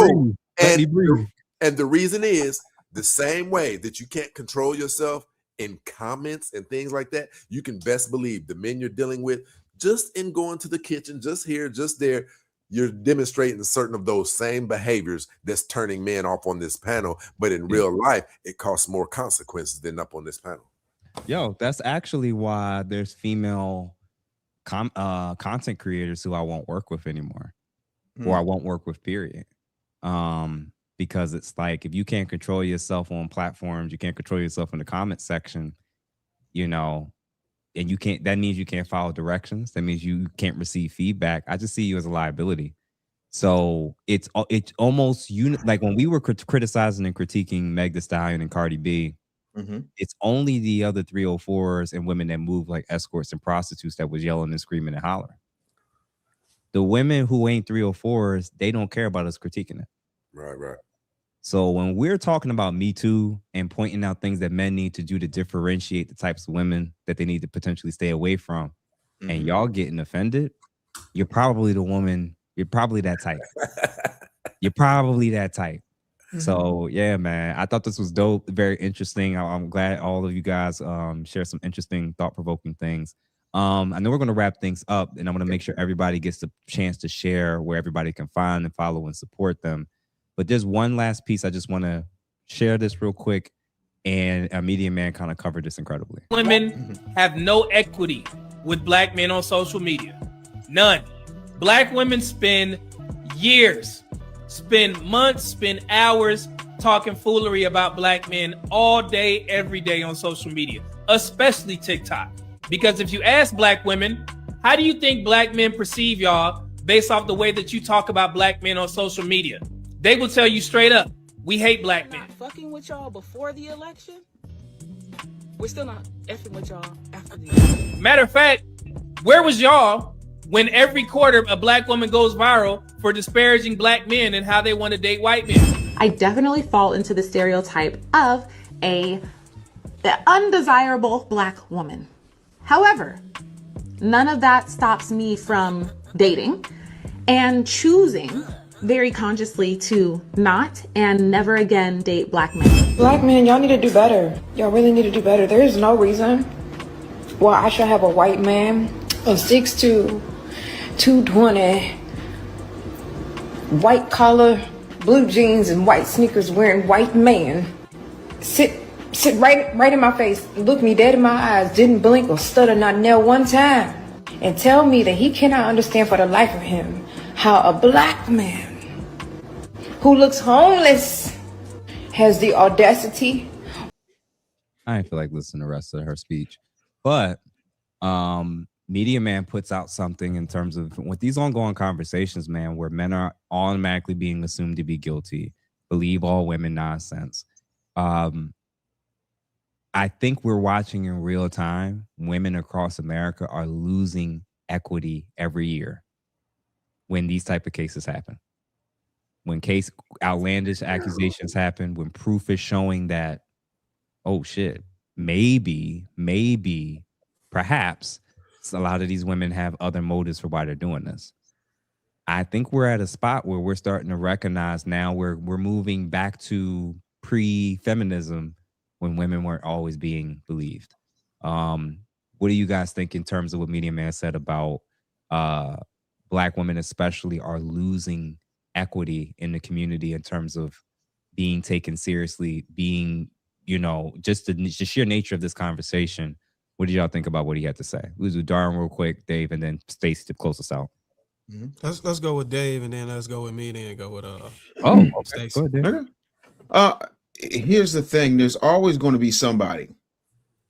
Breathe. And the reason is the same way that you can't control yourself in comments and things like that, you can best believe the men you're dealing with, just in going to the kitchen, just here, just there, you're demonstrating certain of those same behaviors that's turning men off on this panel. But in real life, it costs more consequences than up on this panel. Yo, that's actually why there's female content creators who I won't work with anymore, or I won't work with, period. Because it's like, if you can't control yourself on platforms, you can't control yourself in the comment section, and you can't, that means you can't follow directions. That means you can't receive feedback. I just see you as a liability. So it's almost like when we were criticizing and critiquing Meg Thee Stallion and Cardi B, it's only the other 304s and women that move like escorts and prostitutes that was yelling and screaming and hollering. The women who ain't 304s, they don't care about us critiquing it. Right. So when we're talking about Me Too and pointing out things that men need to do to differentiate the types of women that they need to potentially stay away from, and y'all getting offended, you're probably the woman, you're probably that type. You're probably that type. So yeah, man, I thought this was dope, very interesting. I'm glad all of you guys share some interesting, thought-provoking things. I know we're going to wrap things up, and I'm going to make sure everybody gets the chance to share where everybody can find and follow and support them. But there's one last piece. I just want to share this real quick, and Media Man kind of covered this incredibly. Women have no equity with black men on social media. None. Black women spend years, spend months, spend hours talking foolery about black men all day, every day on social media, especially TikTok. Because if you ask black women, how do you think black men perceive y'all based off the way that you talk about black men on social media? They will tell you straight up, we hate black men. Fucking with y'all before the election, we're still not effing with y'all after the election. Matter of fact, where was y'all when every quarter a black woman goes viral for disparaging black men and how they want to date white men? I definitely fall into the stereotype of the undesirable black woman. However, none of that stops me from dating and choosing very consciously to not and never again date black men. Black men, y'all need to do better. Y'all really need to do better. There is no reason why I should have a white man, a 6'2", 220, white collar, blue jeans and white sneakers wearing white man sit right in my face, look me dead in my eyes, didn't blink or stutter not nail one time, and tell me that he cannot understand for the life of him how a black man who looks homeless has the audacity. I didn't feel like listening to the rest of her speech, but Media Man puts out something in terms of with these ongoing conversations, man, where men are automatically being assumed to be guilty, believe all women nonsense. I think we're watching in real time, women across America are losing equity every year when these type of cases happen. when outlandish accusations happen, when proof is showing that, oh shit, maybe, perhaps a lot of these women have other motives for why they're doing this. I think we're at a spot where we're starting to recognize now we're moving back to pre-feminism when women weren't always being believed. What do you guys think in terms of what Media Man said about Black women especially are losing equity in the community in terms of being taken seriously, being, just the sheer nature of this conversation? What did y'all think about what he had to say? We'll do Darren real quick, Dave, and then Stacey to close us out. Let's go with Dave, and then let's go with me, then go with Stacey. Go ahead, Dave. Here's the thing: there's always going to be somebody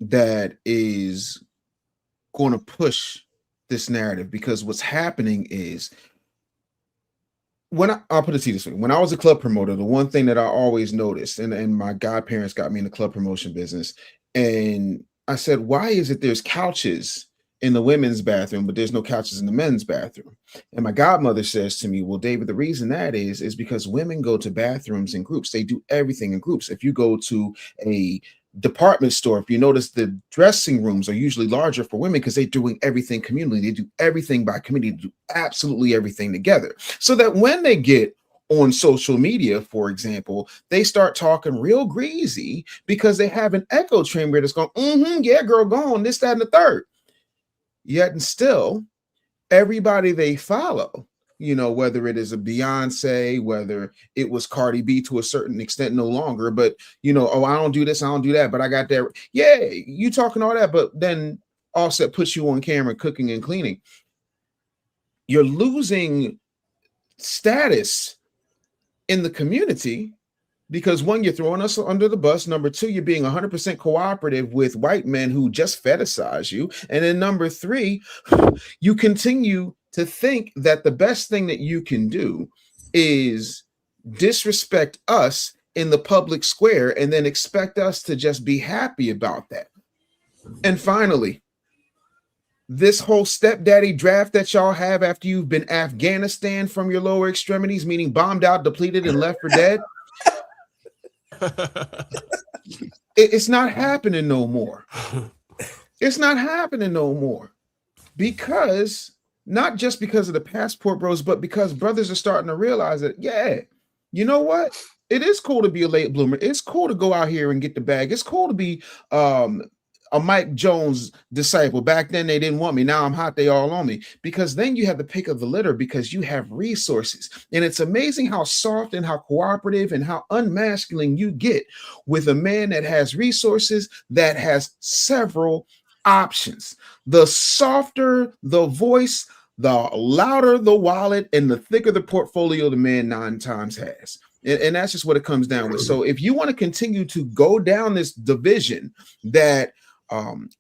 that is going to push this narrative, because what's happening is, I'll put it to you this way: when I was a club promoter, the one thing that I always noticed, and my godparents got me in the club promotion business, and I said, why is it there's couches in the women's bathroom, but there's no couches in the men's bathroom? And my godmother says to me, well, David, the reason that is because women go to bathrooms in groups. They do everything in groups. If you go to a department store, if you notice, the dressing rooms are usually larger for women because they're doing everything communally. They do everything by committee, they do absolutely everything together. So that when they get on social media, for example, they start talking real greasy because they have an echo chamber that's going, yeah, girl, go on, this, that, and the third. Yet and still, everybody they follow, whether it is a Beyonce, whether it was Cardi B to a certain extent, no longer, but, oh, I don't do this, I don't do that, but I got that. Yeah, you talking all that, but then Offset puts you on camera cooking and cleaning. You're losing status in the community because, one, you're throwing us under the bus. Number two, you're being 100% cooperative with white men who just fetishize you. And then number three, you continue to think that the best thing that you can do is disrespect us in the public square and then expect us to just be happy about that. And finally, this whole stepdaddy draft that y'all have after you've been Afghanistan from your lower extremities, meaning bombed out, depleted, and left for dead. It's not happening no more. It's not happening no more, because not just because of the passport bros, but because brothers are starting to realize that, yeah, you know what? It is cool to be a late bloomer. It's cool to go out here and get the bag. It's cool to be a Mike Jones disciple. Back then they didn't want me. Now I'm hot. They all on me. Because then you have the pick of the litter because you have resources. And it's amazing how soft and how cooperative and how unmasculine you get with a man that has resources, that has several options. The softer the voice, the louder the wallet, and the thicker the portfolio the man 9 times has. And that's just what it comes down with. So if you want to continue to go down this division that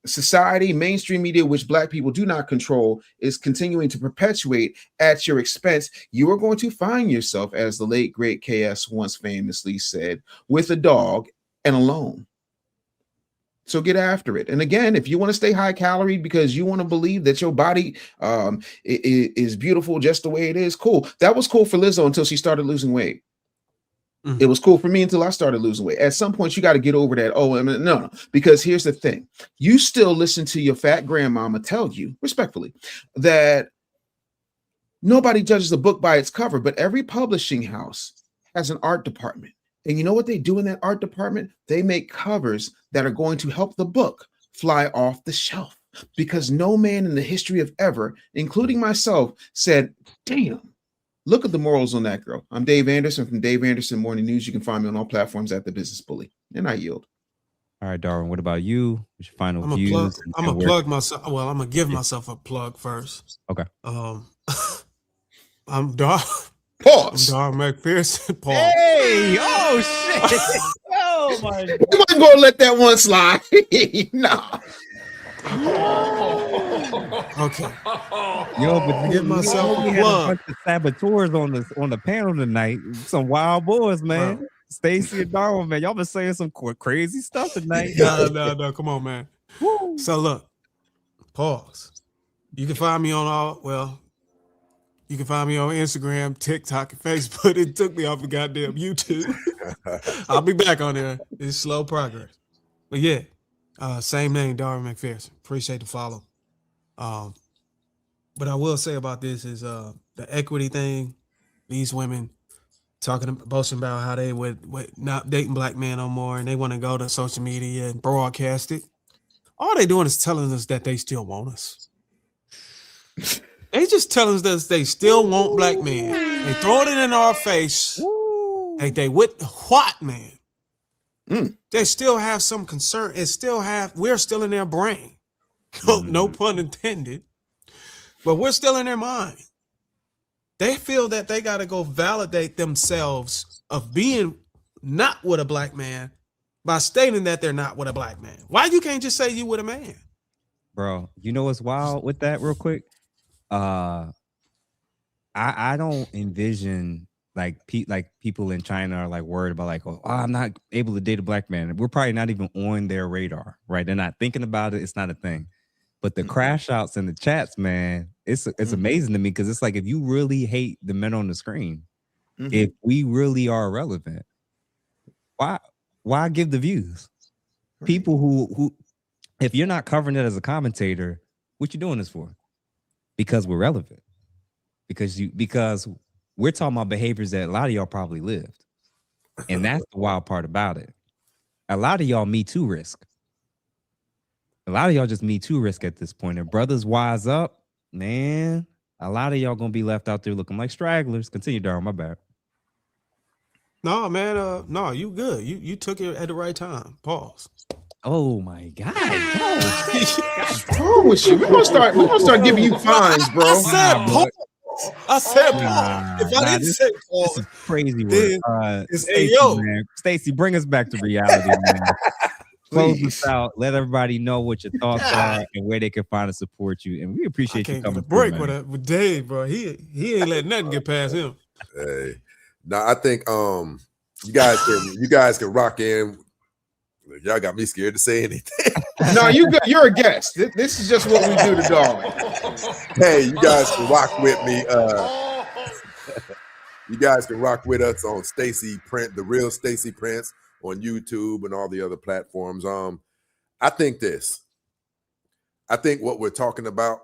society, mainstream media, which Black people do not control, is continuing to perpetuate at your expense, you are going to find yourself, as the late great KS once famously said, with a dog and alone. So get after it. And again, if you want to stay high calorie because you want to believe that your body is beautiful just the way it is, cool. That was cool for Lizzo until she started losing weight. It was cool for me until I started losing weight. At some point, you got to get over that. Oh, no, because here's the thing. You still listen to your fat grandmama tell you, respectfully, that nobody judges a book by its cover, but every publishing house has an art department. And you know what they do in that art department? They make covers that are going to help the book fly off the shelf, because no man in the history of ever, including myself, said, damn, look at the morals on that girl. I'm Dave Anderson from Dave Anderson Morning News. You can find me on all platforms at The Business Bully. And I yield. All right, Darwin, what about you? What's your final views? I'm going to plug myself. Well, I'm going to give myself a plug first. Okay. I'm Dar. Pause. I'm Dar McPherson. Pause. Hey, oh, shit. Oh, my God. You wasn't going to let that one slide. Nah. Okay. Yo, but give myself a plug. plug. A bunch of saboteurs on the panel tonight. Some wild boys, man. Bro. Stacey and Darwin, man. Y'all been saying some crazy stuff tonight. No. Come on, man. Woo. So look, pause. You can find me on You can find me on Instagram, TikTok, and Facebook. It took me off of goddamn YouTube. I'll be back on there. It's slow progress. But yeah, same name, Darwin McPherson. Appreciate the follow. But I will say about this is the equity thing. These women boasting about how they would not dating black men no more, and they want to go to social media and broadcast it. All they doing is telling us that they still want us. They just telling us they still want black men. They throw it in our face. They with what, man? They still have some concern. We're still in their brain. No pun intended. But we're still in their mind. They feel that they got to go validate themselves of being not with a black man by stating that they're not with a black man. Why you can't just say you with a man? Bro, you know what's wild with that real quick? I don't envision like people in China are like worried about like, oh, I'm not able to date a black man. We're probably not even on their radar, right? They're not thinking about it. It's not a thing. But the crash outs in the chats, man, it's amazing to me because it's like if you really hate the men on the screen, if we really are relevant, why give the views? People who if you're not covering it as a commentator, what you doing this for? Because we're relevant. Because we're talking about behaviors that a lot of y'all probably lived. And that's the wild part about it. A lot of y'all Me Too risk. A lot of y'all just Me Too risk at this point. If brothers wise up, man, a lot of y'all gonna be left out there looking like stragglers. Continue, Darryl, my bad. No, man, no, you good. You took it at the right time. Pause. Oh my God. What's wrong with you? We're gonna start giving you fines, bro. I said pause. If I didn't say pause, this is crazy word. Stacey, man. Stacey, bring us back to reality, man. Close us out. Let everybody know what your thoughts are and where they can find and support you. And we appreciate you coming. Break with Dave, bro. He ain't letting nothing get past him. Hey, now I think you guys can rock in. Y'all got me scared to say anything. No, you're a guest. This is just what we do to Darwin. Hey, you guys can rock with me. You guys can rock with us on Stacey Print, the real Stacey Prince, on YouTube and all the other platforms. I think what we're talking about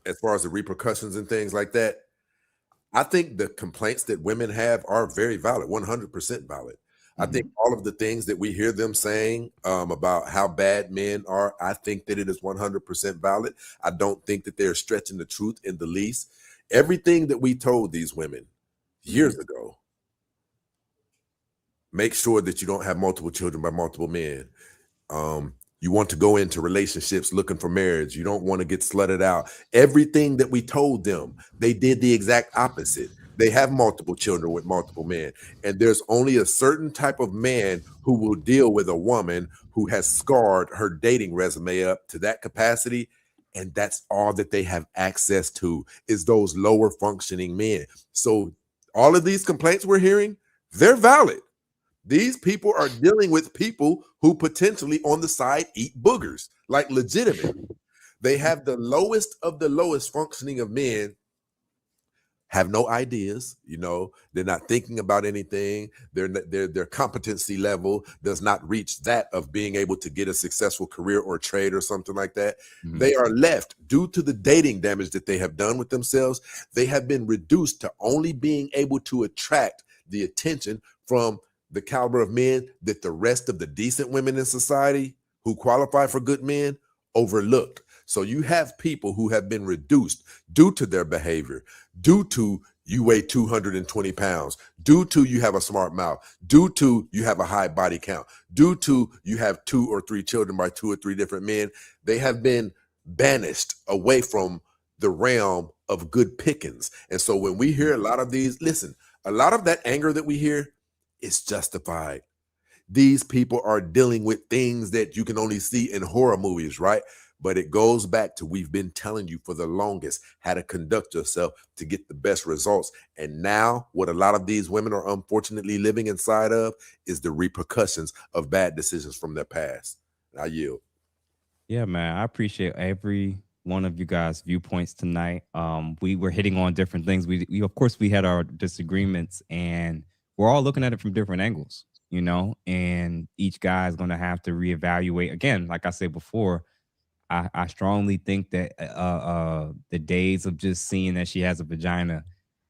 as far as the repercussions and things like that, I think the complaints that women have are very valid, 100% valid. I think all of the things that we hear them saying about how bad men are, I think that it is 100% valid. I don't think that they're stretching the truth in the least. Everything that we told these women years ago, make sure that you don't have multiple children by multiple men. You want to go into relationships looking for marriage. You don't want to get slutted out. Everything that we told them, they did the exact opposite. They have multiple children with multiple men. And there's only a certain type of man who will deal with a woman who has scarred her dating resume up to that capacity. And that's all that they have access to is those lower functioning men. So all of these complaints we're hearing, they're valid. These people are dealing with people who potentially on the side eat boogers, like legitimate. They have the lowest of the lowest functioning of men, have no ideas, they're not thinking about anything. Their competency level does not reach that of being able to get a successful career or trade or something like that. They are left due to the dating damage that they have done with themselves. They have been reduced to only being able to attract the attention from the caliber of men that the rest of the decent women in society who qualify for good men overlooked. So you have people who have been reduced due to their behavior, due to you weigh 220 pounds, due to you have a smart mouth, due to you have a high body count, due to you have 2 or 3 children by 2 or 3 different men. They have been banished away from the realm of good pickings. And so when we hear a lot of these, listen, a lot of that anger that we hear is justified. These people are dealing with things that you can only see in horror movies, right? But it goes back to we've been telling you for the longest how to conduct yourself to get the best results. And now what a lot of these women are unfortunately living inside of is the repercussions of bad decisions from their past. I yield. Yeah, man, I appreciate every one of you guys' viewpoints tonight. We were hitting on different things. We of course we had our disagreements, and we're all looking at it from different angles, you know. And each guy is going to have to reevaluate. Again, like I said before, I strongly think that the days of just seeing that she has a vagina,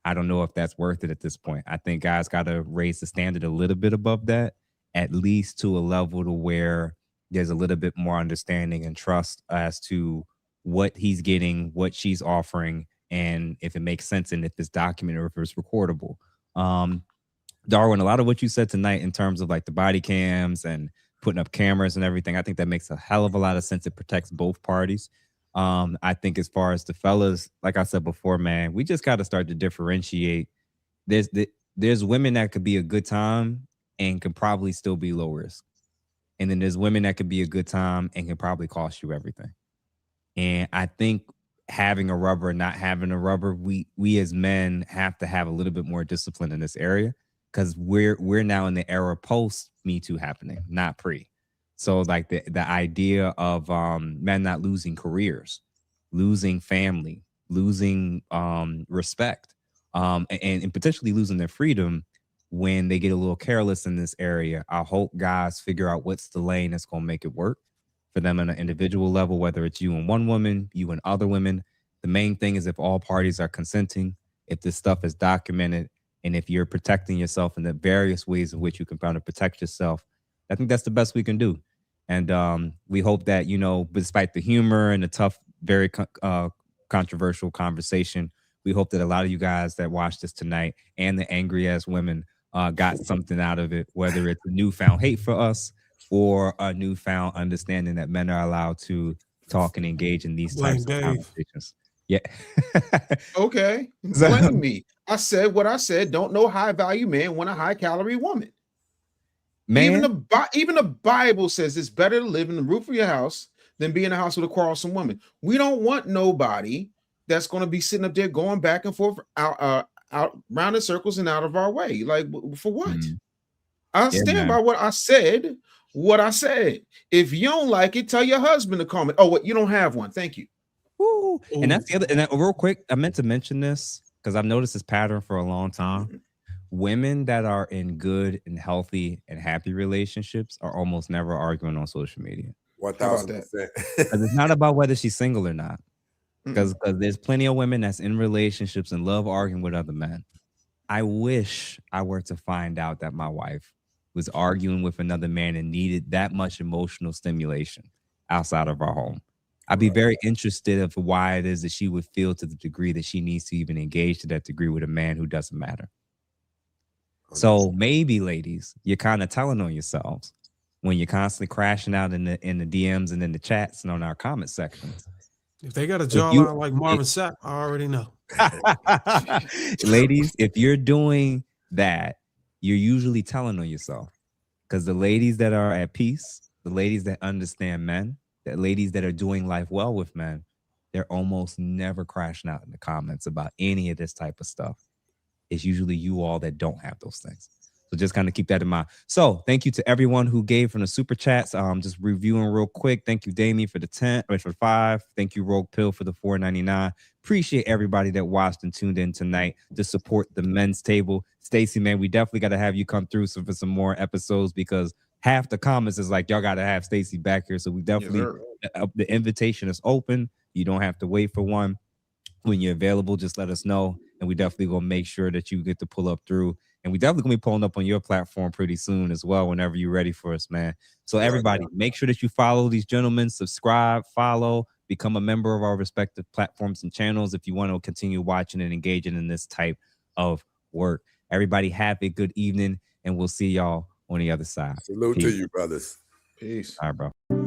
I don't know if that's worth it at this point. I think guys got to raise the standard a little bit above that, at least to a level to where there's a little bit more understanding and trust as to what he's getting, what she's offering, and if it makes sense and if it's documented or if it's recordable. Darwin, a lot of what you said tonight in terms of like the body cams and putting up cameras and everything, I think that makes a hell of a lot of sense. It protects both parties. I think as far as the fellas, like I said before, man, we just got to start to differentiate. There's women that could be a good time and could probably still be low risk. And then there's women that could be a good time and can probably cost you everything. And I think having a rubber and not having a rubber, we as men have to have a little bit more discipline in this area, because we're now in the era post Me Too happening, not pre. So like the idea of men not losing careers, losing family, losing respect, and potentially losing their freedom when they get a little careless in this area. I hope guys figure out what's the lane that's going to make it work for them on an individual level, whether it's you and one woman, you and other women. The main thing is if all parties are consenting, if this stuff is documented, and if you're protecting yourself in the various ways in which you can kind of protect yourself, I think that's the best we can do. And we hope that, you know, despite the humor and the tough, very controversial conversation, we hope that a lot of you guys that watched this tonight and the angry ass women got something out of it, whether it's a newfound hate for us or a newfound understanding that men are allowed to talk and engage in these types of conversations. Yeah. Okay. Blame me. I said what I said. Don't know high value man want a high calorie woman. Man. Even the Bible says it's better to live in the roof of your house than be in a house with a quarrelsome woman. We don't want nobody that's going to be sitting up there going back and forth out round in circles and out of our way. Like, for what? I stand by what I said. What I said. If you don't like it, tell your husband to comment. Oh, what? You don't have one. Thank you. Woo. And that's the other. And real quick, I meant to mention this because I've noticed this pattern for a long time. Women that are in good and healthy and happy relationships are almost never arguing on social media. 1000%. It's not about whether she's single or not. Because there's plenty of women that's in relationships and love arguing with other men. I wish I were to find out that my wife was arguing with another man and needed that much emotional stimulation outside of our home. I'd be very interested of why it is that she would feel to the degree that she needs to even engage to that degree with a man who doesn't matter. So maybe, ladies, you're kind of telling on yourselves when you're constantly crashing out in the DMs and in the chats and on our comment sections. If they got a jawline like Marvin Sapp, I already know. Ladies, if you're doing that, you're usually telling on yourself, because the ladies that are at peace, the ladies that understand men, the ladies that are doing life well with men, they're almost never crashing out in the comments about any of this type of stuff. It's usually you all that don't have those things. So just kind of keep that in mind. So thank you to everyone who gave from the super chats. Just reviewing real quick. Thank you, Damien, for the 10 or for 5. Thank you, Rogue Pill, for the $4.99. Appreciate everybody that watched and tuned in tonight to support the men's table. Stacy, man, we definitely got to have you come through for some more episodes, because half the comments is like, y'all got to have Stacy back here. So we definitely, the invitation is open. You don't have to wait for one. When you're available, just let us know, and we definitely gonna make sure that you get to pull up through. And we definitely gonna be pulling up on your platform pretty soon as well, whenever you're ready for us, man. So everybody, make sure that you follow these gentlemen, subscribe, follow, become a member of our respective platforms and channels if you want to continue watching and engaging in this type of work. Everybody have a good evening, and we'll see y'all on the other side. Salute to you, brothers. Peace. All right, bro.